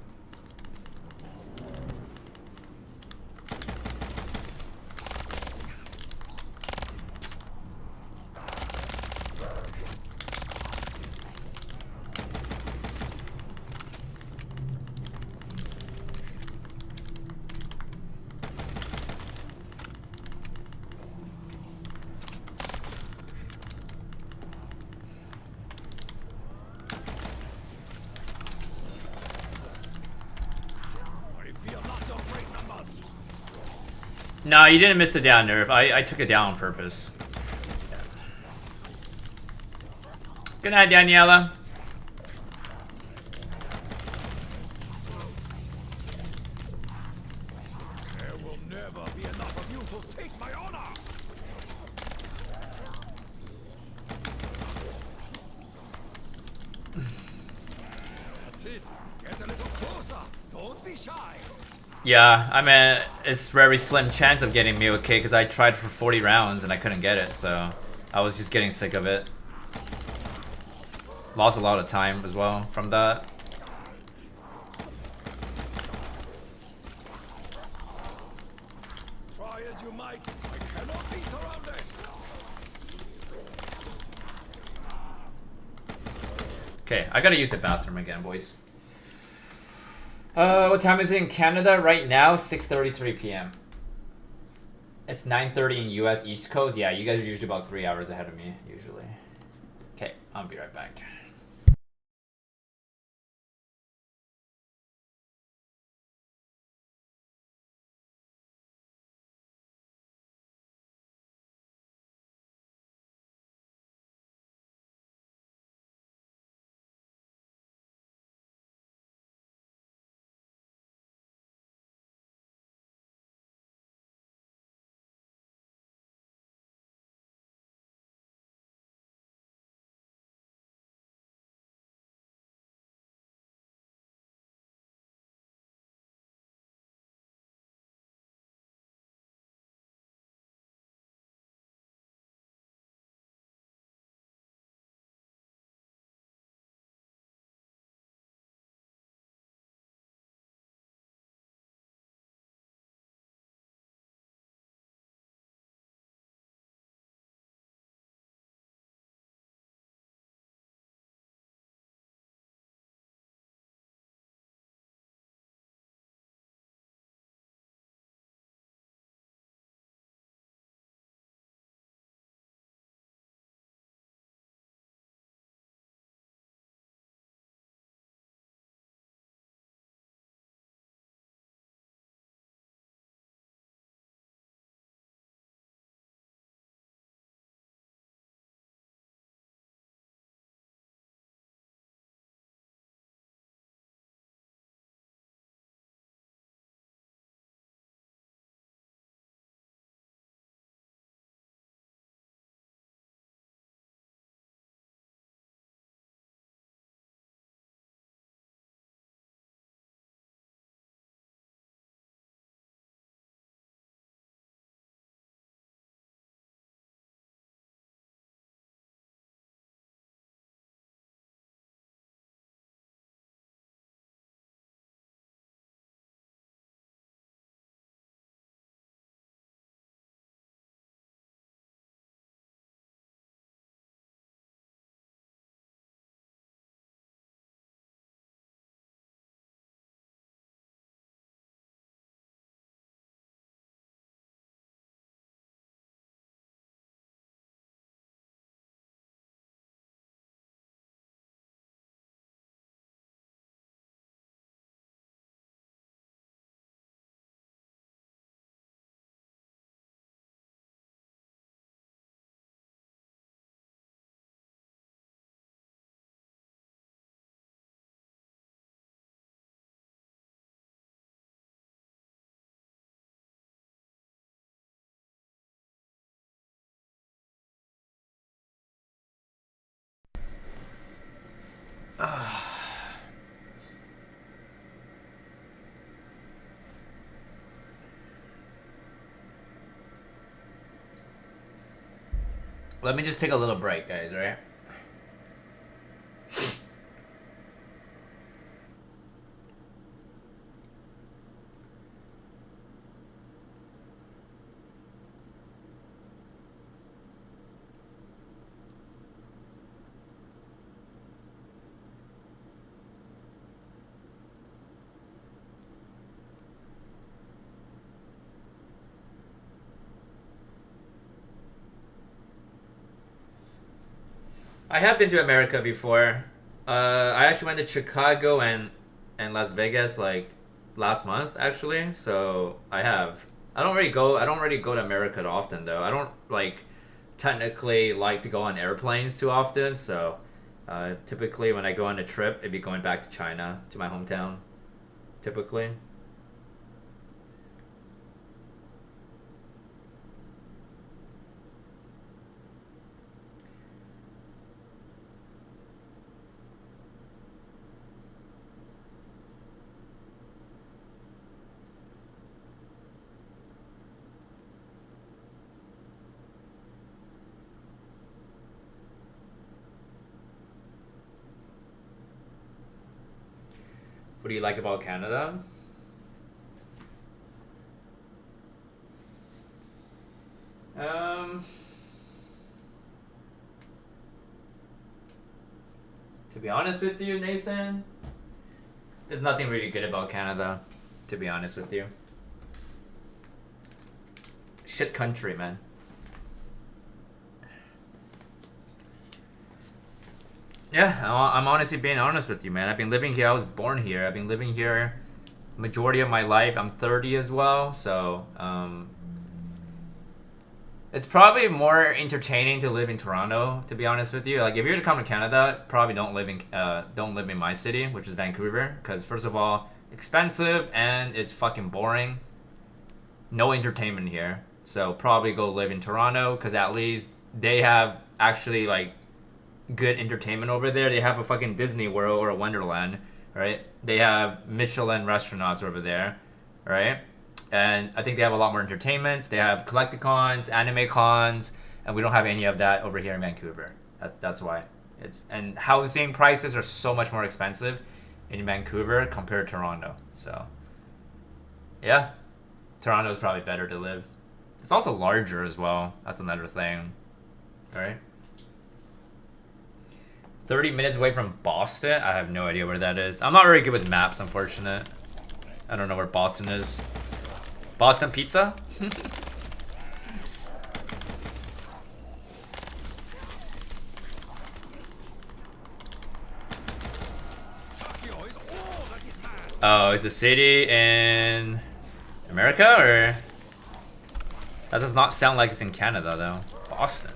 No, you didn't miss the down nerf. I took it down on purpose. Good night, Daniela. There will never be enough of you to take my honor. That's it. Get a little closer. Don't be shy. Yeah, I mean, it's very slim chance of getting NUKE because I tried for 40 rounds and I couldn't get it, so I was just getting sick of it. Lost a lot of time as well from that. Try as you might, I cannot be surrounded. Okay, I gotta use the bathroom again, boys. What time is it in Canada right now? 6:33 p.m. It's 9:30 in US East Coast. Yeah, you guys are usually about 3 hours ahead of me, usually. Okay, I'll be right back. Let me just take a little break, guys, alright? I have been to America before. I actually went to Chicago and Las Vegas like last month actually. So I have. I don't really go to America that often though. I don't like technically like to go on airplanes too often. So Typically, when I go on a trip, it'd be going back to China, to my hometown. Typically. What do you like about Canada? To be honest with you, Nathan, there's nothing really good about Canada, to be honest with you. Shit country, man. Yeah, I'm honestly being honest with you, man. I've been living here. I was born here. I've been living here majority of my life. I'm 30 as well, so it's probably more entertaining to live in Toronto, to be honest with you. Like, if you're to come to Canada, probably don't live in my city, which is Vancouver, because first of all, expensive and it's fucking boring. No entertainment here, so probably go live in Toronto, because at least they have actually like good entertainment over there. They have a fucking Disney World or a Wonderland, right? They have Michelin restaurants over there, right? And I think they have a lot more entertainments. They have collecticons, anime cons, and we don't have any of that over here in Vancouver. That's why. And housing prices are so much more expensive in Vancouver compared to Toronto. So yeah, Toronto is probably better to live. It's also larger as well. That's another thing, right? 30 minutes away from Boston? I have no idea where that is. I'm not very good with maps, unfortunate. I don't know where Boston is. Boston Pizza? Oh, is the city in America, or? That does not sound like it's in Canada, though. Boston.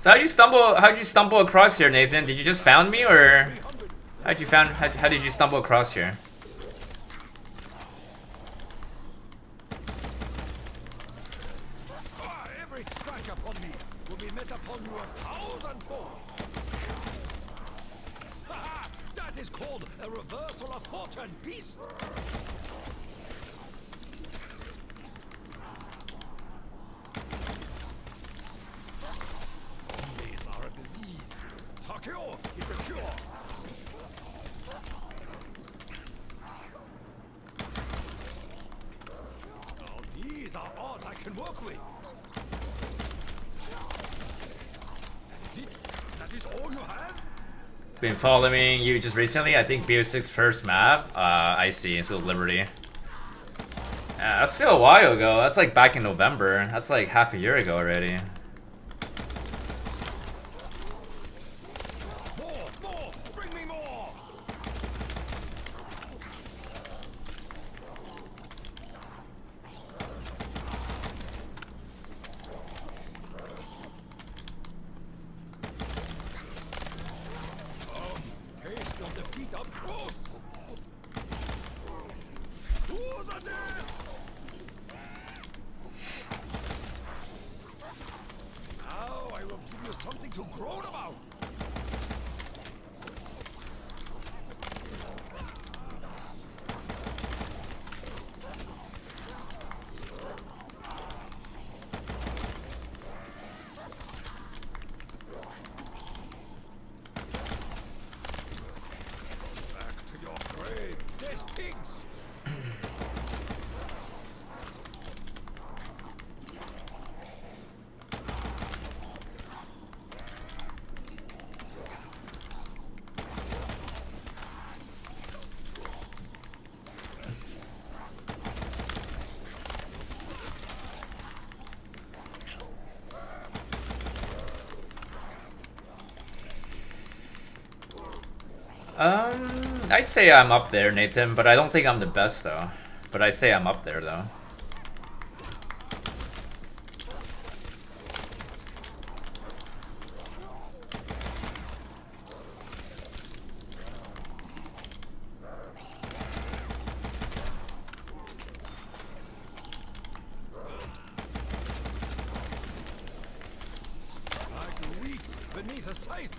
So how'd you stumble across here, Nathan? Did you just found me, or how did you stumble across here? Every scratch upon me will be met upon you 1,000-fold. That is called a reversal of fortune, beast. Been following you just recently. I think BO6 first map. I see. It's Liberty. Yeah, that's still a while ago. That's like back in November. That's like half a year ago already. More! Bring me more! Taste of defeat up close! To the death! I'd say I'm up there, Nathan, but I don't think I'm the best though. But I say I'm up there though. Like a weed beneath a scythe.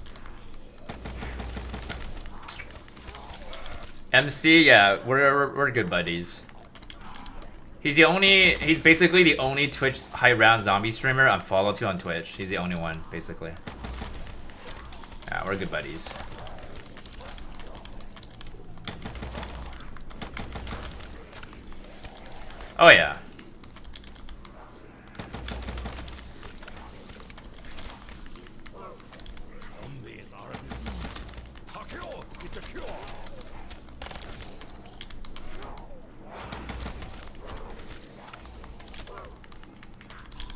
MC, yeah, we're good buddies. He's basically the only Twitch high round zombie streamer I'm followed to on Twitch. He's the only one, basically. Yeah, we're good buddies. Oh yeah. Zombies are a disease. Takeo is the cure.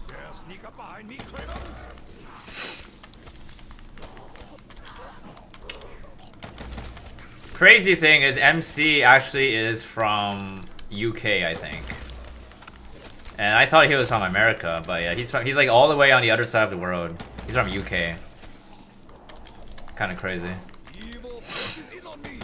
Dare sneak up behind me, cravens? Crazy thing is MC actually is from UK, I think. And I thought he was from America, but yeah, he's like all the way on the other side of the world. He's from UK. Kind of crazy. Evil presses in on me.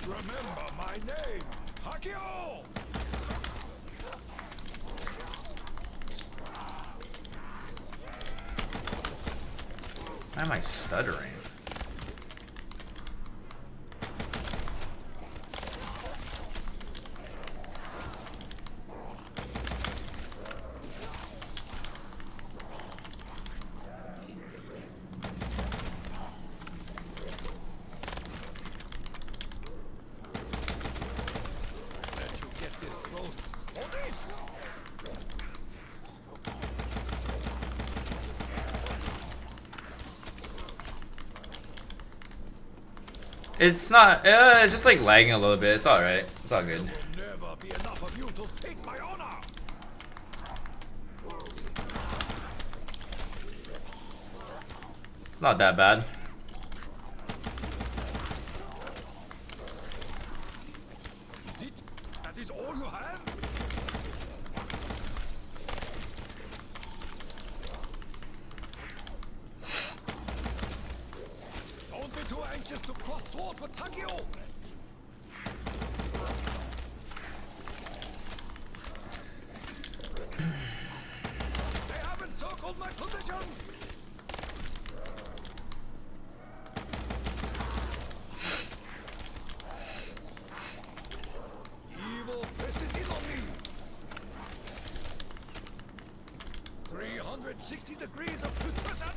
Remember my name, Takeo. Why am I stuttering? Let you get this close. Hold this. It's not. It's just like lagging a little bit. It's all right. It's all good. Will never be enough of you to sink my honor. It's not that bad. Is it? That is all you have? Don't be too anxious to cross swords with Takeo. They have encircled my position. Evil presses in on me. 360 degrees of putrescence.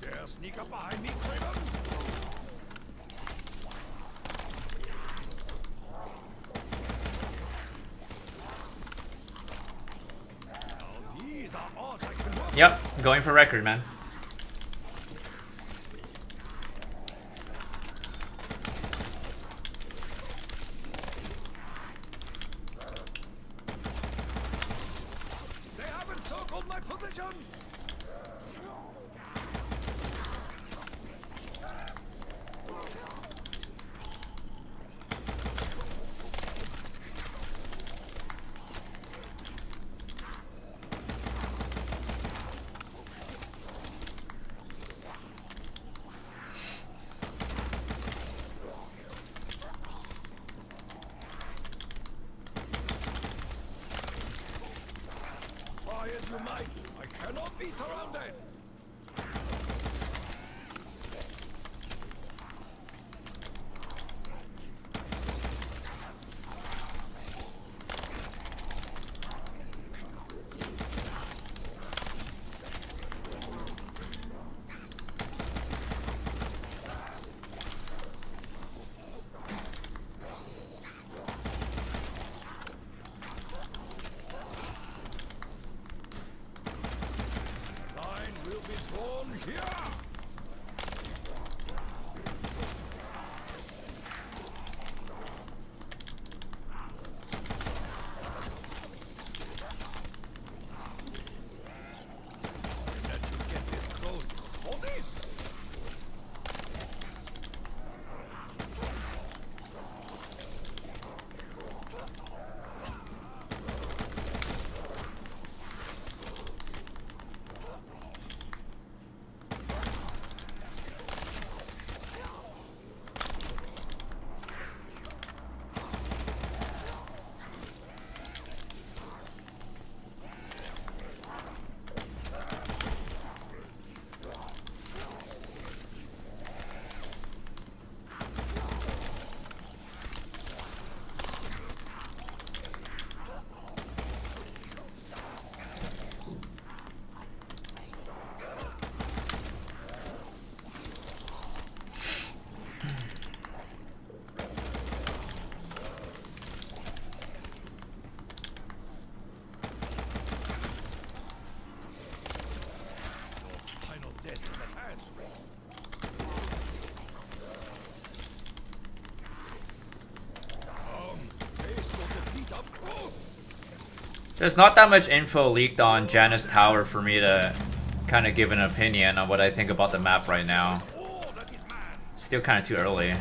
Dare sneak up behind me, Craven? Now these are odds I can work. Yep, going for record, man. They have encircled my position. Try as you might, I cannot be surrounded. Let you get this close. Hold this. Final death is at hand. Face your defeat up close. There's not that much info leaked on Janus Tower for me to kind of give an opinion on what I think about the map right now. All that is man. Still kind of too early.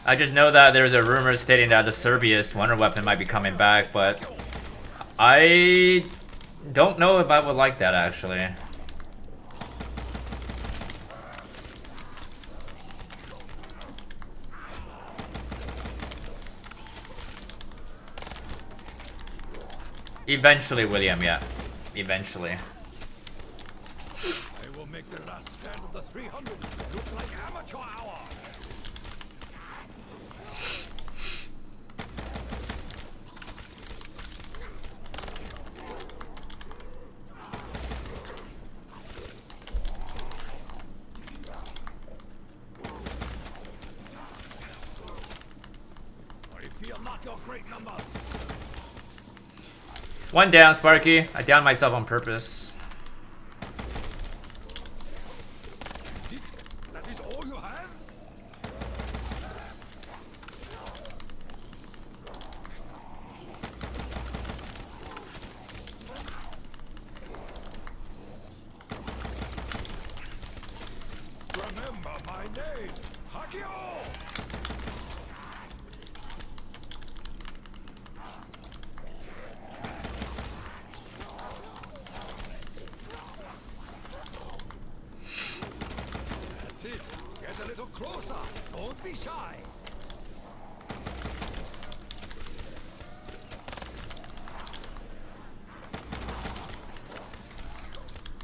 I just know that there's a rumor stating that the Cerberus wonder weapon might be coming back, but I don't know if I would like that actually. Eventually, William, yeah. Eventually. I will make the last stand of the 300 look like amateur hour. I fear not your great numbers. One down, Sparky. I downed myself on purpose. Is it? That is all you have? Remember my name, Hakio! That's it. Get a little closer. Don't be shy.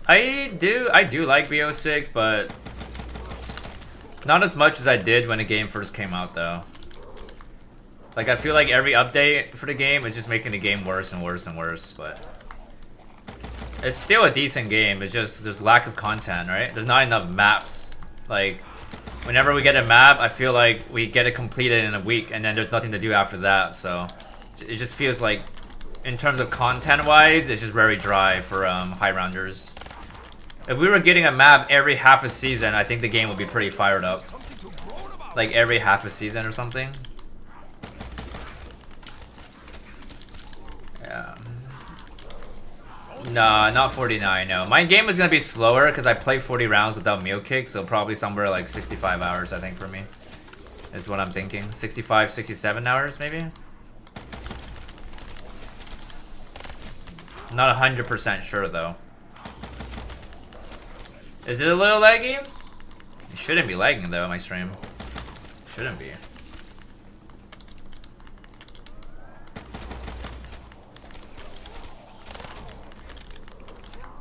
I do like BO6, but not as much as I did when the game first came out though. Like I feel like every update for the game is just making the game worse and worse and worse, but it's still a decent game. It's just there's lack of content, right? There's not enough maps. Like whenever we get a map, I feel like we get it completed in a week and then there's nothing to do after that. So it just feels like in terms of content wise, it's just very dry for high rounders. If we were getting a map every half a season, I think the game would be pretty fired up. Something to groan about. Like every half a season or something. Yeah. Nah, not 49, no. My game is gonna be slower because I play 40 rounds without meal kick, so probably somewhere like 65 hours, I think, for me. Is what I'm thinking. 65, 67 hours, maybe? Not 100% sure, though. Is it a little laggy? It shouldn't be lagging, though, my stream. Shouldn't be.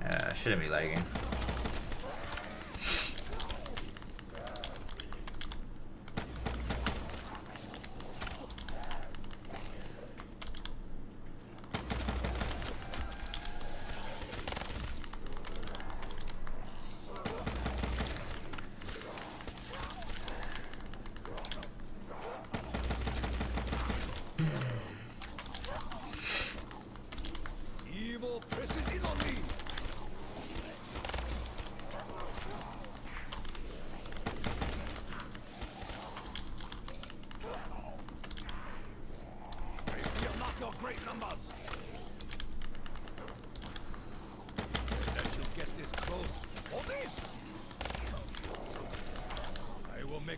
Yeah, shouldn't be lagging. Evil presses in on me.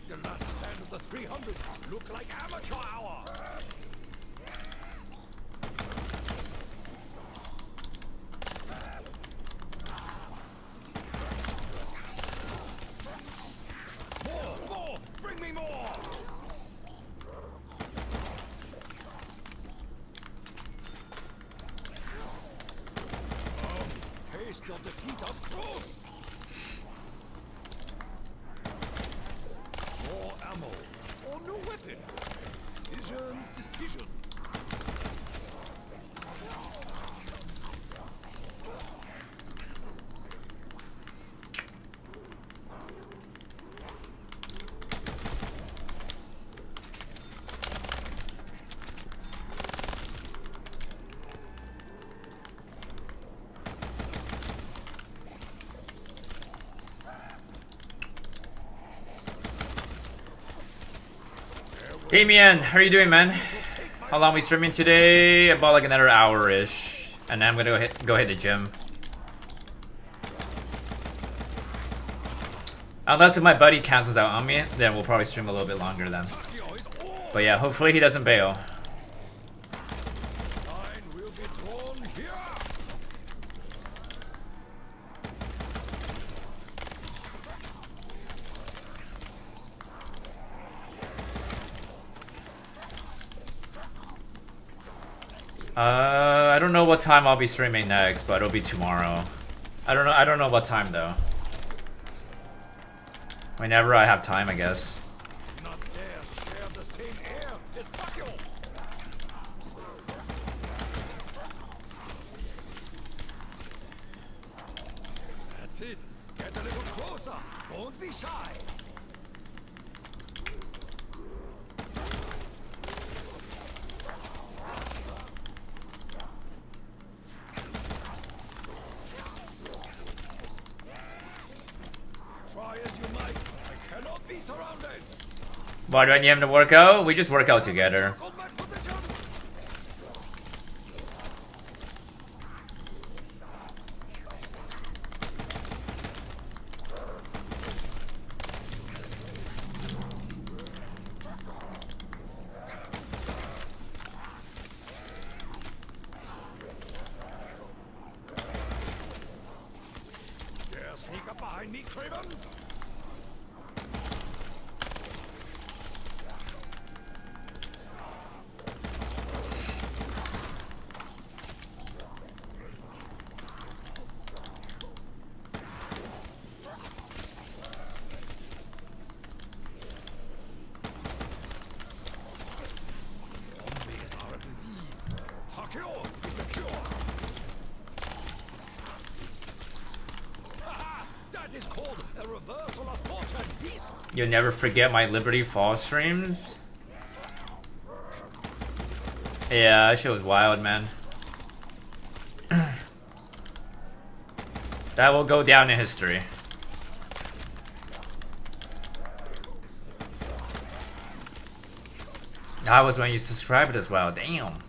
The last stand of the 300 look like amateur hour. More! Bring me more! Taste of defeat up close! More ammo or no weapon. Decision. Damien, how are you doing, man? How long are we streaming today? About like another hour-ish. And then I'm gonna go hit the gym. Unless if my buddy cancels out on me, then we'll probably stream a little bit longer then. But yeah, hopefully he doesn't bail. I don't know what time I'll be streaming next, but it'll be tomorrow. I don't know what time though. Whenever I have time, I guess. Not dare share the same air as Takio. That's it. Get a little closer. Don't be shy. Why do I need him to work out? We just work out together. Yeah, sneak up behind me, Craven. You'll never forget my Liberty Fall streams? Yeah, that shit was wild, man. That will go down in history. That was when you subscribed as well, damn.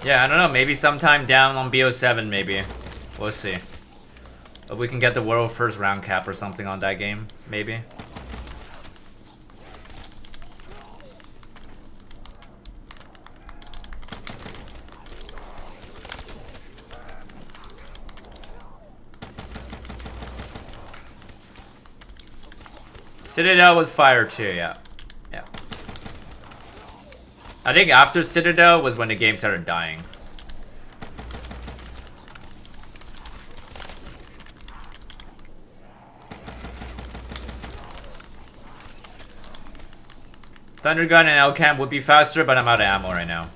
Yeah, I don't know, maybe sometime down on BO7 maybe. We'll see. If we can get the world first round cap or something on that game, maybe. Citadel was fire too, yeah. Yeah. I think after Citadel was when the game started dying. Thundergun and L-Cam would be faster, but I'm out of ammo right now.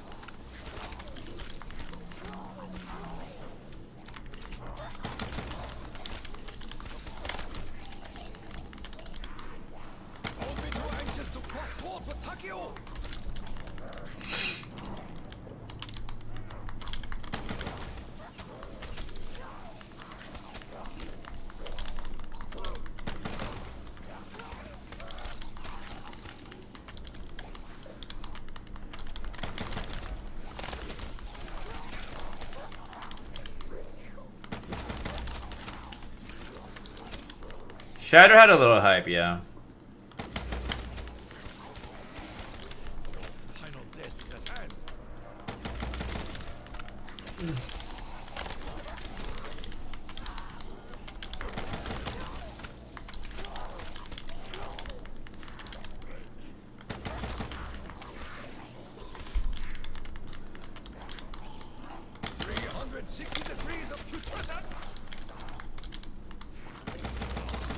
Shatter had a little hype, yeah. Final death is at hand. 360 degrees of putrescence.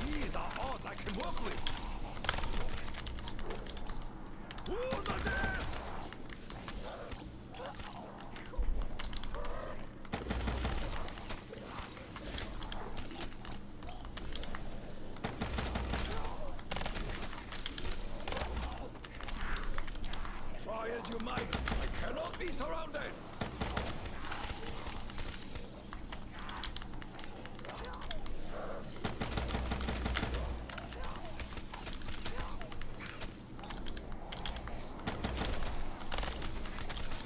These are odds I can work with. Ooh, the death! Try as you might, I cannot be surrounded.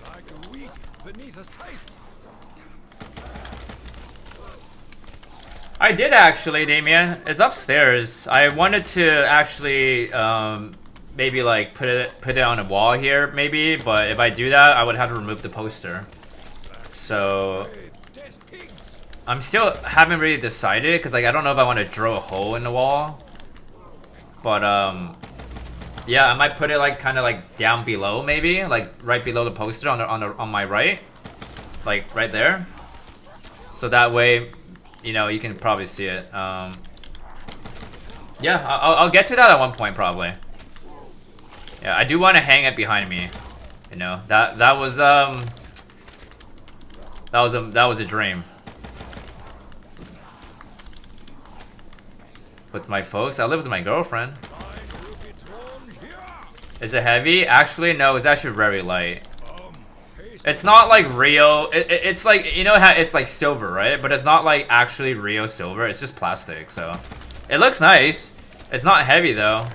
Like a wheat beneath a scythe. I did actually, Damien. It's upstairs. I wanted to actually maybe like put it on a wall here, maybe. But if I do that, I would have to remove the poster. So I'm still haven't really decided because like I don't know if I want to drill a hole in the wall. But yeah, I might put it like kind of like down below, maybe like right below the poster on my right, like right there. So that way, you know, you can probably see it. Yeah, I'll get to that at one point probably. Yeah, I do want to hang it behind me. You know, that was a dream. With my folks, I live with my girlfriend. Is it heavy? Actually, no. It's actually very light. It's not like real. It's like, you know how it's like silver, right? But it's not like actually real silver. It's just plastic. So it looks nice. It's not heavy though.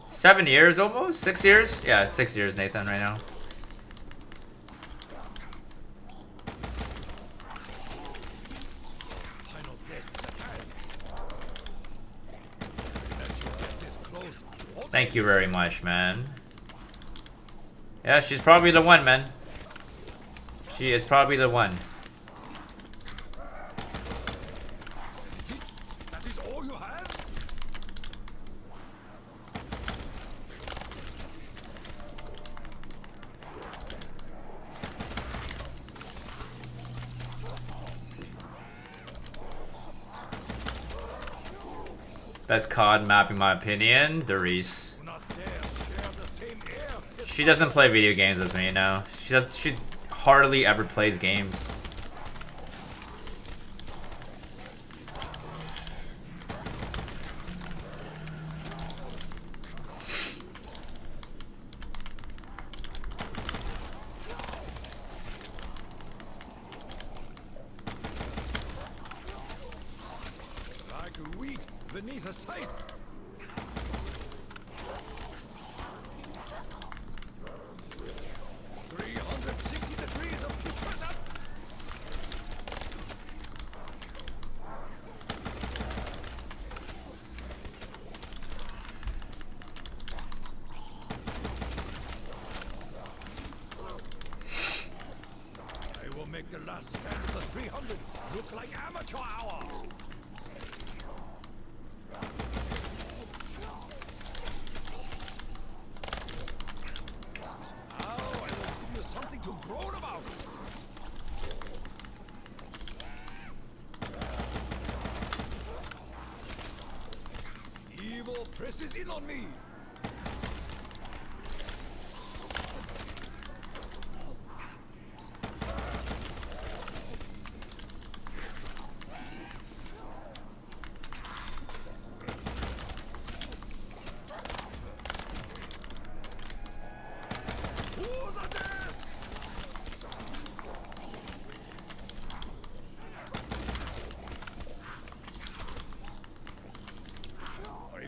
7 years almost? 6 years? Yeah, 6 years, Nathan, right now. Thank you very much, man. Yeah, she's probably the one, man. She is probably the one. That is all you have? Best COD map in my opinion, Doris. She doesn't play video games with me, no. She hardly ever plays games. Like a wheat beneath a scythe. Make the last stand of the 300 look like amateur hour. Now I will give you something to groan about. Evil presses in on me.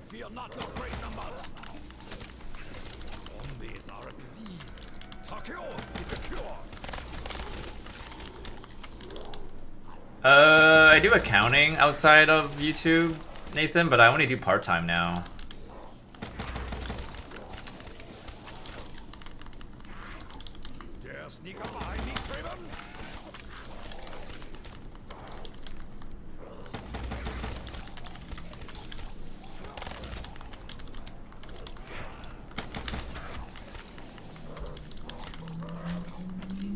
Fear not your great numbers. Zombies are a disease. TheAetherOne is the cure. I do accounting outside of YouTube, Nathan, but I only do part-time now. Der Sneaker behind me, Craven.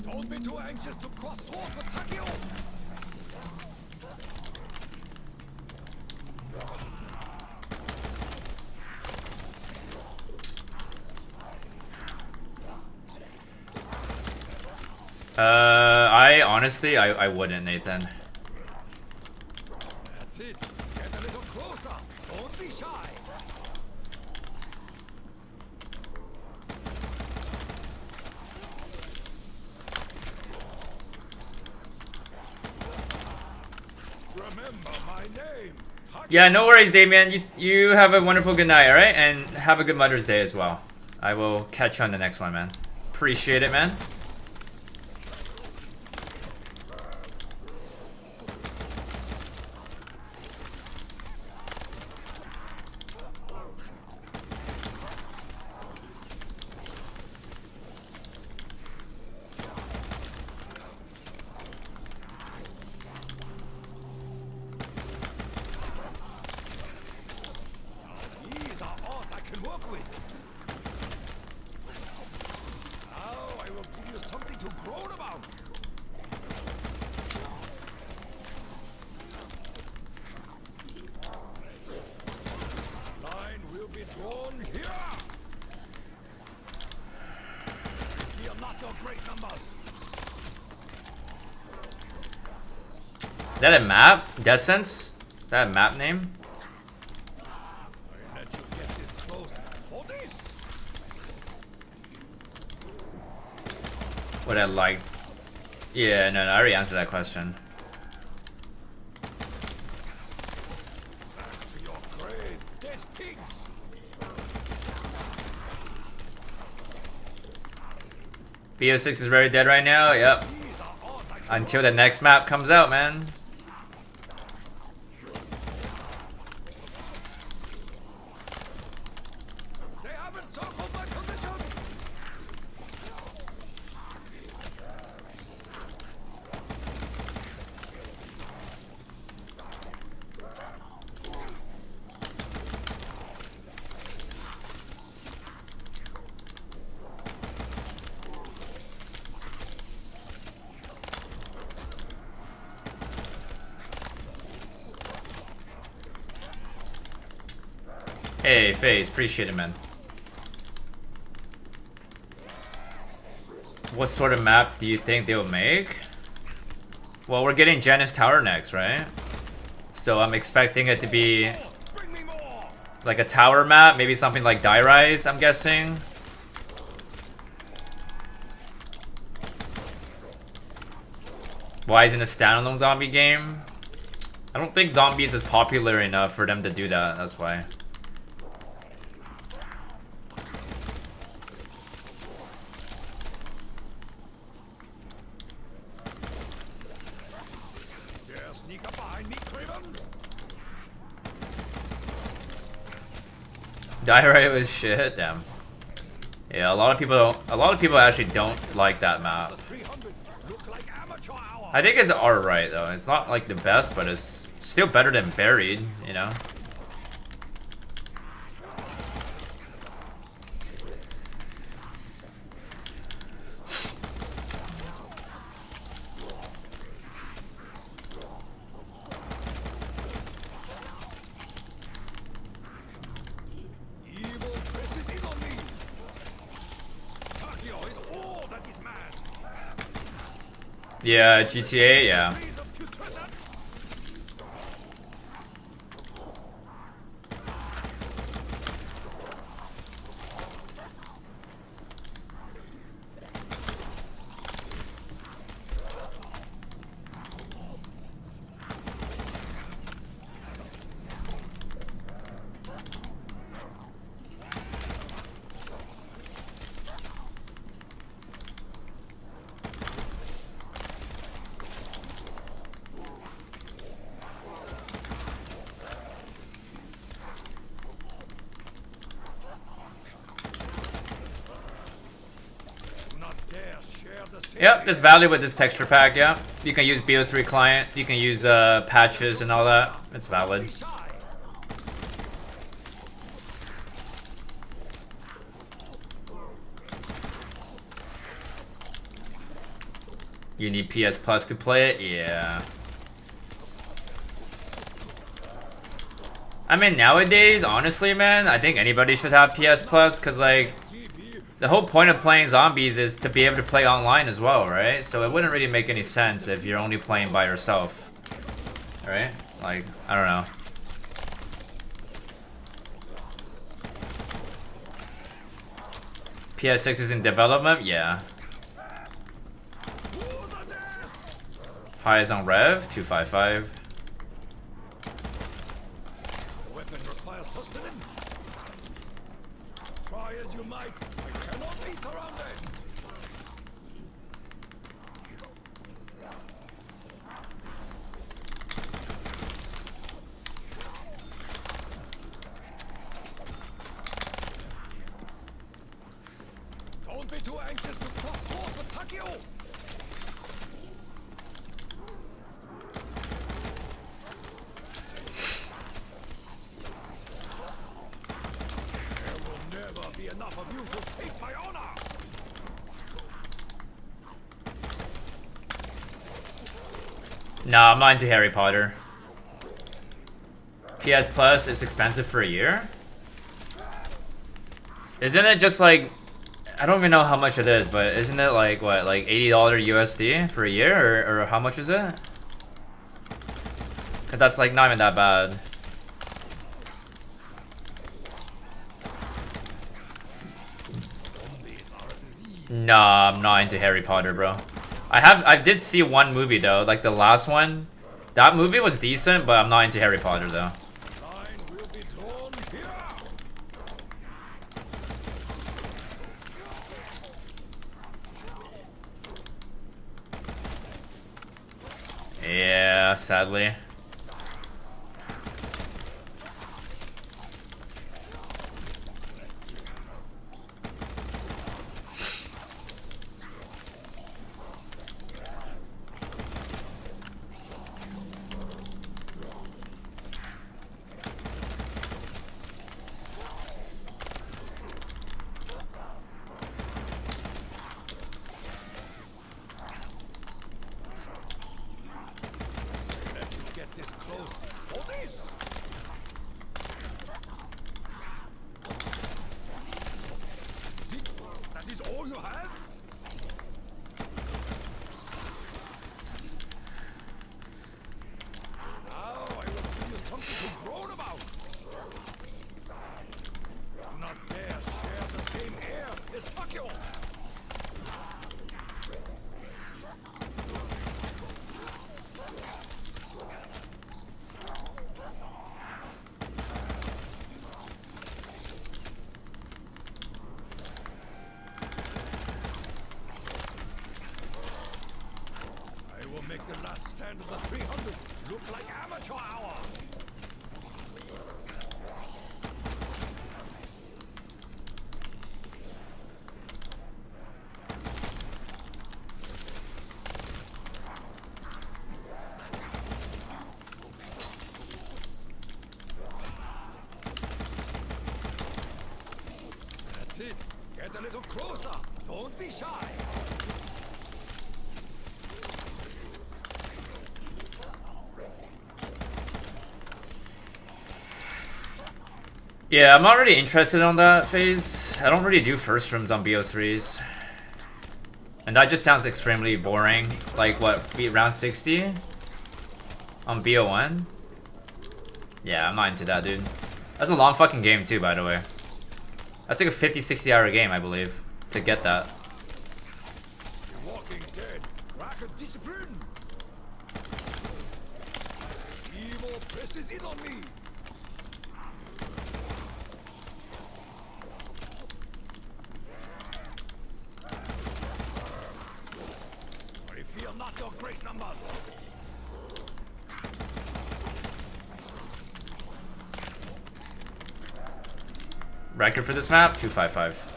Don't be too anxious to cross swords with Takio. I honestly, I wouldn't, Nathan. That's it. Get a little closer. Don't be shy. Remember my name. Yeah, no worries, Damien. You have a wonderful good night, alright? And have a good Mother's Day as well. I will catch you on the next one, man. Appreciate it, man. These are odds I can work with. Now I will give you something to groan about. Line will be drawn here. We are not your great numbers. Is that a map? Descents? Is that a map name? I let you get this close for this. What I like? Yeah, no, I already answered that question. Back to your grave, dead pigs. BO6 is very dead right now. Yep. These are odds I can Until the next map comes out, man. They haven't circled my position. Hey, FaZe, appreciate it, man. What sort of map do you think they'll make? Well, we're getting Janus Tower next, right? So I'm expecting it to be Bring me more. like a tower map, maybe something like Die Rise, I'm guessing. Why isn't a standalone zombie game? I don't think Zombies is popular enough for them to do that, that's why. There's a sneaker behind me, Craven. Die Rise was shit, damn. Yeah, a lot of people actually don't like that map. The 300 look like amateur hour. I think it's alright though. It's not like the best, but it's still better than Buried, you know? Evil presses in on me. Takio is all that is man. Yeah, GTA, yeah. Rays of putrescence. Yep, it's valid with this texture pack, yeah. You can use BO3 client, you can use patches and all that. It's valid. You need PS Plus to play it? Yeah. I mean, nowadays, honestly, man, I think anybody should have PS Plus, because, like, the whole point of playing zombies is to be able to play online as well, right? So it wouldn't really make any sense if you're only playing by yourself, right? Like, I don't know. PS6 is in development? Yeah. Highest on Rev, 255. Weapon requires sustenance. Try as you might, I cannot be surrounded. Don't be too anxious to cross swords with Takio. Enough of you to save my honor. Nah, I'm not into Harry Potter. PS Plus is expensive for a year? Isn't it just like, I don't even know how much it is, but isn't it like, what, like $80 USD for a year? Or how much is it? Cause that's like not even that bad. Nah, I'm not into Harry Potter, bro. I did see one movie though, like the last one. That movie was decent, but I'm not into Harry Potter though. Yeah, sadly. Get a little closer. Don't be shy. Yeah, I'm not really interested on that phase. I don't really do first rooms on BO3s. And that just sounds extremely boring. Like what, beat round 60? On BO1? Yeah, I'm not into that, dude. That's a long fucking game too, by the way. That's like a 50-60 hour game, I believe, to get that. Walking dead. Lack of discipline. Evil presses in on me. I fear not your great numbers. Record for this map, 255.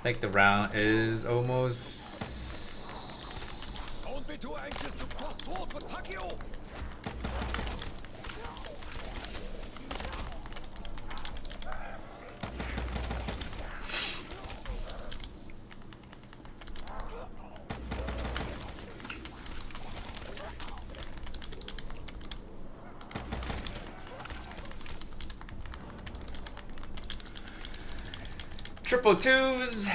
think the round is almost. Don't be too anxious to cross sword for Takio. Triple twos.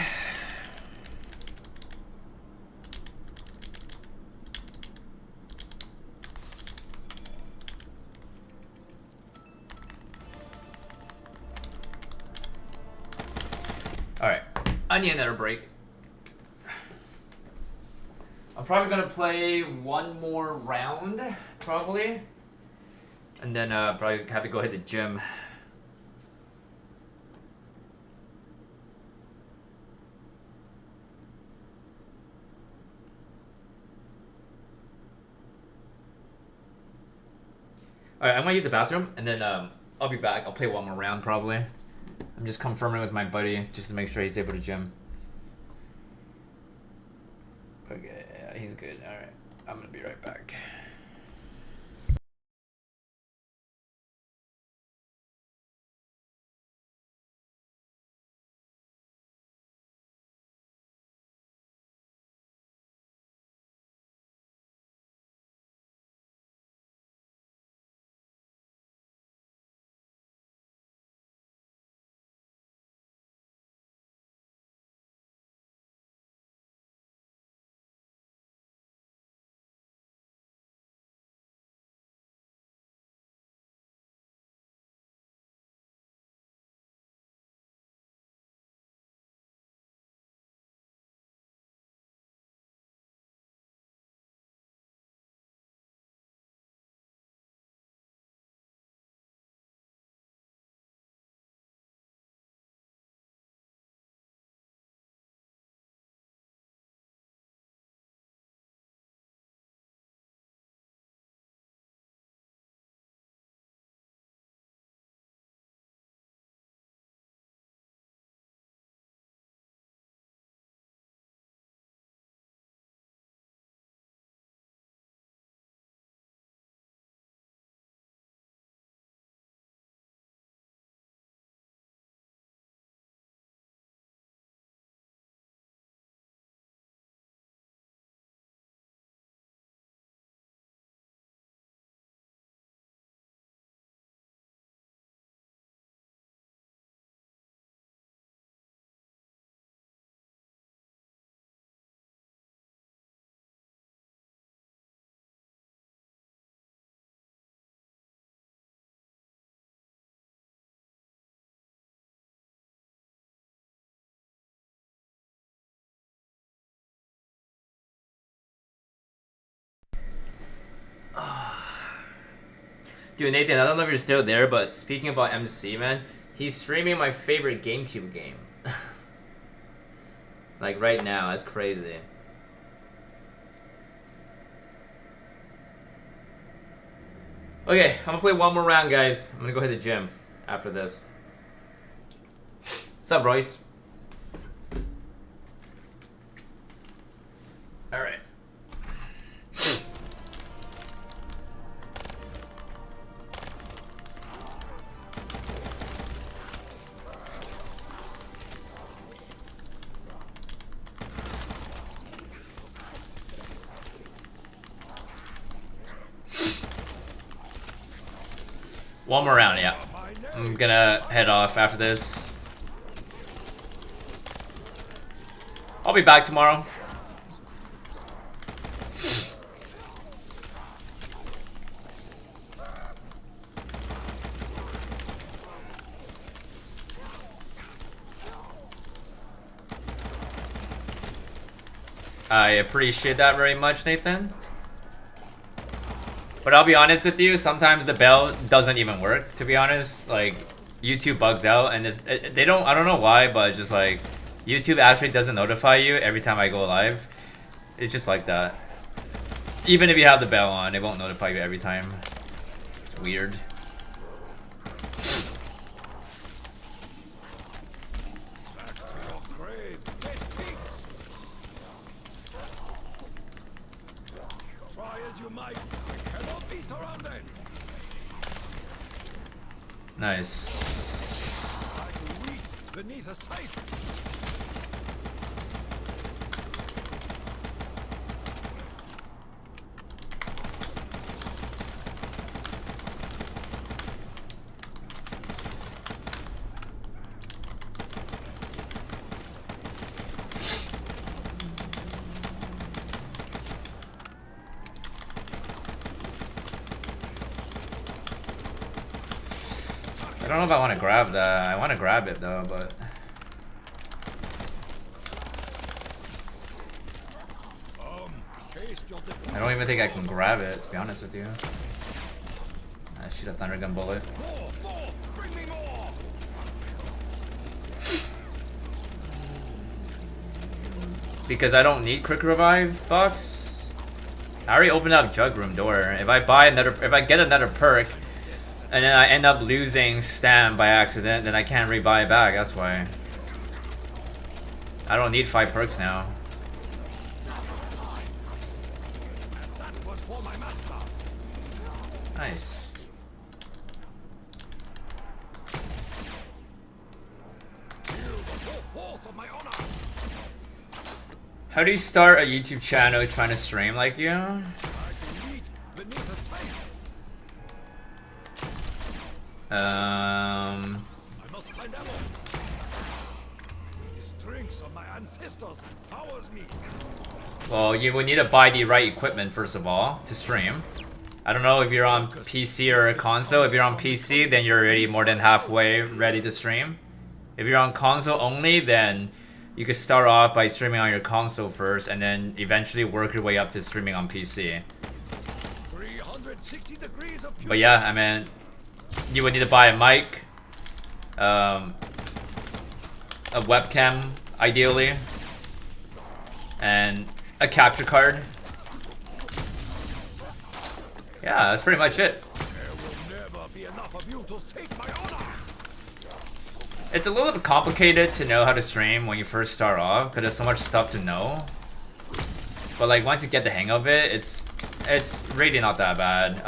Alright, I need another break. I'm probably gonna play one more round, probably. And then probably have to go hit the gym. Alright, I'm gonna use the bathroom and then I'll be back. I'll play one more round probably. I'm just confirming with my buddy just to make sure he's able to gym. Okay, yeah, he's good. Alright, I'm gonna be right back. Dude, Nathan, I don't know if you're still there, but speaking about MC, man, he's streaming my favorite GameCube game. Like right now, that's crazy. Okay, I'm gonna play one more round, guys. I'm gonna go hit the gym after this. What's up, Royce? Alright. One more round, yeah. I'm gonna head off after this. I'll be back tomorrow. I appreciate that very much, Nathan. But I'll be honest with you, sometimes the bell doesn't even work, to be honest. Like, YouTube bugs out, and I don't know why, but it's just like, YouTube actually doesn't notify you every time I go live. It's just like that. Even if you have the bell on, it won't notify you every time. It's weird. Try as you might, I cannot be surrounded. Nice. Like wheat beneath a scythe. I don't know if I want to grab that. I want to grab it though, but I don't even think I can grab it, to be honest with you. I shoot a thunder gun bullet. Because I don't need quick revive box. I already opened up jug room door. If I get another perk, and then I end up losing stam by accident, then I can't rebuy it back, that's why. I don't need 5 perks now. Nice. How do you start a YouTube channel trying to stream like you? I must find ammo. The strength of my ancestors powers me. Well, you would need to buy the right equipment first of all to stream. I don't know if you're on PC or a console. If you're on PC, then you're already more than halfway ready to stream. If you're on console only, then you could start off by streaming on your console first, and then eventually work your way up to streaming on PC. 360 degrees of But yeah, I mean, you would need to buy a mic, a webcam, ideally, and a capture card. Yeah, that's pretty much it. There will never be enough of you to save my honor. It's a little bit complicated to know how to stream when you first start off, because there's so much stuff to know. But like once you get the hang of it, it's really not that bad.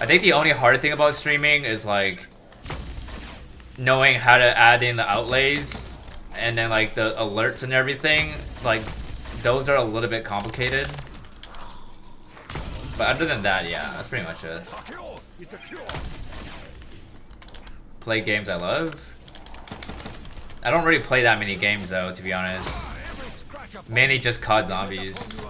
I think the only hard thing about streaming is like knowing how to add in the outlays and then like the alerts and everything. Like those are a little bit complicated. But other than that, yeah, that's pretty much it. Play games I love. I don't really play that many games though, to be honest. Mainly just COD Zombies.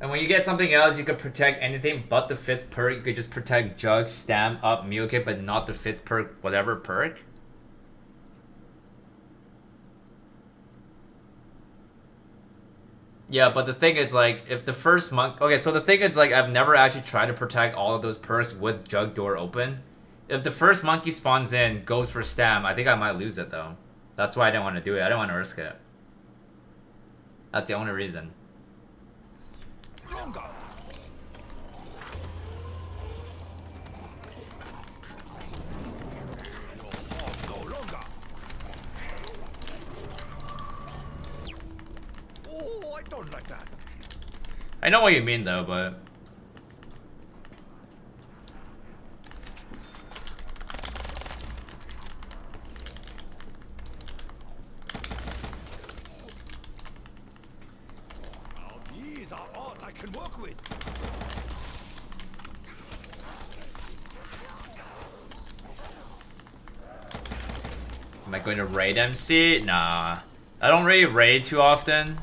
And when you get something else, you could protect anything but the 5th perk. You could just protect Jug, Stam, Up, Mule Kit, but not the 5th perk, whatever perk. Yeah, but the thing is, like, if the first monk... Okay, so the thing is, like, I've never actually tried to protect all of those perks with Jug Door open. If the first monkey spawns in, goes for Stam, I think I might lose it, though. That's why I didn't want to do it. I didn't want to risk it. That's the only reason. Oh, I don't like that. I know what you mean, though, but... Now these are art I can work with. Am I going to raid MC? Nah. I don't really raid too often.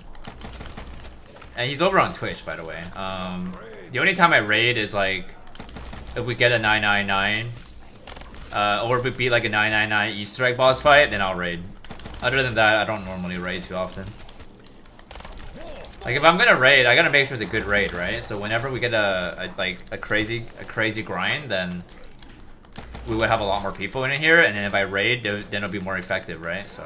And he's over on Twitch, by the way. The only time I raid is like if we get a 999, or if we beat like a 999 Easter egg boss fight, then I'll raid. Other than that, I don't normally raid too often. Like if I'm gonna raid, I gotta make sure it's a good raid, right? So whenever we get a crazy grind, then we would have a lot more people in here, and then if I raid, then it'll be more effective, right? So.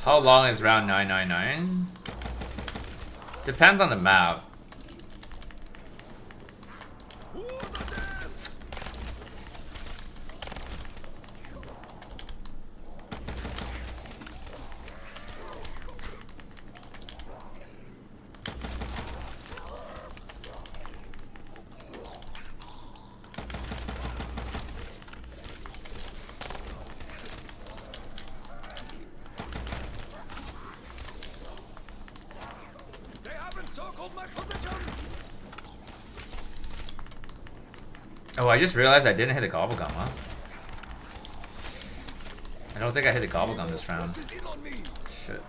How long is round 999? Depends on the map. Oh, I just realized I didn't hit a gobblegum, huh? I don't think I hit a gobblegum this round. Shit.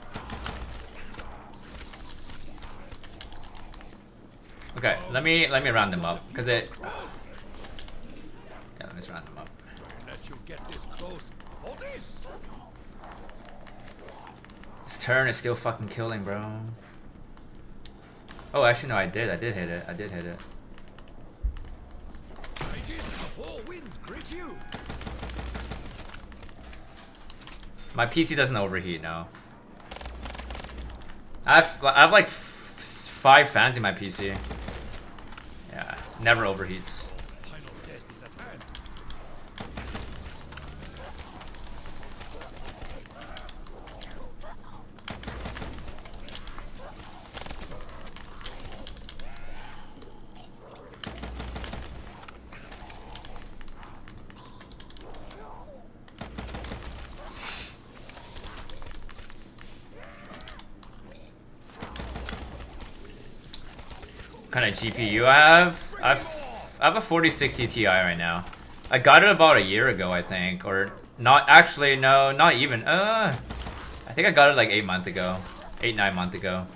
Okay, let me round them up, cause it. Yeah, let me just round them up. This turn is still fucking killing, bro. Oh, actually no, I did hit it. I did hit it. My PC doesn't overheat now. I have like 5 fans in my PC. Yeah, never overheats. Kind of GPU I have? I have a 4060 Ti right now. I got it about a year ago, I think, or not. Actually, no, not even. I think I got it like 8 months ago, 9 months ago.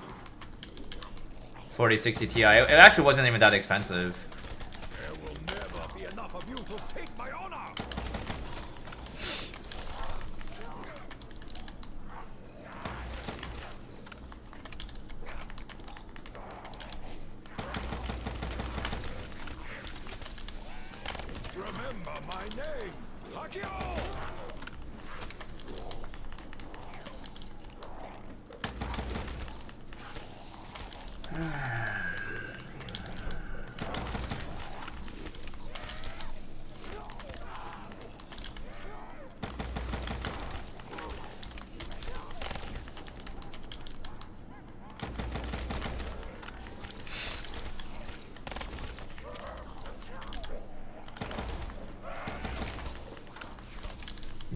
4060 Ti. It actually wasn't even that expensive. There will never be enough of you to take my honor. Remember my name, Hakio!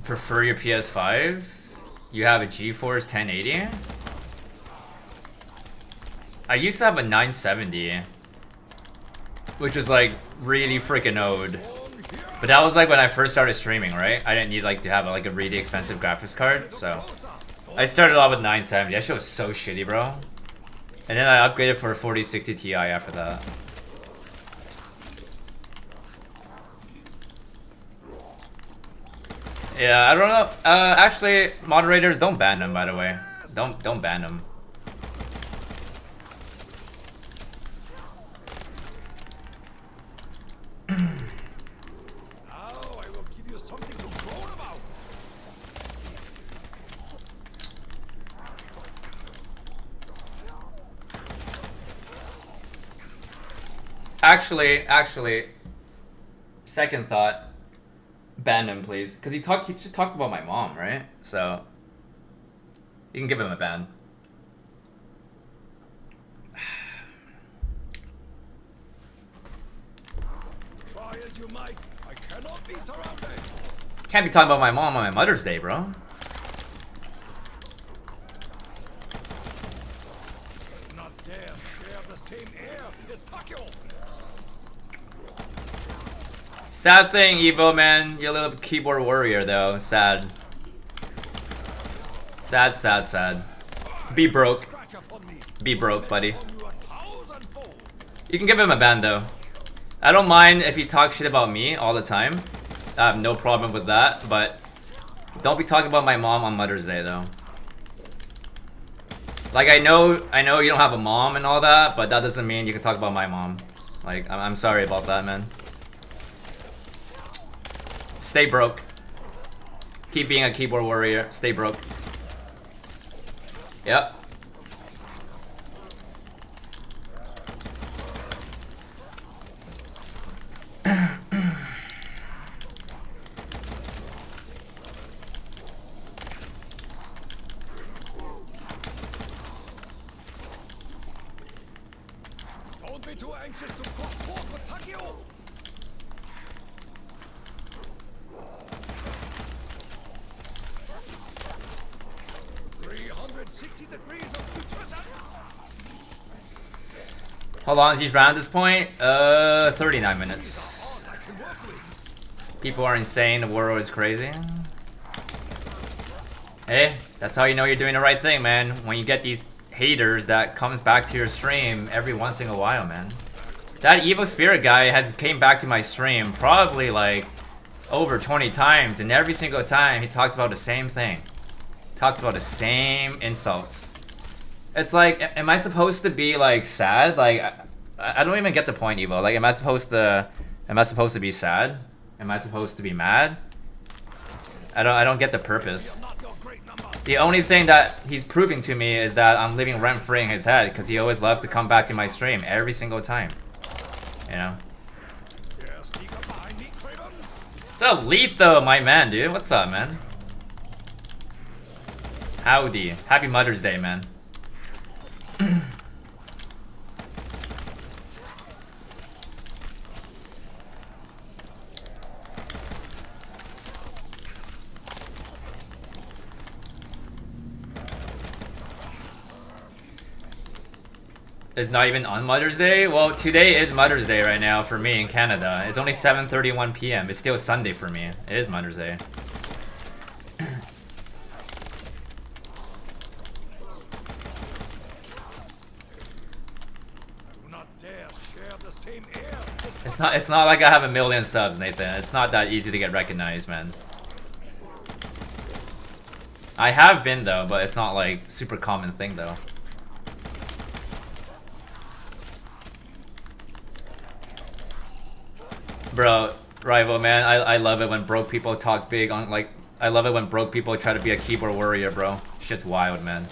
Prefer your PS5? You have a GeForce 1080? I used to have a 970, which was like really freaking old. But that was like when I first started streaming, right? I didn't need like to have like a really expensive graphics card, so I started off with 970. That shit was so shitty, bro. And then I upgraded for a 4060 Ti after that. Yeah, I don't know. Actually, moderators, don't ban them, by the way. Don't ban them. Now I will give you something to groan about. Actually, second thought. Ban him, please, because he just talked about my mom, right? So you can give him a ban. Try as you might, I cannot be surrounded. Can't be talking about my mom on my Mother's Day, bro. Not dare share the same air as Takio. Sad thing, Evo, man. You're a little keyboard warrior, though. Sad. Sad. Be broke. Be broke, buddy. You can give him a ban, though. I don't mind if he talks shit about me all the time. I have no problem with that, but don't be talking about my mom on Mother's Day, though. Like, I know you don't have a mom and all that, but that doesn't mean you can talk about my mom. Like, I'm sorry about that, man. Stay broke. Keep being a keyboard warrior. Stay broke. Yep. Don't be too anxious to put forth attack you. How long is each round at this point? 39 minutes. People are insane, the world is crazy. Hey, that's how you know you're doing the right thing, man. When you get these haters that comes back to your stream every once in a while, man. That evil spirit guy has came back to my stream probably like over 20 times, and every single time he talks about the same thing. Talks about the same insults. It's like, am I supposed to be like sad? Like, I don't even get the point, Evo. Like, am I supposed to be sad? Am I supposed to be mad? I don't get the purpose. The only thing that he's proving to me is that I'm living rent-free in his head, because he always loves to come back to my stream every single time. You know? What's up, Letho, my man, dude? What's up, man? Howdy. Happy Mother's Day, man. It's not even on Mother's Day? Well, today is Mother's Day right now for me in Canada. It's only 7:31 p.m. It's still Sunday for me. It is Mother's Day. It's not like I have a million subs, Nathan. It's not that easy to get recognized, man. I have been though, but it's not like super common thing though. Bro, Rival, man, I love it when broke people talk big on, like, I love it when broke people try to be a keyboard warrior, bro. Shit's wild, man.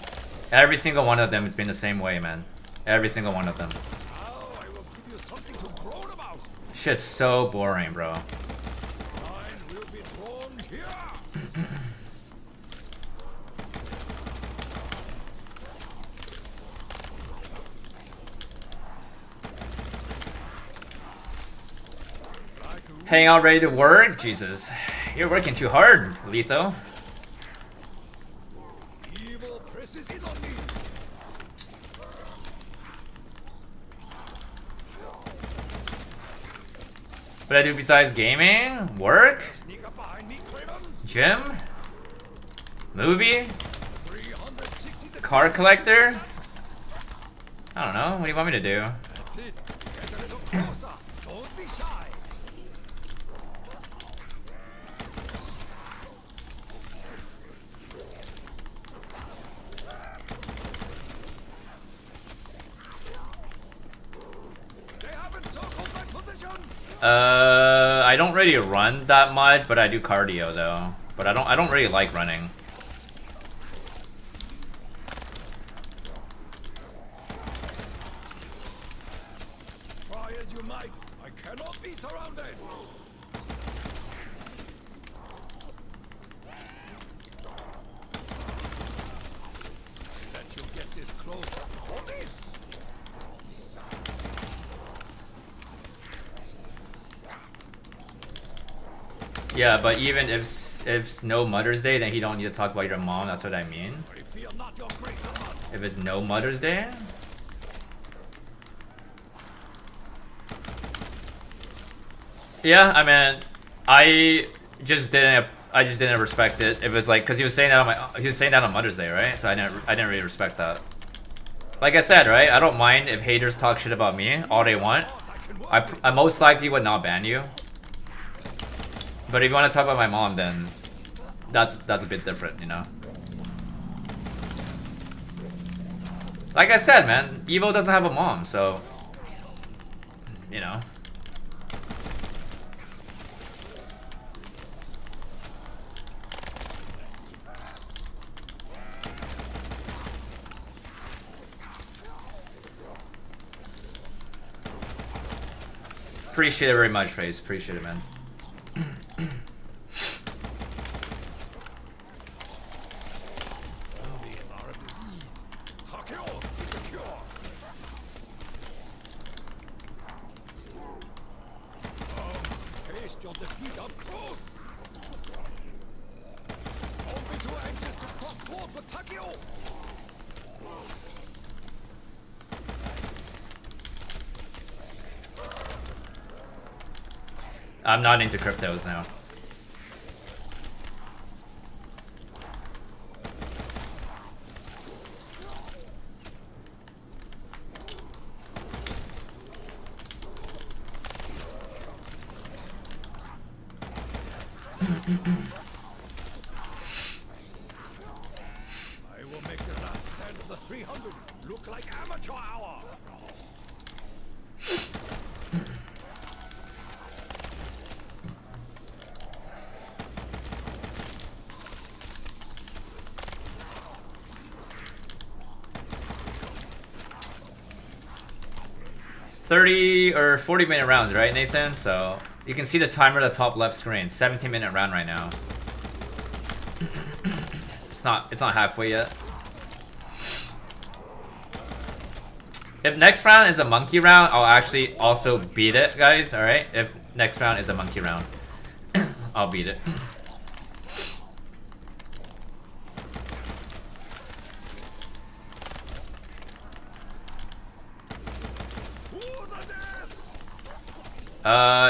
Every single one of them has been the same way, man. Every single one of them. Shit's so boring, bro. Hang out ready to work? Jesus. You're working too hard, Letho. What I do besides gaming? Work? Gym? Movie? Car collector? I don't know. What do you want me to do? I don't really run that much, but I do cardio though. But I don't really like running. Try as you might, I cannot be surrounded. Let you get this close. Hold this. Yeah, but even if it's no Mother's Day, then you don't need to talk about your mom. That's what I mean. If it's no Mother's Day. Yeah, I mean, I just didn't respect it. It was like, cause he was saying that on Mother's Day, right? So I didn't really respect that. Like I said, right? I don't mind if haters talk shit about me all they want. I most likely would not ban you. But if you want to talk about my mom, then that's a bit different, you know. Like I said, man, Evo doesn't have a mom, so you know. Appreciate it very much, Face. Appreciate it, man. Zombies are a disease. TheAetherOne is the cure. Taste your defeat up close. Don't be too anxious to cross swords with TheAetherOne. I'm not into cryptos now. I will make the last stand of the 300 look like amateur hour. $30 or 40-minute rounds, right, Nathan? So you can see the timer at the top left screen. 17-minute round right now. It's not halfway yet. If next round is a monkey round, I'll actually also beat it, guys. All right. If next round is a monkey round, I'll beat it.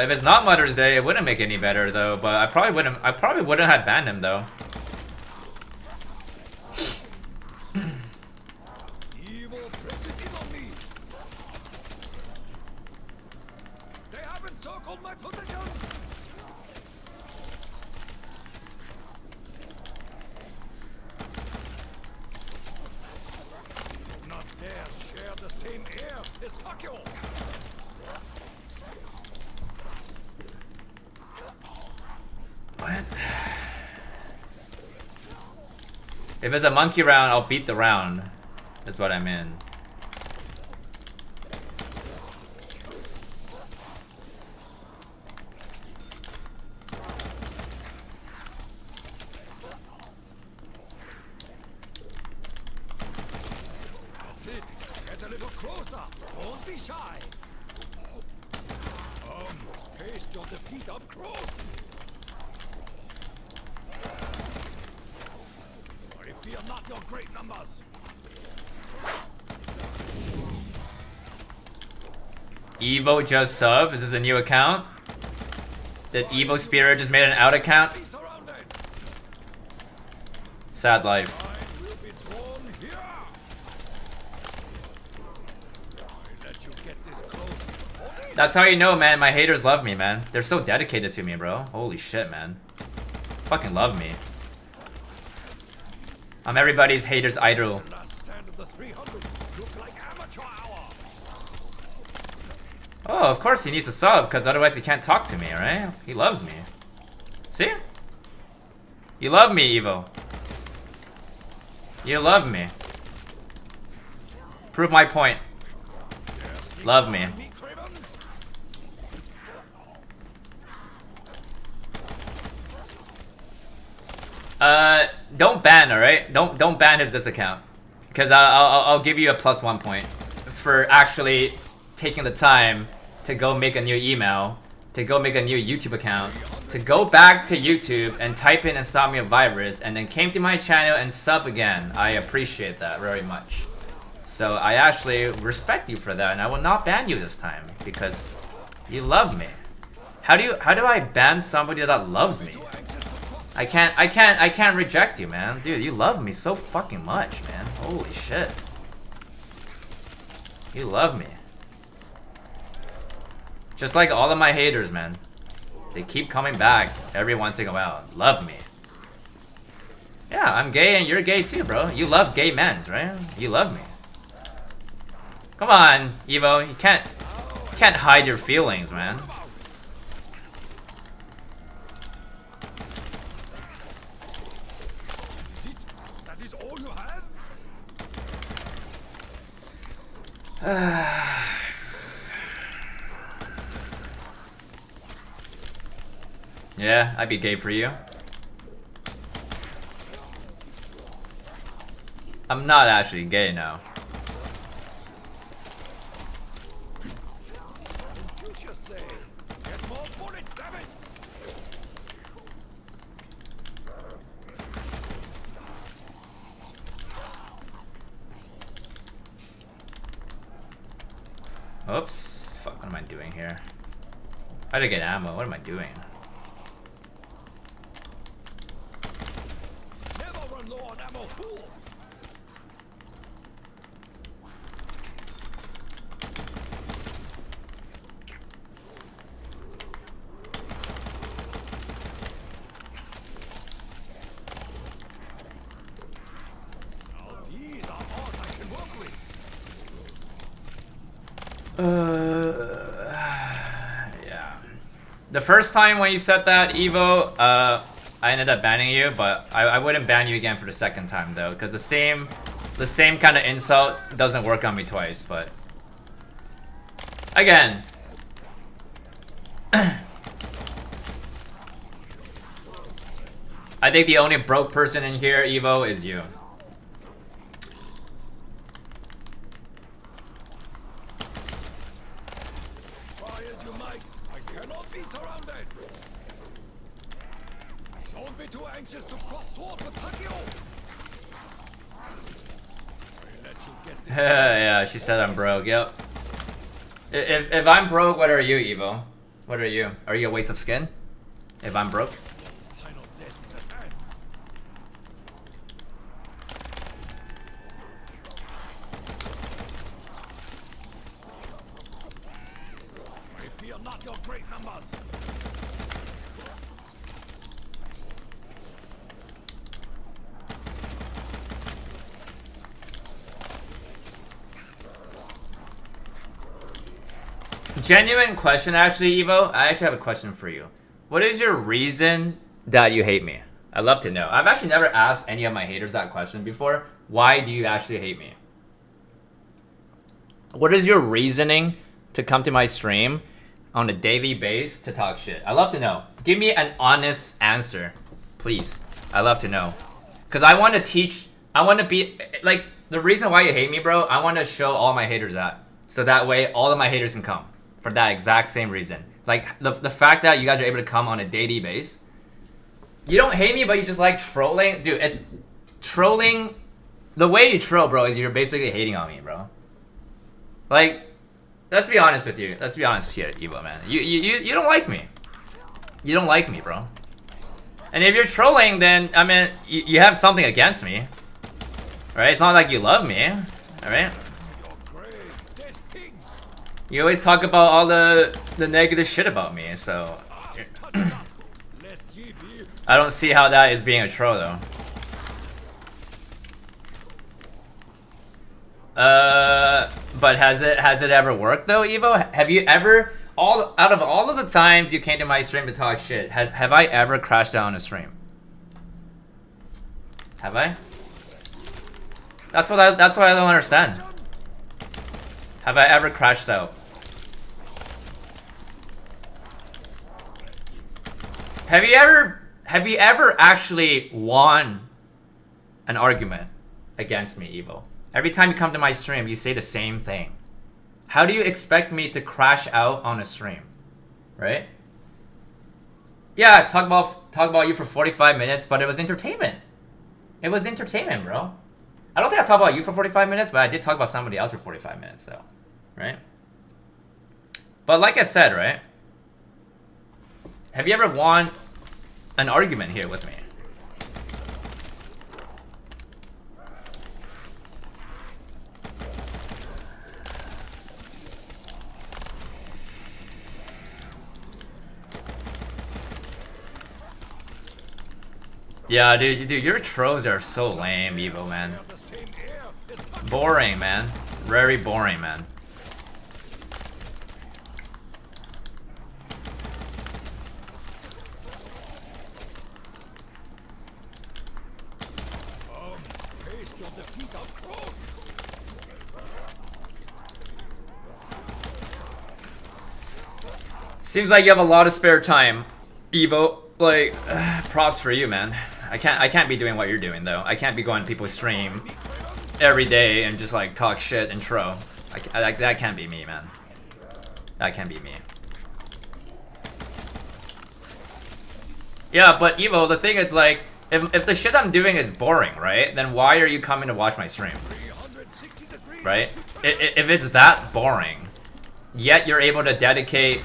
If it's not Mother's Day, it wouldn't make any better though. But I probably wouldn't have banned him though. Evil presses in on me. They have encircled my position. Do not dare share the same air as TheAetherOne. What? If it's a monkey round, I'll beat the round. That's what I mean. That's it. Get a little closer. Don't be shy. Taste your defeat up close. I fear not your great numbers. Evo just sub. Is this a new account? Did Evo Spirit just made an out account? Be surrounded. Sad life. I will be drawn here. I let you get this close. That's how you know, man. My haters love me, man. They're so dedicated to me, bro. Holy shit, man. Fucking love me. I'm everybody's haters idol. Last stand of the 300 look like amateur hour. Oh, of course he needs to sub, because otherwise he can't talk to me, right? He loves me. See? You love me, Evo. You love me. Prove my point. Love me. Me, Craven. Don't ban, alright? Don't ban his this account. Because I'll give you a +1 point for actually taking the time to go make a new email, to go make a new YouTube account, to go back to YouTube and type in Insomnia Virus, and then came to my channel and sub again. I appreciate that very much. So I actually respect you for that, and I will not ban you this time because you love me. How do I ban somebody that loves me? I can't reject you, man. Dude, you love me so fucking much, man. Holy shit. You love me. Just like all of my haters, man. They keep coming back every once in a while. Love me. Yeah, I'm gay and you're gay too, bro. You love gay men, right? You love me. Come on, Evo. You can't hide your feelings, man. That is all you have? Yeah, I'd be gay for you. I'm not actually gay now. Oops. Fuck, what am I doing here? I gotta get ammo. What am I doing? Never run low on ammo, fool. Now these are all I can work with. Yeah. The first time when you said that, Evo, I ended up banning you, but I wouldn't ban you again for the second time though, because the same kind of insult doesn't work on me twice. But again, I think the only broke person in here, Evo, is you. Try as you might, I cannot be surrounded. Don't be too anxious to cross swords with Takio. I'll let you get this. Yeah, she said I'm broke. Yep. If I'm broke, what are you, Evo? What are you? Are you a waste of skin? If I'm broke? Final death is at hand. I fear not your great numbers. Genuine question, actually, Evo. I actually have a question for you. What is your reason that you hate me? I'd love to know. I've actually never asked any of my haters that question before. Why do you actually hate me? What is your reasoning to come to my stream on a daily basis to talk shit? I'd love to know. Give me an honest answer, please. I'd love to know. Because I want to teach, I want to be, like, the reason why you hate me, bro, I want to show all my haters that. So that way, all of my haters can come. For that exact same reason. Like, the fact that you guys are able to come on a daily basis. You don't hate me, but you just like trolling. Dude, it's trolling. The way you troll, bro, is you're basically hating on me, bro. Like, let's be honest with you. Let's be honest with you, Evo, man. You don't like me. You don't like me, bro. And if you're trolling, then, I mean, you have something against me. Right? It's not like you love me. Alright? You always talk about all the negative shit about me, so... I don't see how that is being a troll, though. But has it ever worked, though, Evo? Have you ever... out of all of the times you came to my stream to talk shit, have I ever crashed out on a stream? Have I? That's what I don't understand. Have I ever crashed out? Have you ever actually won an argument against me, Evo? Every time you come to my stream, you say the same thing. How do you expect me to crash out on a stream? Right? Yeah, talk about you for 45 minutes, but it was entertainment. It was entertainment, bro. I don't think I talked about you for 45 minutes, but I did talk about somebody else for 45 minutes, though. Right? But like I said, right? Have you ever won an argument here with me? Yeah, dude, your trolls are so lame, Evo, man. Boring, man. Very boring, man. Seems like you have a lot of spare time, Evo. Like, props for you, man. I can't be doing what you're doing though. I can't be going to people's stream every day and just like talk shit intro. That can't be me, man. That can't be me. Yeah, but Evo, the thing is like, if the shit I'm doing is boring, right? Then why are you coming to watch my stream? Right? If it's that boring, yet you're able to dedicate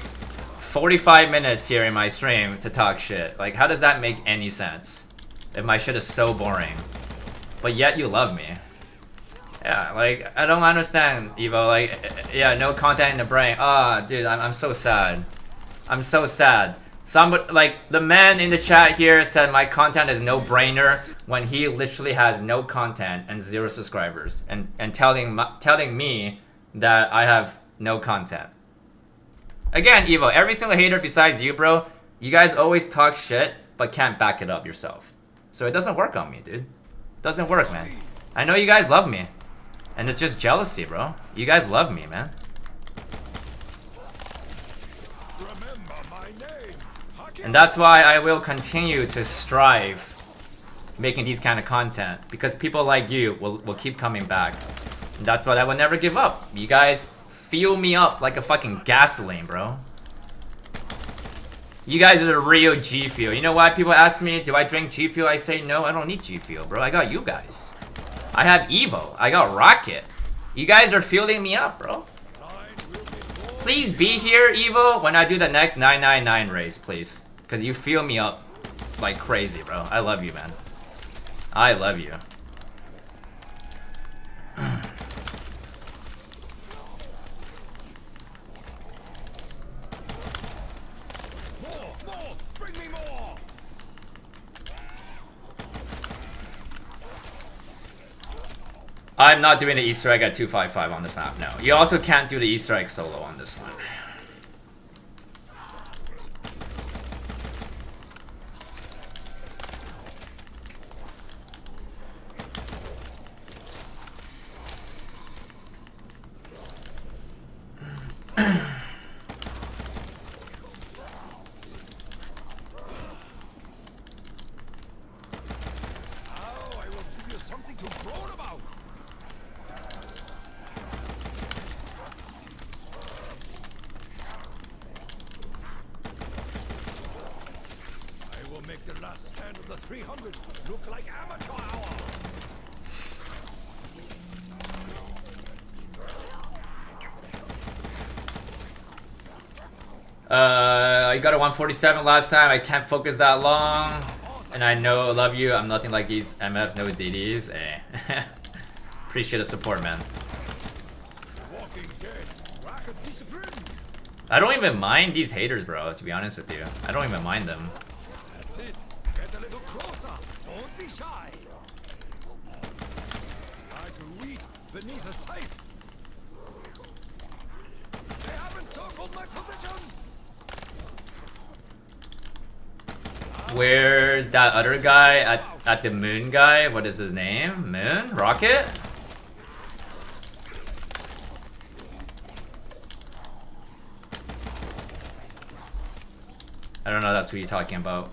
45 minutes here in my stream to talk shit. Like, how does that make any sense? If my shit is so boring. But yet you love me. Yeah, like, I don't understand, Evo. Like, yeah, no content in the brain. Ah, dude, I'm so sad. I'm so sad. Somebody, like, the man in the chat here said my content is no-brainer when he literally has no content and 0 subscribers. And telling me that I have no content. Again, Evo, every single hater besides you, bro, you guys always talk shit, but can't back it up yourself. So it doesn't work on me, dude. Doesn't work, man. I know you guys love me. And it's just jealousy, bro. You guys love me, man. And that's why I will continue to strive making these kind of content. Because people like you will keep coming back. And that's why I will never give up. You guys fuel me up like a fucking gasoline, bro. You guys are the real G Fuel. You know why people ask me, do I drink G Fuel? I say no, I don't need G Fuel, bro. I got you guys. I have Evo. I got Rocket. You guys are fueling me up, bro. Please be here, Evo, when I do the next 999 race, please. Because you fuel me up like crazy, bro. I love you, man. I love you. I'm not doing the Easter egg at 255 on this map, no. You also can't do the Easter egg solo on this one. I got a 147 last time. I can't focus that long. And I know, love you. I'm nothing like these MFs, no DDs. Eh. Appreciate the support, man. I don't even mind these haters, bro, to be honest with you. I don't even mind them. That's it. Get a little closer. Don't be shy. Try to weep beneath a safe. They haven't circled my position. Where's that other guy at the moon guy? What is his name? Moon? Rocket? I don't know, that's what you're talking about.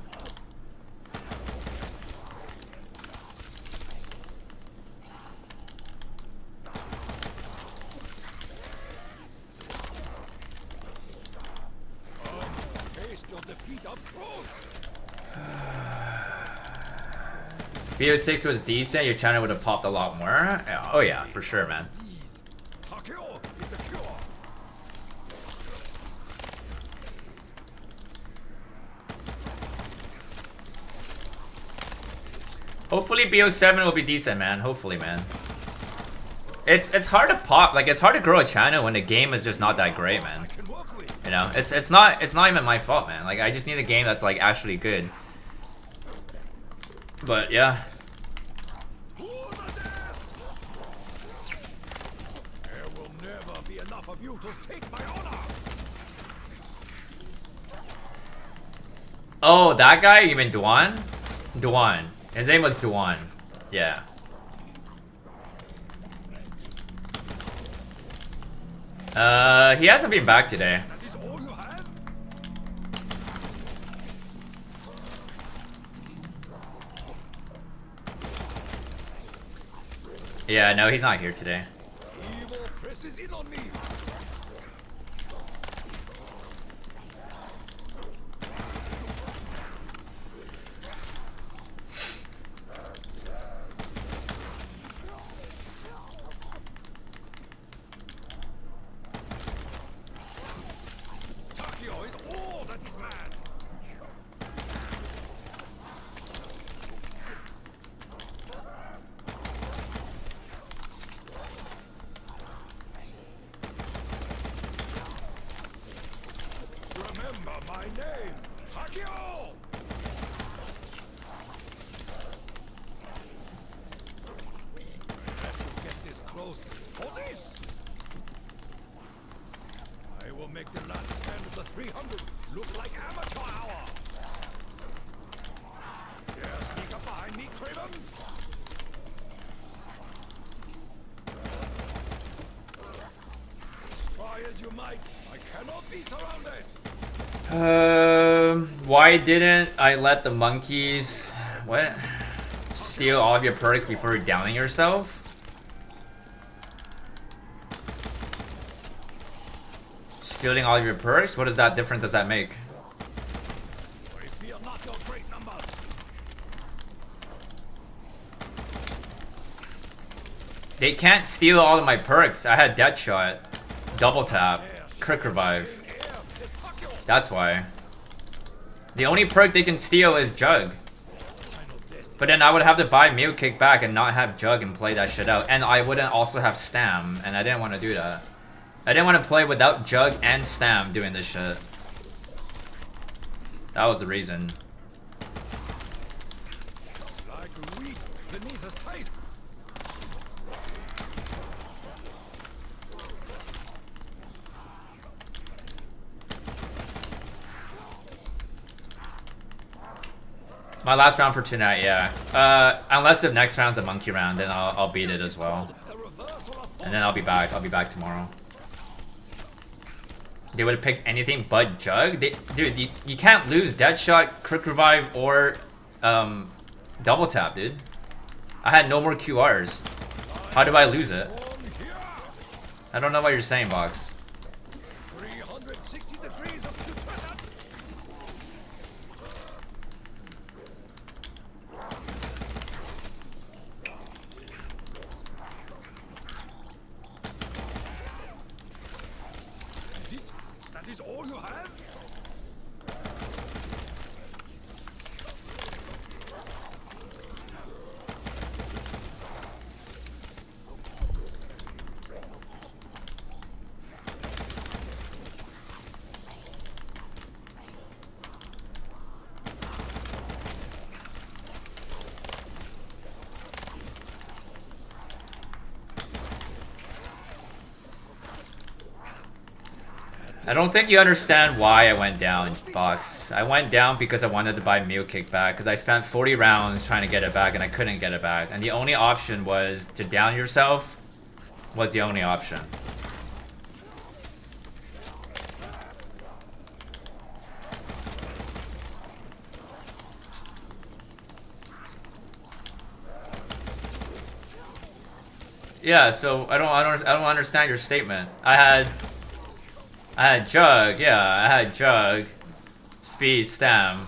BO6 was decent, your channel would have popped a lot more. Oh yeah, for sure, man. Hopefully BO7 will be decent, man. Hopefully, man. It's hard to pop, like it's hard to grow a channel when the game is just not that great, man. You know, it's not even my fault, man. Like I just need a game that's like actually good. But yeah. Oh, that guy? You mean Duan? Duan. His name was Duan. Yeah. He hasn't been back today. Yeah, no, he's not here today. Evil presses in on me. Takio is all that is man. Remember my name, Takio! Let you get this close for this! I will make the last stand of the 300 look like amateur hour! Yeah, sneak up behind me, Craven! Try as you might, I cannot be surrounded! Why didn't I let the monkeys, what? Steal all of your perks before downing yourself? Stealing all of your perks? What is that difference does that make? We fear not your great number. They can't steal all of my perks. I had Death Shot, Double Tap, Quick Revive. That's why. The only perk they can steal is Jug. But then I would have to buy Mule Kick back and not have Jug and play that shit out. And I wouldn't also have Stam, and I didn't want to do that. I didn't want to play without Jug and Stam doing this shit. That was the reason. Like wheat beneath a scythe. My last round for tonight, yeah. Unless the next round's a monkey round, then I'll beat it as well. And then I'll be back. I'll be back tomorrow. They would have picked anything but Jug? Dude, you can't lose Dead Shot, Quick Revive, or Double Tap, dude. I had no more QRs. How do I lose it? I don't know what you're saying, Box. 360 degrees of putrescence. Is it? That is all you have? I don't think you understand why I went down, Box. I went down because I wanted to buy Mule Kick back, because I spent 40 rounds trying to get it back and I couldn't get it back. And the only option was to down yourself was the only option. Yeah, so I don't understand your statement. I had Jug, yeah, I had Jug, Speed, Stam.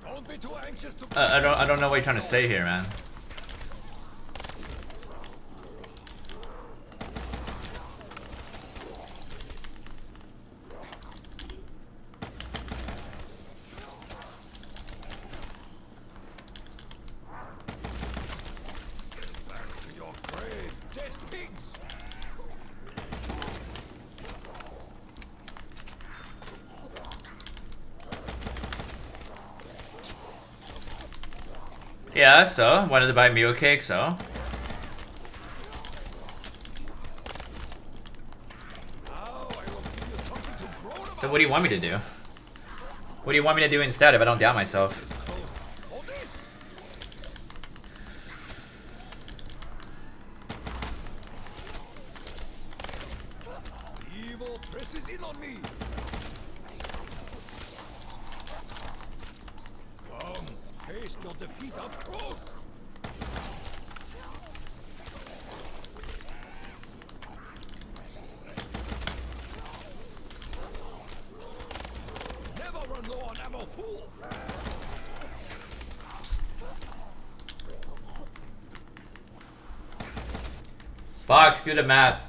Don't be too anxious to I don't know what you're trying to say here, man. back to your grave, dead pigs. Yeah, so wanted to buy Mule Cake, so. So what do you want me to do? What do you want me to do instead if I don't down myself? Evil presses in on me. Come, taste your defeat up close. fool. Box, do the math.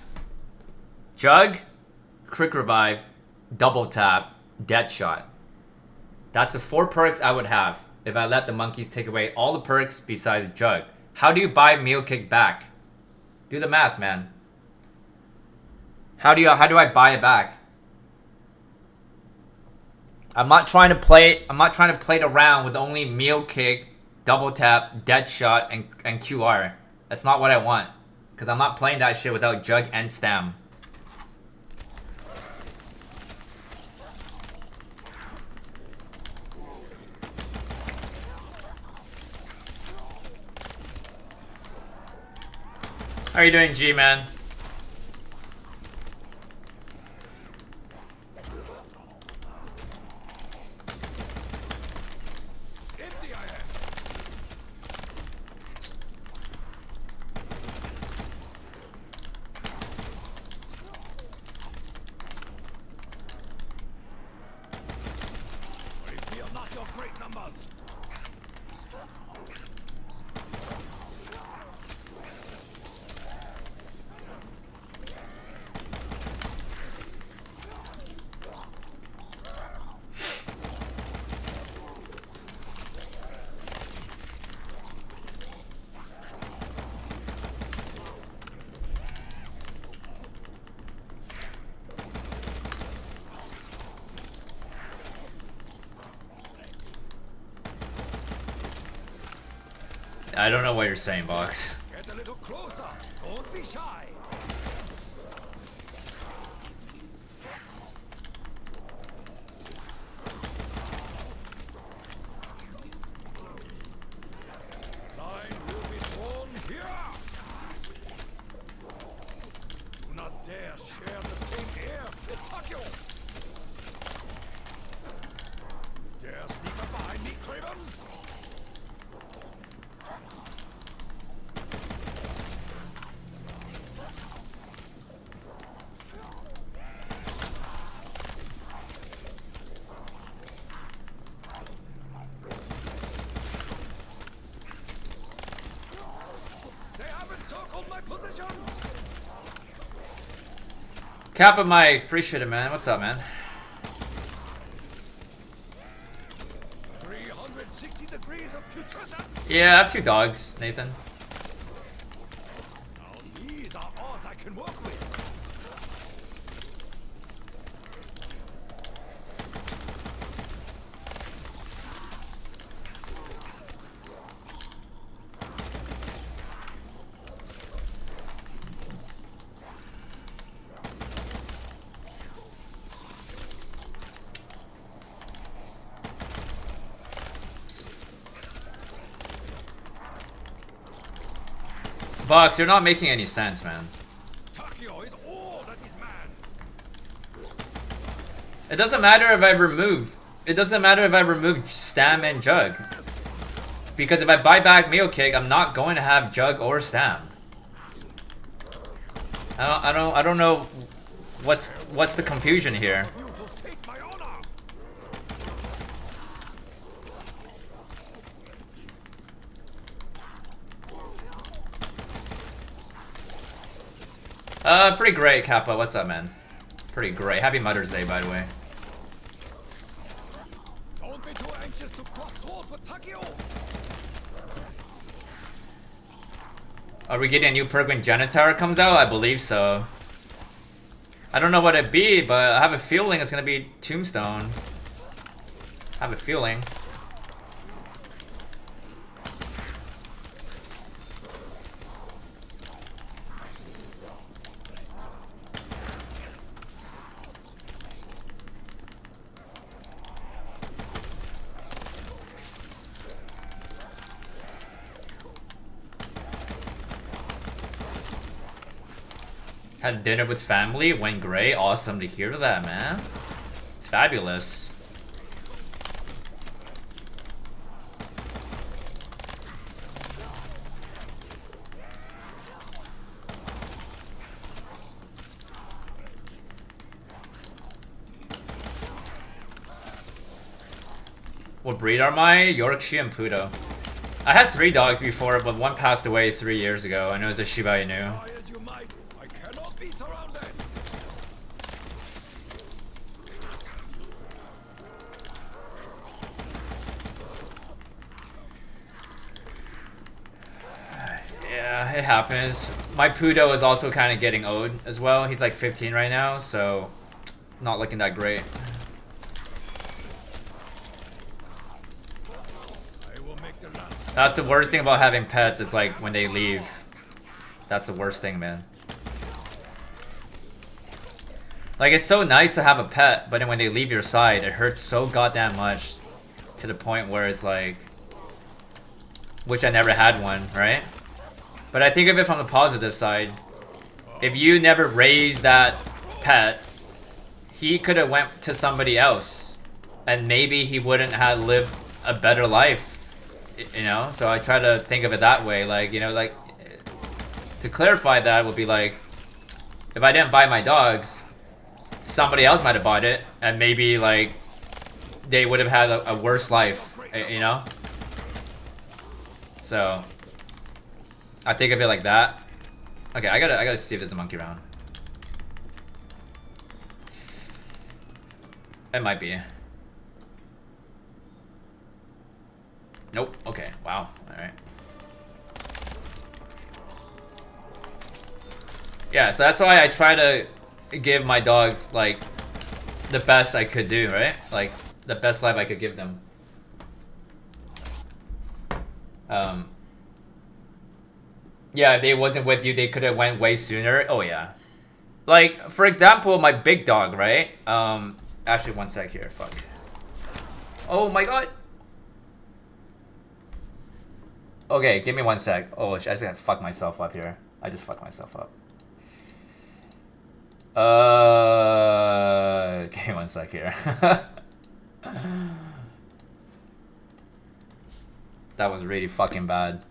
Jug, quick revive, double tap, dead shot. That's the 4 perks I would have if I let the monkeys take away all the perks besides Jug. How do you buy Mule Kick back? Do the math, man. How do I buy it back? I'm not trying to play it around with only Mule Kick, double tap, dead shot, and QR. That's not what I want. Because I'm not playing that shit without Jug and Stam. How are you doing, G, man? Empty I am. We fear not your great numbers. I don't know what you're saying, Box. Get a little closer. Don't be shy. Line will be drawn here. Do not dare share the same air as Takio. Dare sneak up behind me, Craven? They have encircled my position. Kappa Mike, appreciate it, man. What's up, man? 360 degrees of putrescence. Yeah, I have 2 dogs, Nathan. Now these are odds I can work with. Box, you're not making any sense, man. Takio is all that is man. It doesn't matter if I remove. It doesn't matter if I remove Stam and Jug. Because if I buy back Mule Kick, I'm not going to have Jug or Stam. I don't know what's the confusion here. You will take my honor. Pretty great, Kappa. What's up, man? Pretty great. Happy Mother's Day, by the way. Don't be too anxious to cross swords with Takio. Are we getting a new perk when Janus Tower comes out? I believe so. I don't know what it'd be, but I have a feeling it's gonna be Tombstone. I have a feeling. Had dinner with family, went great. Awesome to hear that, man. Fabulous. What breed are my? Yorkshire and Poodle. I had 3 dogs before, but one passed away 3 years ago, and it was a Shiba Inu. Try as you might, I cannot be surrounded. Yeah, it happens. My Poodle is also kind of getting old as well. He's like 15 right now, so not looking that great. I will make the last. That's the worst thing about having pets, is like when they leave. That's the worst thing, man. Like, it's so nice to have a pet, but then when they leave your side, it hurts so goddamn much. To the point where it's like, wish I never had one, right? But I think of it from the positive side. If you never raised that pet, he could have went to somebody else, and maybe he wouldn't have lived a better life, you know? So I try to think of it that way, like, you know, like, to clarify that would be like, if I didn't buy my dogs, somebody else might have bought it, and maybe, like, they would have had a worse life, you know? So I think of it like that. Okay, I gotta see if there's a monkey around. It might be. Nope. Okay. Wow. All right. Yeah. So that's why I try to give my dogs like the best I could do, right? Like the best life I could give them. Yeah, if they wasn't with you, they could have went way sooner. Oh yeah. Like, for example, my big dog, right? Actually, one sec here. Fuck. Oh my god. Okay, give me one sec. Oh, I just gotta fuck myself up here. I just fucked myself up. Give me one sec here. That was really fucking bad.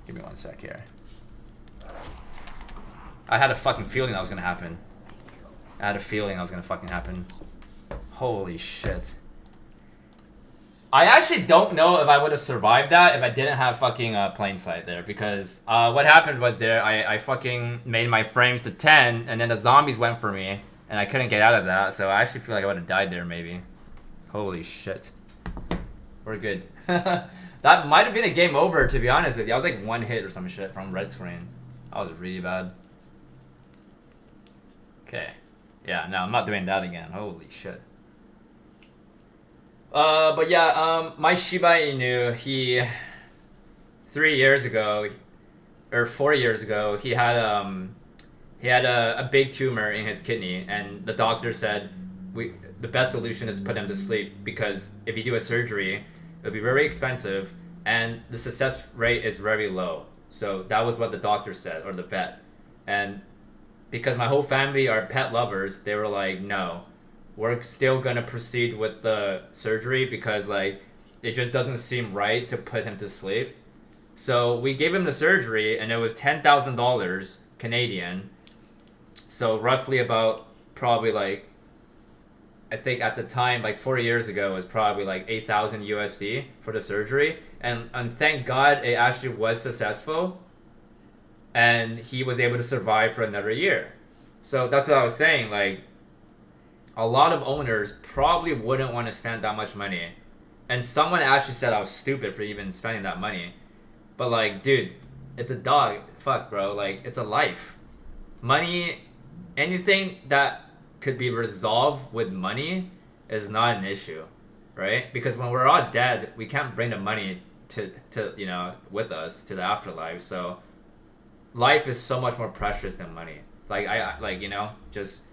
Give me one sec here. I had a fucking feeling that was gonna happen. I had a feeling that was gonna fucking happen. Holy shit. I actually don't know if I would have survived that if I didn't have fucking plain sight there, because what happened was there, I fucking made my frames to 10, and then the zombies went for me, and I couldn't get out of that, so I actually feel like I would have died there maybe. Holy shit. We're good. That might have been a game over, to be honest with you. I was like 1 hit or some shit from red screen. That was really bad. Okay. Yeah, no, I'm not doing that again. Holy shit. But yeah, my Shiba Inu, he 3 years ago, or 4 years ago, he had a big tumor in his kidney, and the doctor said the best solution is to put him to sleep, because if you do a surgery, it'll be very expensive, and the success rate is very low. So that was what the doctor said, or the vet. And because my whole family are pet lovers, they were like, no, we're still gonna proceed with the surgery, because like it just doesn't seem right to put him to sleep. So we gave him the surgery, and it was $10,000 Canadian. So roughly about, probably like, I think at the time, like 4 years ago, it was probably like 8,000 USD for the surgery. And thank God it actually was successful. And he was able to survive for another year. So that's what I was saying, like, a lot of owners probably wouldn't want to spend that much money. And someone actually said I was stupid for even spending that money. But like, dude, it's a dog. Fuck, bro. Like, it's a life. Money, anything that could be resolved with money is not an issue, right? Because when we're all dead, we can't bring the money to you know, with us to the afterlife. So life is so much more precious than money. Like, I like, you know, just,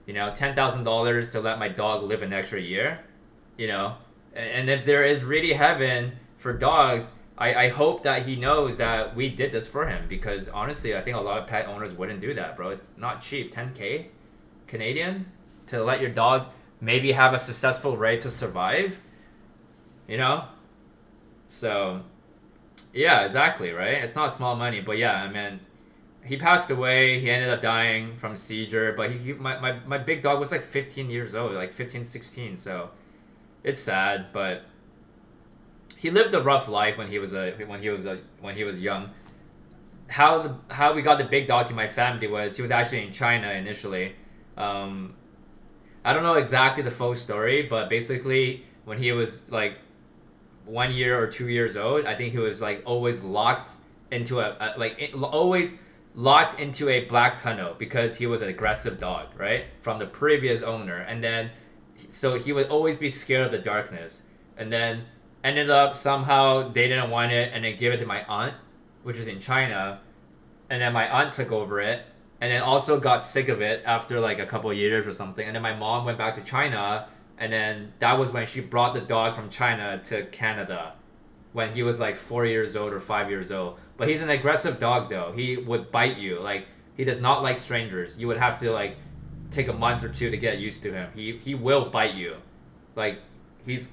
you know, $10,000 to let my dog live an extra year, you know. And if there is really heaven for dogs, I hope that he knows that we did this for him, because honestly, I think a lot of pet owners wouldn't do that, bro. It's not cheap. 10K Canadian to let your dog maybe have a successful rate to survive, you know. So yeah, exactly, right? It's not small money. But yeah, I mean, he passed away. He ended up dying from seizure, but my big dog was like 15 years old, like 15, 16. So it's sad, but he lived a rough life when he was young. How we got the big dog to my family was he was actually in China initially. I don't know exactly the full story, but basically when he was like 1 year or 2 years old, I think he was like always locked into always locked into a black tunnel because he was an aggressive dog, right, from the previous owner, and then so he would always be scared of the darkness, and then ended up somehow they didn't want it and then gave it to my aunt, which is in China, and then my aunt took over it, and then also got sick of it after like a couple of years or something, and then my mom went back to China, and then that was when she brought the dog from China to Canada when he was like 4 years old or 5 years old. But he's an aggressive dog though. He would bite you. Like, he does not like strangers. You would have to like take a month or two to get used to him. He will bite you. Like, he's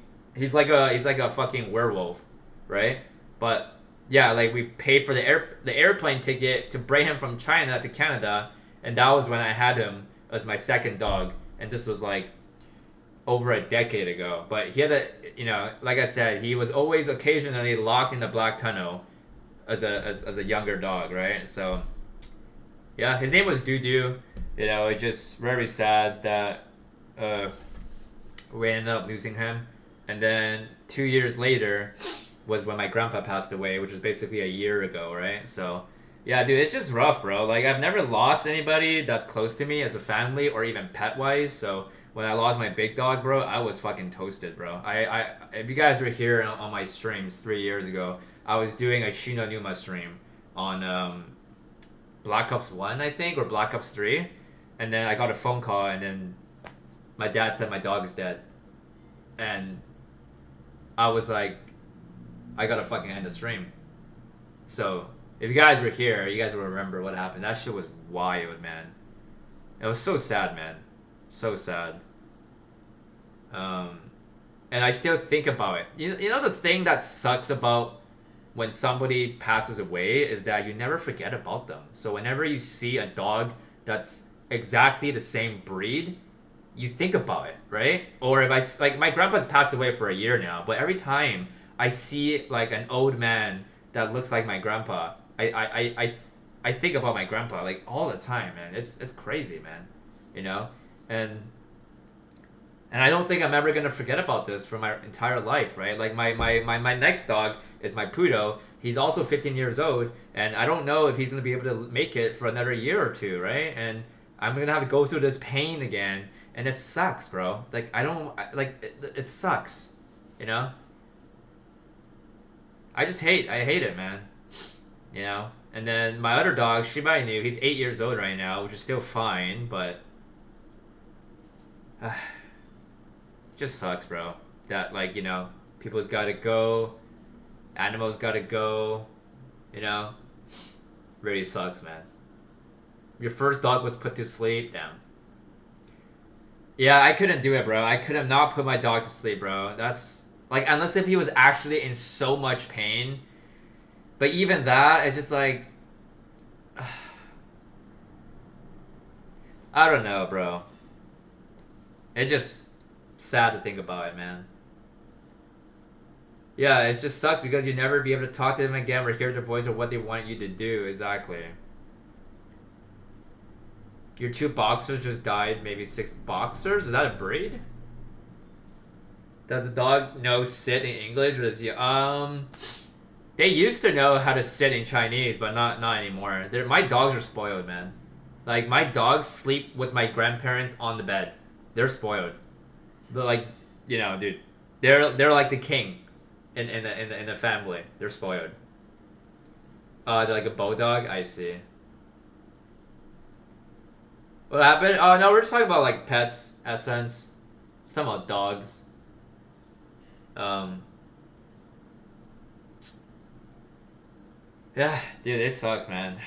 like a fucking werewolf, right? But yeah, like we paid for the airplane ticket to bring him from China to Canada, and that was when I had him as my second dog, and this was like over a decade ago. But he had like I said, he was always occasionally locked in the black tunnel as a younger dog, right? So yeah, his name was Doo. It's just very sad that we ended up losing him. And then 2 years later was when my grandpa passed away, which was basically a year ago, right? So yeah, dude, it's just rough, bro. Like, I've never lost anybody that's close to me as a family or even pet-wise. So when I lost my big dog, bro, I was fucking toasted, bro. I if you guys were here on my streams 3 years ago, I was doing a Shino Numa stream on Black Ops 1, I think, or Black Ops 3. And then I got a phone call, and then my dad said my dog is dead. And I was like, I gotta fucking end the stream. So if you guys were here, you guys will remember what happened. That shit was wild, man. It was so sad, man. So sad. And I still think about it. You know the thing that sucks about when somebody passes away is that you never forget about them. So whenever you see a dog that's exactly the same breed, you think about it, right? Or if like, my grandpa's passed away for a year now, but every time I see like an old man that looks like my grandpa, I think about my grandpa like all the time, man. It's crazy, man. And I don't think I'm ever gonna forget about this for my entire life, right? Like my next dog is my poodle. He's also 15 years old, and I don't know if he's gonna be able to make it for another year or two, right? And I'm gonna have to go through this pain again, and it sucks, bro. Like, it sucks, I hate it, man. And then my other dog, Shiba Inu, he's 8 years old right now, which is still fine, but it just sucks, bro. That, like, people's gotta go, animals gotta go, really sucks, man. Your first dog was put to sleep, damn. Yeah, I couldn't do it, bro. I could have not put my dog to sleep, bro. That's, like, unless if he was actually in so much pain. But even that, it's just like, I don't know, bro. It's just sad to think about it, man. Yeah, it just sucks because you never be able to talk to them again or hear their voice or what they want you to do. Exactly. Your 2 boxers just died. Maybe 6 boxers? Is that a breed? Does the dog know sit in English, or does he? They used to know how to sit in Chinese, but not anymore. My dogs are spoiled, man. Like, my dogs sleep with my grandparents on the bed. They're spoiled. They're like, dude, they're like the king in the family. They're spoiled. They're like a bulldog. I see. What happened? Oh no, we're just talking about like pets, essence. Just talking about dogs. Yeah, dude, this sucks, man.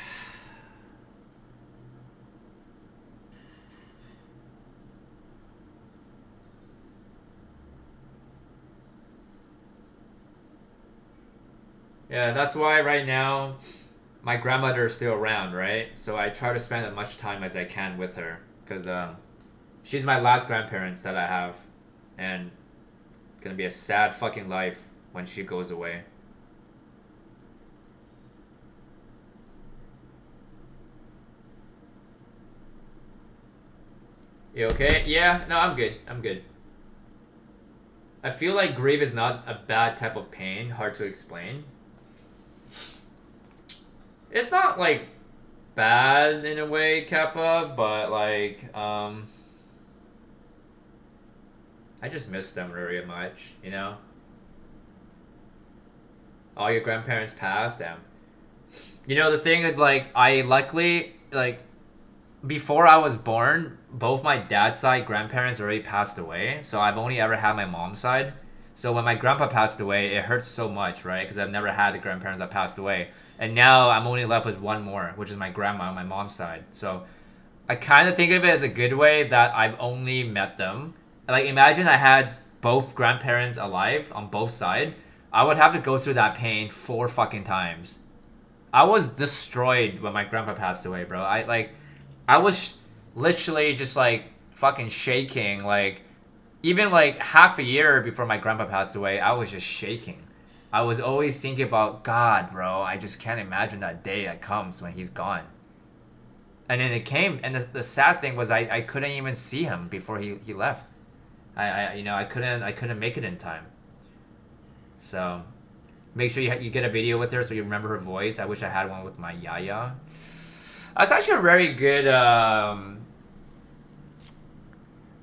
Yeah, that's why right now my grandmother is still around, right? So I try to spend as much time as I can with her, because she's my last grandparents that I have, and Gonna be a sad fucking life when she goes away. You okay? Yeah, no, I'm good. I'm good. I feel like grief is not a bad type of pain, hard to explain. It's not like bad in a way, Kappa, but like, I just miss them very much, you know? All your grandparents passed them. You know, the thing is, like, I luckily, like, before I was born, both my dad's side grandparents already passed away, so I've only ever had my mom's side. So when my grandpa passed away, it hurts so much, right? Because I've never had the grandparents that passed away. And now I'm only left with one more, which is my grandma on my mom's side. So I kind of think of it as a good way that I've only met them. Like, imagine I had both grandparents alive on both sides. I would have to go through that pain 4 fucking times. I was destroyed when my grandpa passed away, bro. I was literally just like fucking shaking. Like, even like half a year before my grandpa passed away, I was just shaking. I was always thinking about God, bro. I just can't imagine that day that comes when he's gone. And then it came, and the sad thing was I couldn't even see him before he left. I couldn't make it in time. So make sure you get a video with her so you remember her voice. I wish I had one with my Yaya. That's actually a very good.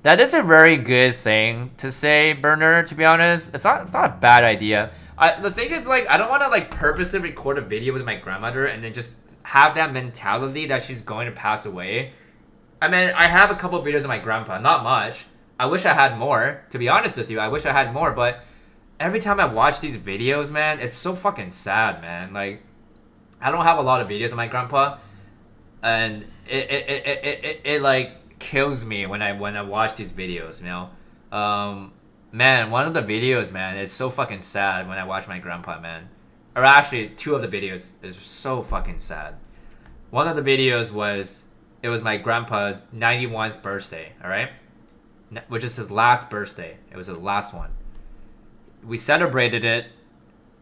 That is a very good thing to say, Burner. To be honest, it's not a bad idea. The thing is, like, I don't want to like purposely record a video with my grandmother and then just have that mentality that she's going to pass away. I mean, I have a couple of videos of my grandpa, not much. I wish I had more. To be honest with you, I wish I had more. But every time I watch these videos, man, it's so fucking sad, man. Like, I don't have a lot of videos of my grandpa, and it like kills me when I watch these videos, you know. Man, one of the videos, man, it's so fucking sad when I watch my grandpa, man. Or actually, 2 of the videos is so fucking sad. One of the videos was my grandpa's 91st birthday, all right, which is his last birthday. It was his last one. We celebrated it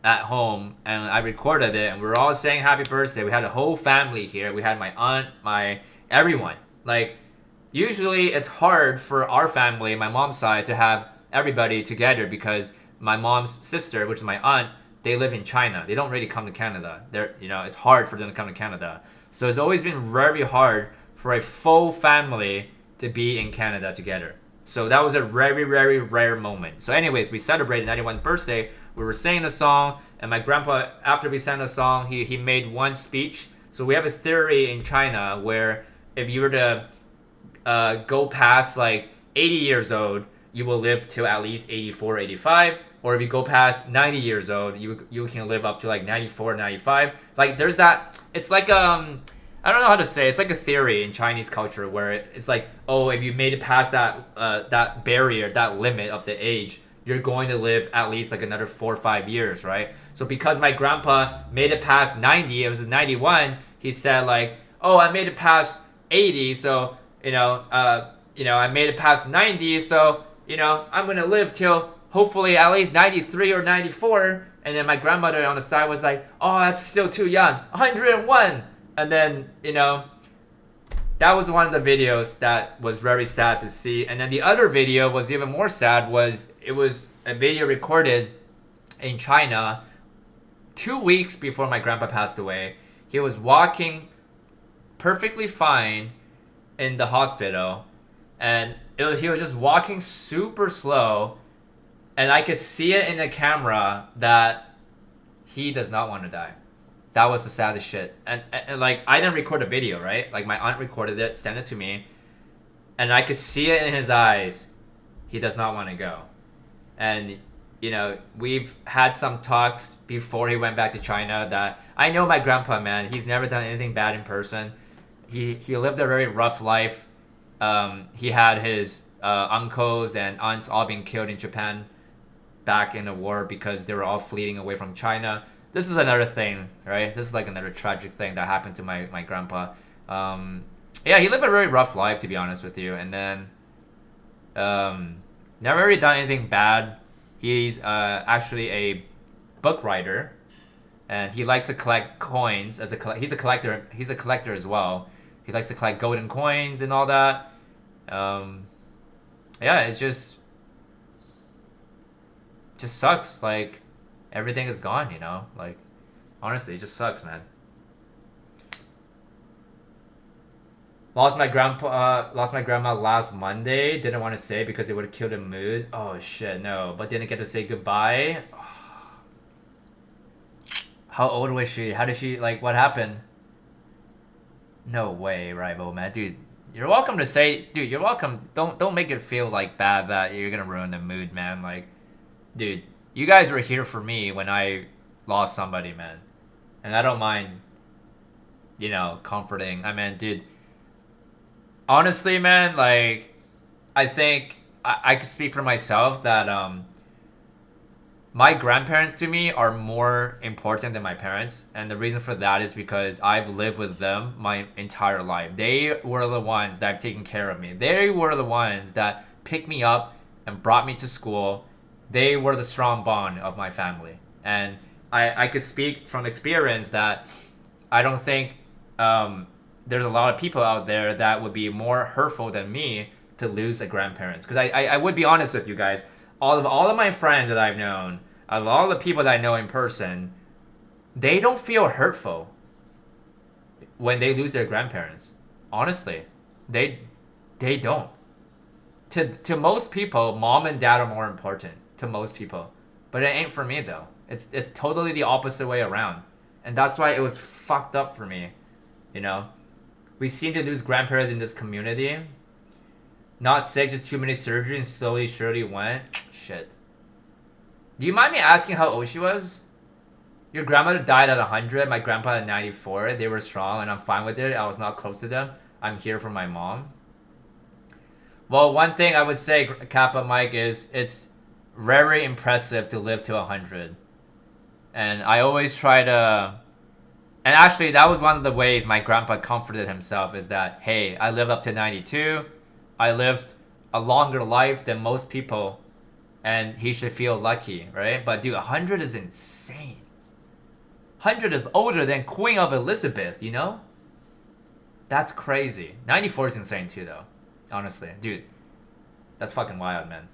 at home, and I recorded it, and we were all saying happy birthday. We had a whole family here. We had my aunt, everyone. Like, usually it's hard for our family, my mom's side, to have everybody together because my mom's sister, which is my aunt, they live in China. They don't really come to Canada. It's hard for them to come to Canada. So it's always been very hard for a full family to be in Canada together. So that was a very, very rare moment. So anyways, we celebrated 91st birthday. We were singing a song, and my grandpa, after we sang a song, he made one speech. So we have a theory in China where if you were to go past like 80 years old, you will live till at least 84, 85. Or if you go past 90 years old, you can live up to like 94, 95. Like, there's that, it's like, I don't know how to say it. It's like a theory in Chinese culture where it's like, oh, if you made it past that barrier, that limit of the age, you're going to live at least like another 4 or 5 years, right? So because my grandpa made it past 90, it was 91, he said like, oh, I made it past 80, so, I made it past 90, so, I'm going to live till hopefully at least 93 or 94. And then my grandmother on the side was like, oh, that's still too young, 101. And then, that was one of the videos that was very sad to see. And then the other video was even more sad. It was a video recorded in China 2 weeks before my grandpa passed away. He was walking perfectly fine in the hospital. And he was just walking super slow. And I could see it in the camera that he does not want to die. That was the saddest shit. And like, I didn't record a video, right? Like, my aunt recorded it, sent it to me. And I could see it in his eyes. He does not want to go. And, we've had some talks before he went back to China that I know my grandpa, man. He's never done anything bad in person. He lived a very rough life. He had his uncles and aunts all being killed in Japan back in the war because they were all fleeing away from China. This is another thing, right? This is like another tragic thing that happened to my grandpa. Yeah, he lived a very rough life, to be honest with you. And then, never really done anything bad. He's actually a book writer, and he likes to collect coins. He's a collector. He's a collector as well. He likes to collect golden coins and all that. Yeah, it just sucks. Like, everything is gone, you know? Like, honestly, it just sucks, man. Lost my grandma last Monday. Didn't want to say because it would have killed the mood. Oh shit, no. But didn't get to say goodbye. How old was she? How did she, like, what happened? No way, Rival, man. Dude, you're welcome to say, dude, you're welcome. Don't make it feel like bad that you're gonna ruin the mood, man. Like, dude, you guys were here for me when I lost somebody, man. And I don't mind, you know, comforting. I mean, dude, honestly, man, like, I think I could speak for myself that my grandparents to me are more important than my parents, and the reason for that is because I've lived with them my entire life. They were the ones that have taken care of me. They were the ones that picked me up and brought me to school. They were the strong bond of my family, and I could speak from experience that I don't think there's a lot of people out there that would be more hurtful than me to lose a grandparents. Because I would be honest with you guys, all of my friends that I've known, of all the people that I know in person, they don't feel hurtful when they lose their grandparents. Honestly, they don't. To most people, mom and dad are more important. To most people, but it ain't for me though. It's totally the opposite way around, and that's why it was fucked up for me. You know, we seem to lose grandparents in this community. Not sick, just too many surgeries, and slowly, surely went. Shit. Do you mind me asking how old she was? Your grandmother died at 100, my grandpa at 94. They were strong, and I'm fine with it. I was not close to them. I'm here for my mom. Well, one thing I would say, Kappa Mike, is it's very impressive to live to 100. And I always try to... And actually, that was one of the ways my grandpa comforted himself, is that, hey, I lived up to 92. I lived a longer life than most people, and he should feel lucky, right? But dude, 100 is insane. 100 is older than Queen of Elizabeth, you know? That's crazy. 94 is insane too, though. Honestly, dude, that's fucking wild, man.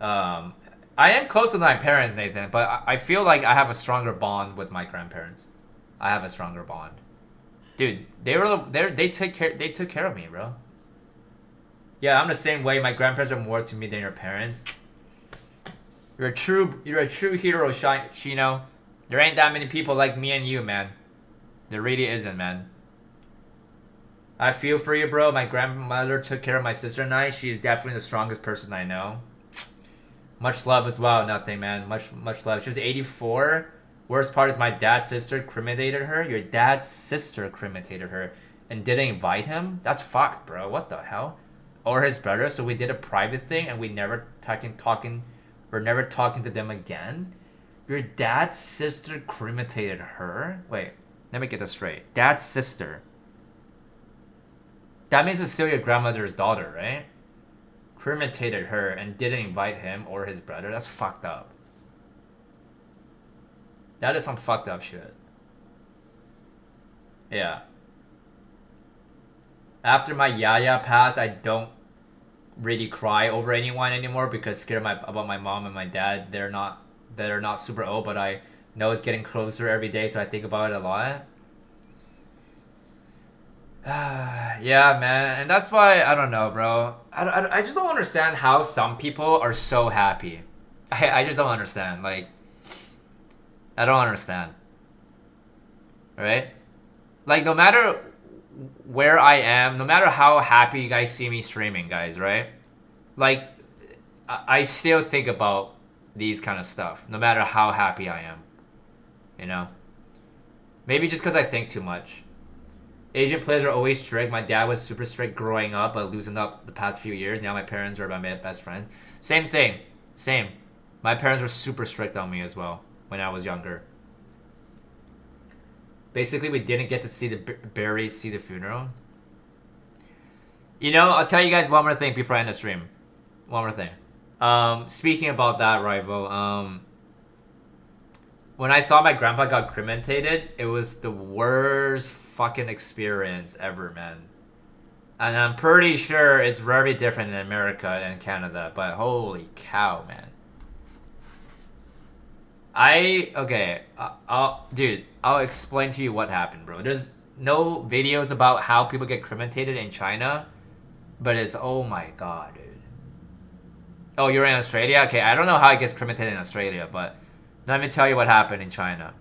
I am close to my parents, Nathan, but I feel like I have a stronger bond with my grandparents. I have a stronger bond, dude. They took care of me, bro. Yeah, I'm the same way. My grandparents are more to me than your parents. You're a true hero, Shino. There ain't that many people like me and you, man. There really isn't, man. I feel for you, bro. My grandmother took care of my sister and I. She's definitely the strongest person I know. Much love as well. Nothing, man. Much love. She was 84. Worst part is my dad's sister cremated her. Your dad's sister cremated her and didn't invite him? That's fucked, bro. What the hell? Or his brother. So we did a private thing and we never we're never talking to them again. Your dad's sister cremated her? Wait, let me get this straight. Dad's sister. That means it's still your grandmother's daughter, right? Cremated her and didn't invite him or his brother. That's fucked up. That is some fucked up shit. Yeah. After my yaya passed, I don't really cry over anyone anymore because scared about my mom and my dad. They're not super old, but I know it's getting closer every day, so I think about it a lot. Yeah, man, and that's why I don't know, bro. I just don't understand how some people are so happy. I just don't understand. Like, I don't understand. Right? Like, no matter where I am, no matter how happy you guys see me streaming, guys, right? Like, I still think about these kind of stuff, no matter how happy I am. You know? Maybe just because I think too much. Asian players are always strict. My dad was super strict growing up, but loosened up the past few years. Now my parents are my best friends. Same thing. Same. My parents were super strict on me as well when I was younger. Basically, we didn't get to see the Barrys see the funeral. You know, I'll tell you guys one more thing before I end the stream. One more thing. Speaking about that, rival, when I saw my grandpa got cremated, it was the worst fucking experience ever, man. And I'm pretty sure it's very different in America and Canada, but holy cow, man. I'll explain to you what happened, bro. There's no videos about how people get cremated in China, but it's, oh my god, dude. Oh, you're in Australia? Okay, I don't know how it gets cremated in Australia, but let me tell you what happened in China.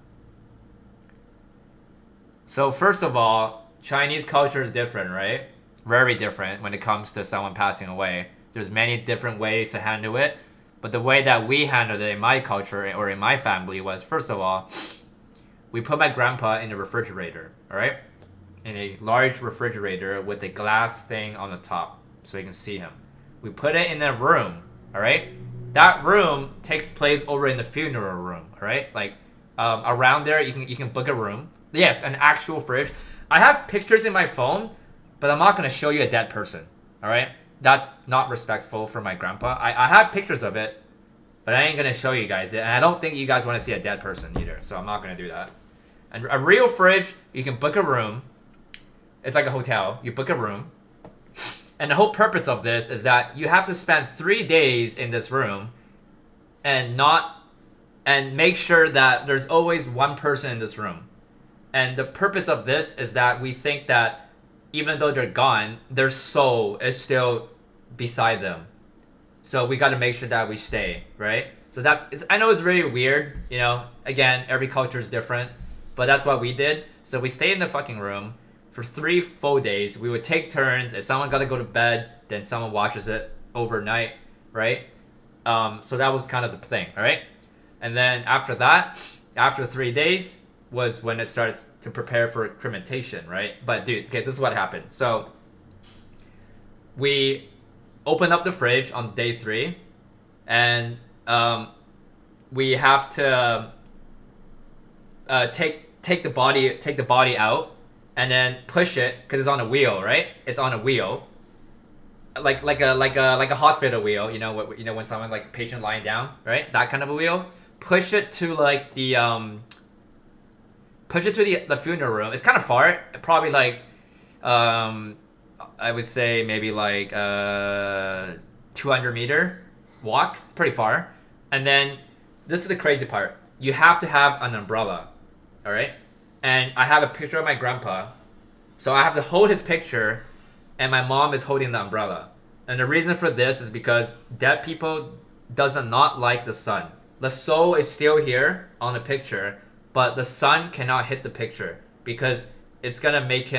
So first of all, Chinese culture is different, right? Very different when it comes to someone passing away. There's many different ways to handle it. But the way that we handled it in my culture or in my family was, first of all, we put my grandpa in a refrigerator, alright? In a large refrigerator with a glass thing on the top so you can see him. We put it in a room, alright? That room takes place over in the funeral room, alright? Like, around there, you can book a room. Yes, an actual fridge. I have pictures in my phone, but I'm not going to show you a dead person, alright? That's not respectful for my grandpa. I have pictures of it, but I ain't going to show you guys it. And I don't think you guys want to see a dead person either, so I'm not going to do that. And a real fridge, you can book a room. It's like a hotel. You book a room. And the whole purpose of this is that you have to spend 3 days in this room and make sure that there's always one person in this room. And the purpose of this is that we think that even though they're gone, their soul is still beside them. So we got to make sure that we stay, right? So I know it's really weird, you know. Again, every culture is different, but that's what we did. So we stayed in the fucking room for 3 full days. We would take turns. If someone got to go to bed, then someone watches it overnight, right? So that was kind of the thing, all right? And then after that, after 3 days, was when it starts to prepare for cremation, right? But dude, okay, this is what happened. So we opened up the fridge on day 3, and we have to take the body out and then push it because it's on a wheel, right? It's on a wheel, like a hospital wheel. You know what? You know when someone like a patient lying down, right? That kind of a wheel. Push it to like the funeral room. It's kind of far. Probably like, I would say maybe like 200-meter walk. It's pretty far. And then this is the crazy part. You have to have an umbrella, all right? And I have a picture of my grandpa, so I have to hold his picture, and my mom is holding the umbrella. And the reason for this is because dead people does not like the sun. The soul is still here on the picture, but the sun cannot hit the picture because it's gonna make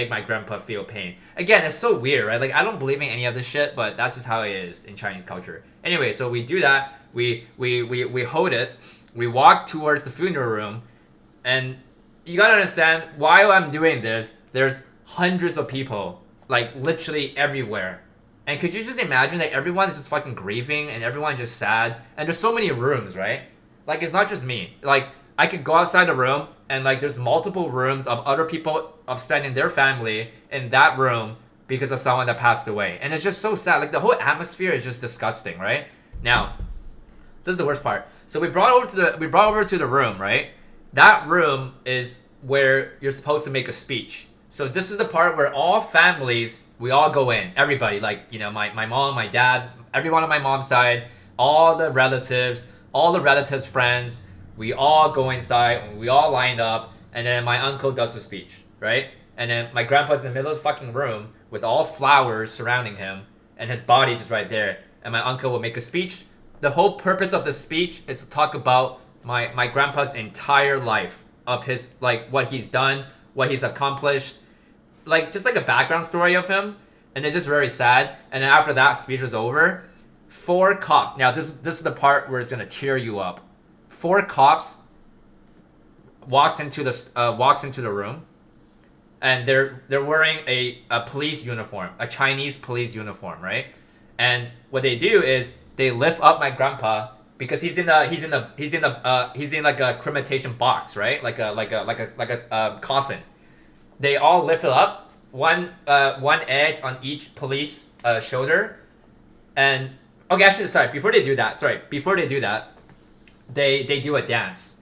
my grandpa feel pain. Again, it's so weird, right? Like, I don't believe in any of this shit, but that's just how it is in Chinese culture. Anyway, so we do that. We hold it. We walk towards the funeral room, and you gotta understand, while I'm doing this, there's hundreds of people, like literally everywhere. And could you just imagine that everyone's just fucking grieving and everyone's just sad, and there's so many rooms, right? Like, it's not just me. Like, I could go outside the room and like there's multiple rooms of other people of spending their family in that room because of someone that passed away. And it's just so sad. Like, the whole atmosphere is just disgusting, right? Now, this is the worst part. So we brought over to the room, right? That room is where you're supposed to make a speech. So this is the part where all families, we all go in. Everybody, like, you know, my mom, my dad, everyone on my mom's side, all the relatives friends, we all go inside, we all lined up, and then my uncle does the speech, right? And then my grandpa's in the middle of the fucking room with all flowers surrounding him, and his body just right there. And my uncle will make a speech. The whole purpose of the speech is to talk about my grandpa's entire life, of his, like, what he's done, what he's accomplished, like, just like a background story of him. And it's just very sad. And then after that speech was over, 4 cops, now this is the part where it's gonna tear you up. 4 cops walks into the room, and they're wearing a police uniform, a Chinese police uniform, right? And what they do is they lift up my grandpa because he's in like a cremation box, right? Like a coffin. They all lift it up, one edge on each police shoulder, and Okay, actually, sorry. Before they do that, they do a dance,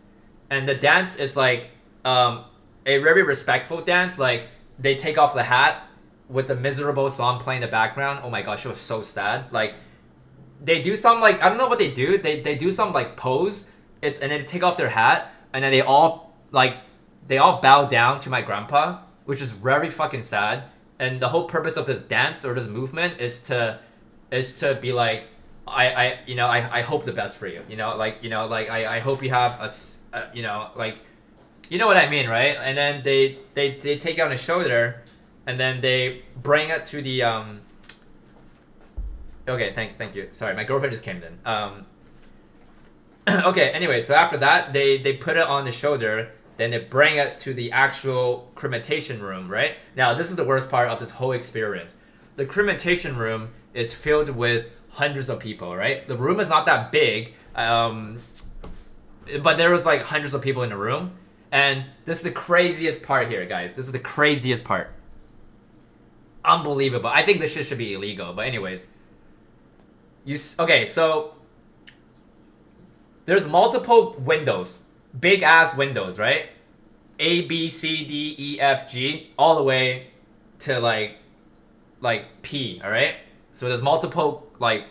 and the dance is like a very respectful dance. Like they take off the hat with the miserable song playing in the background. Oh my gosh, it was so sad. Like they do some like I don't know what they do. They do some like pose. And then they take off their hat, and then they all bow down to my grandpa, which is very fucking sad. And the whole purpose of this dance or this movement is to be like, I hope the best for you. I hope you have you know what I mean, right? And then they take it on the shoulder, and then they bring it to the Okay, thank you. Sorry, my girlfriend just came in. Okay, anyway, so after that, they put it on the shoulder, then they bring it to the actual cremation room, right? Now, this is the worst part of this whole experience. The cremation room is filled with hundreds of people, right? The room is not that big, but there was like hundreds of people in the room. And this is the craziest part here, guys. This is the craziest part. Unbelievable. I think this shit should be illegal, but anyways. Okay, so there's multiple windows, big ass windows, right? A, B, C, D, E, F, G, all the way to like P, all right? So there's multiple like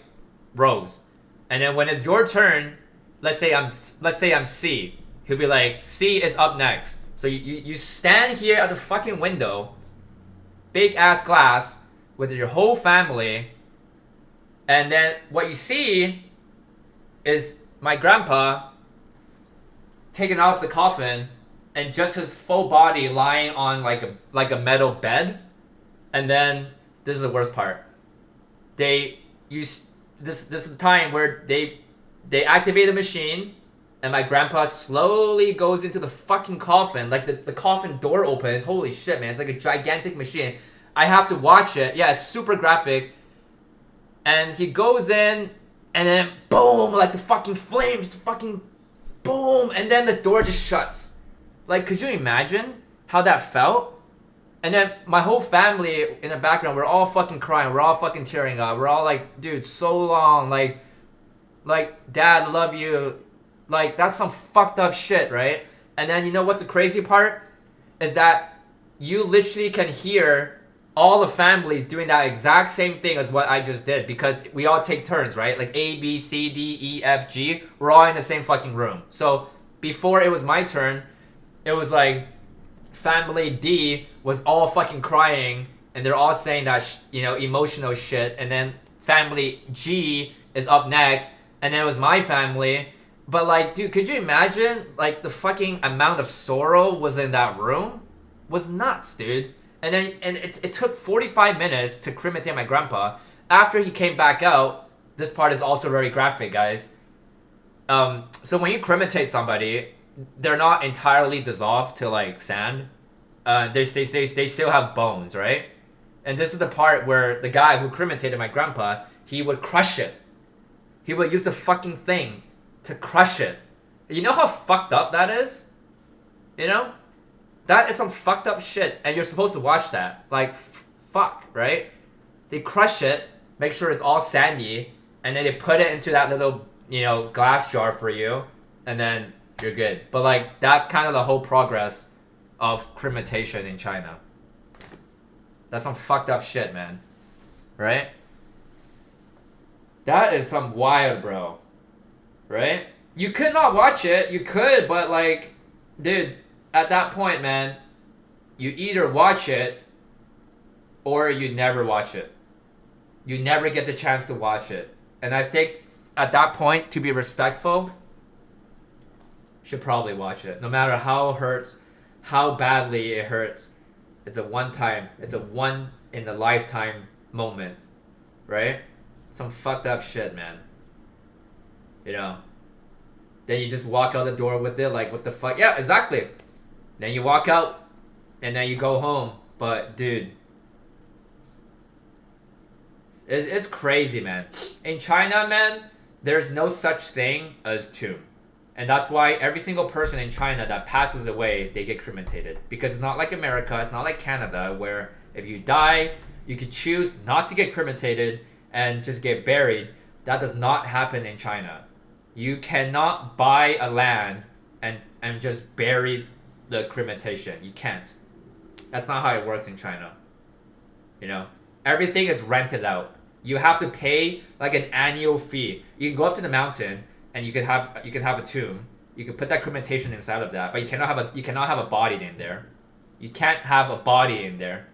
rows, and then when it's your turn, let's say I'm C, he'll be like, C is up next. So you stand here at the fucking window, big ass glass with your whole family, and then what you see is my grandpa taken out of the coffin and just his full body lying on like a metal bed. And then this is the worst part. This is the time where they activate the machine, and my grandpa slowly goes into the fucking coffin. Like the coffin door opens. Holy shit, man! It's like a gigantic machine. I have to watch it. Yeah, it's super graphic. And he goes in, and then boom, like the fucking flames, fucking boom, and then the door just shuts. Like, could you imagine how that felt? And then my whole family in the background, we're all fucking crying, we're all fucking tearing up, we're all like, dude, so long, like, dad, love you, like, that's some fucked up shit, right? And then you know what's the crazy part? Is that you literally can hear all the families doing that exact same thing as what I just did, because we all take turns, right? Like A, B, C, D, E, F, G, we're all in the same fucking room. So before it was my turn, it was like family D was all fucking crying, and they're all saying that emotional shit, and then family G is up next, and then it was my family. But like, dude, could you imagine like the fucking amount of sorrow was in that room? Was nuts, dude. And then it took 45 minutes to cremate my grandpa. After he came back out, this part is also very graphic, guys. So when you cremate somebody, they're not entirely dissolved to like sand. They still have bones, right? And this is the part where the guy who cremated my grandpa, he would crush it. He would use a fucking thing to crush it. You know how fucked up that is? You know? That is some fucked up shit, and you're supposed to watch that. Like, fuck, right? They crush it, make sure it's all sandy, and then they put it into that little, glass jar for you, and then you're good. But like, that's kind of the whole progress of cremation in China. That's some fucked up shit, man. Right? That is some wild, bro. Right? You could not watch it. You could, but like, dude, at that point, man, you either watch it or you never watch it. You never get the chance to watch it. And I think at that point, to be respectful, you should probably watch it. No matter how it hurts, how badly it hurts, it's a one in a lifetime moment, right? Some fucked up shit, man. Then you just walk out the door with it, like, what the fuck? Yeah, exactly. Then you walk out, and then you go home. But, dude, it's crazy, man. In China, man, there's no such thing as tomb. And that's why every single person in China that passes away, they get cremated. Because it's not like America, it's not like Canada, where if you die, you could choose not to get cremated and just get buried. That does not happen in China. You cannot buy a land and just bury the crematation. You can't. That's not how it works in China. You know, everything is rented out. You have to pay like an annual fee. You can go up to the mountain and you can have a tomb. You can put that crematation inside of that, but you cannot have a body in there. You can't have a body in there.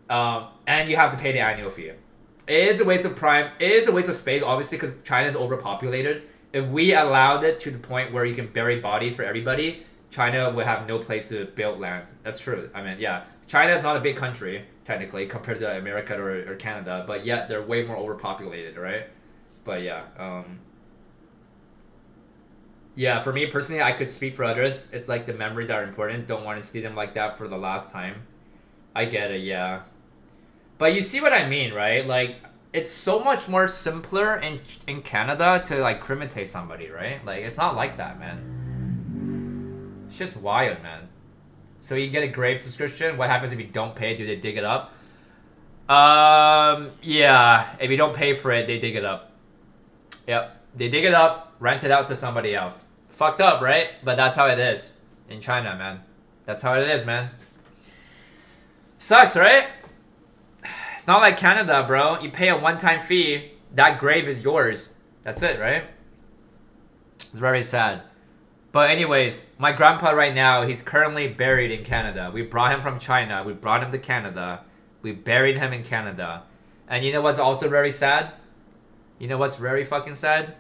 And you have to pay the annual fee. It is a waste of prime. It is a waste of space, obviously, because China is overpopulated. If we allowed it to the point where you can bury bodies for everybody, China would have no place to build lands. That's true. I mean, yeah, China is not a big country technically compared to America or Canada, but yet they're way more overpopulated, right? But yeah, yeah. For me personally, I could speak for others. It's like the memories that are important. Don't want to see them like that for the last time. I get it, yeah. But you see what I mean, right? Like, it's so much more simpler in Canada to like cremate somebody, right? Like, it's not like that, man. It's just wild, man. So you get a grave subscription. What happens if you don't pay? Do they dig it up? Yeah. If you don't pay for it, they dig it up. Yep. They dig it up, rent it out to somebody else. Fucked up, right? But that's how it is in China, man. That's how it is, man. Sucks, right? It's not like Canada, bro. You pay a one-time fee, that grave is yours. That's it, right? It's very sad. But anyways, my grandpa right now, he's currently buried in Canada. We brought him from China. We brought him to Canada. We buried him in Canada. And you know what's also very sad? You know what's very fucking sad?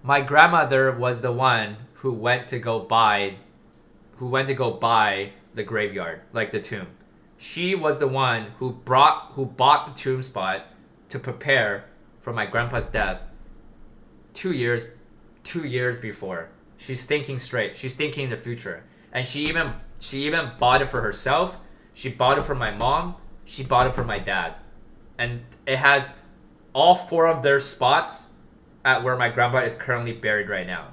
My grandmother was the one who went to go buy the graveyard, like the tomb. She was the one who bought the tomb spot to prepare for my grandpa's death 2 years before. She's thinking straight. She's thinking in the future. And she even bought it for herself. She bought it for my mom. She bought it for my dad. And it has all 4 of their spots at where my grandpa is currently buried right now.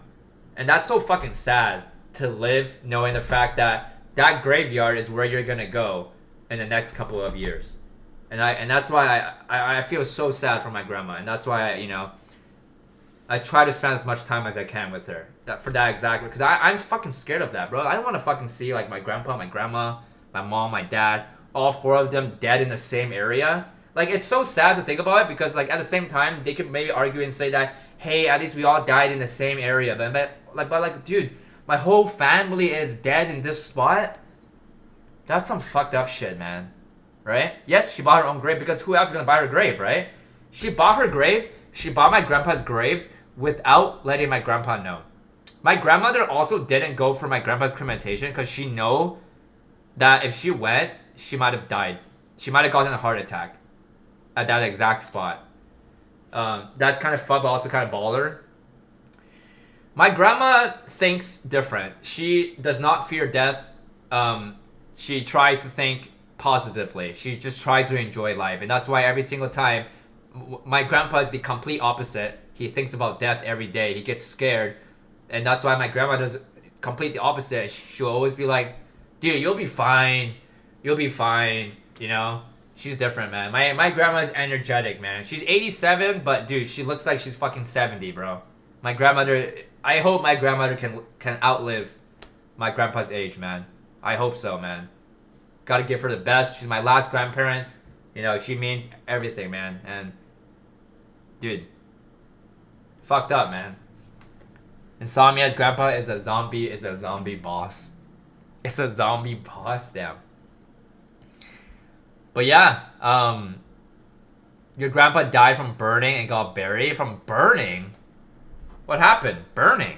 And that's so fucking sad to live knowing the fact that that graveyard is where you're gonna go in the next couple of years. And that's why I feel so sad for my grandma. And that's why I try to spend as much time as I can with her. For that exactly. Because I'm fucking scared of that, bro. I don't want to fucking see like my grandpa, my grandma, my mom, my dad, all 4 of them dead in the same area. Like, it's so sad to think about it because like at the same time they could maybe argue and say that, hey, at least we all died in the same area. But dude, my whole family is dead in this spot. That's some fucked up shit, man. Right? Yes, she bought her own grave because who else is gonna buy her grave, right? She bought her grave. She bought my grandpa's grave without letting my grandpa know. My grandmother also didn't go for my grandpa's cremation because she know that if she went, she might have died. She might have gotten a heart attack at that exact spot. That's kind of fun, but also kind of baller. My grandma thinks different. She does not fear death. She tries to think positively. She just tries to enjoy life. And that's why every single time, my grandpa is the complete opposite. He thinks about death every day. He gets scared. And that's why my grandma does complete the opposite. She'll always be like, dude, you'll be fine. You'll be fine. You know? She's different, man. My grandma's energetic, man. She's 87, but dude, she looks like she's fucking 70, bro. My grandmother, I hope my grandmother can outlive my grandpa's age, man. I hope so, man. Gotta give her the best. She's my last grandparents. You know, she means everything, man. And dude, fucked up, man. Insomnia's grandpa is a zombie boss. It's a zombie boss, damn. But yeah, your grandpa died from burning and got buried. From burning? What happened? Burning?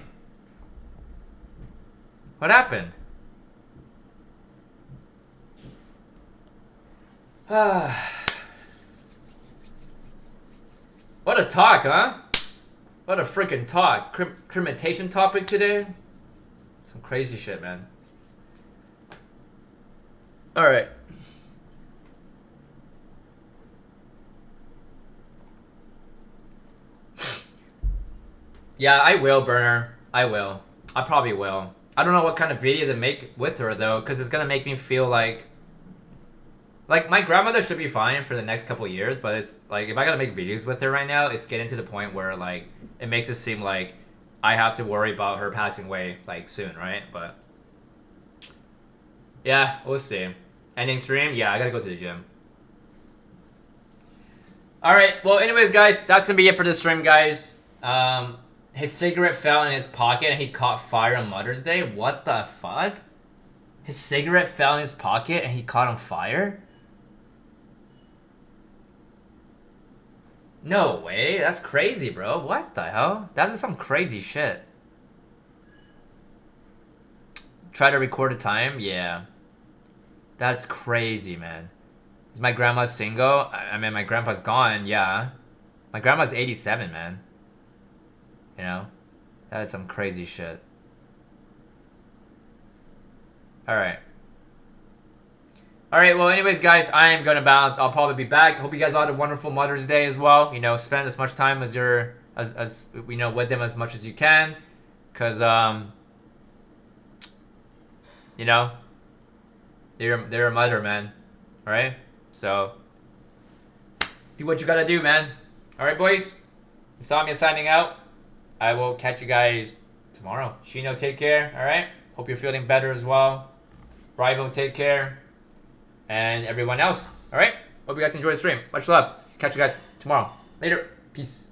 What happened? What a talk, huh? What a freaking talk. Cremation topic today? Some crazy shit, man. Alright. Yeah, I will burn her. I will. I probably will. I don't know what kind of video to make with her, though, because it's going to make me feel like Like, my grandmother should be fine for the next couple years, but it's like, if I gotta make videos with her right now, it's getting to the point where, like, it makes it seem like I have to worry about her passing away, like, soon, right? But yeah, we'll see. Ending stream? Yeah, I gotta go to the gym. Alright, well, anyways, guys, that's gonna be it for this stream, guys. His cigarette fell in his pocket and he caught fire on Mother's Day? What the fuck? His cigarette fell in his pocket and he caught on fire? No way, that's crazy, bro. What the hell? That is some crazy shit. Try to record the time? Yeah. That's crazy, man. Is my grandma single? I mean, my grandpa's gone, yeah. My grandma's 87, man. You know? That is some crazy shit. Alright. Alright, well, anyways, guys, I am gonna bounce. I'll probably be back. Hope you guys all had a wonderful Mother's Day as well. You know, spend as much time as you're, as you know, with them as much as you can. Because, you know, they're a mother, man. Alright? So, do what you gotta do, man. Alright, boys. Insomnia signing out. I will catch you guys tomorrow. Shino, take care. Alright? Hope you're feeling better as well. Rival, take care. And everyone else. Alright? Hope you guys enjoy the stream. Much love. Catch you guys tomorrow. Later. Peace.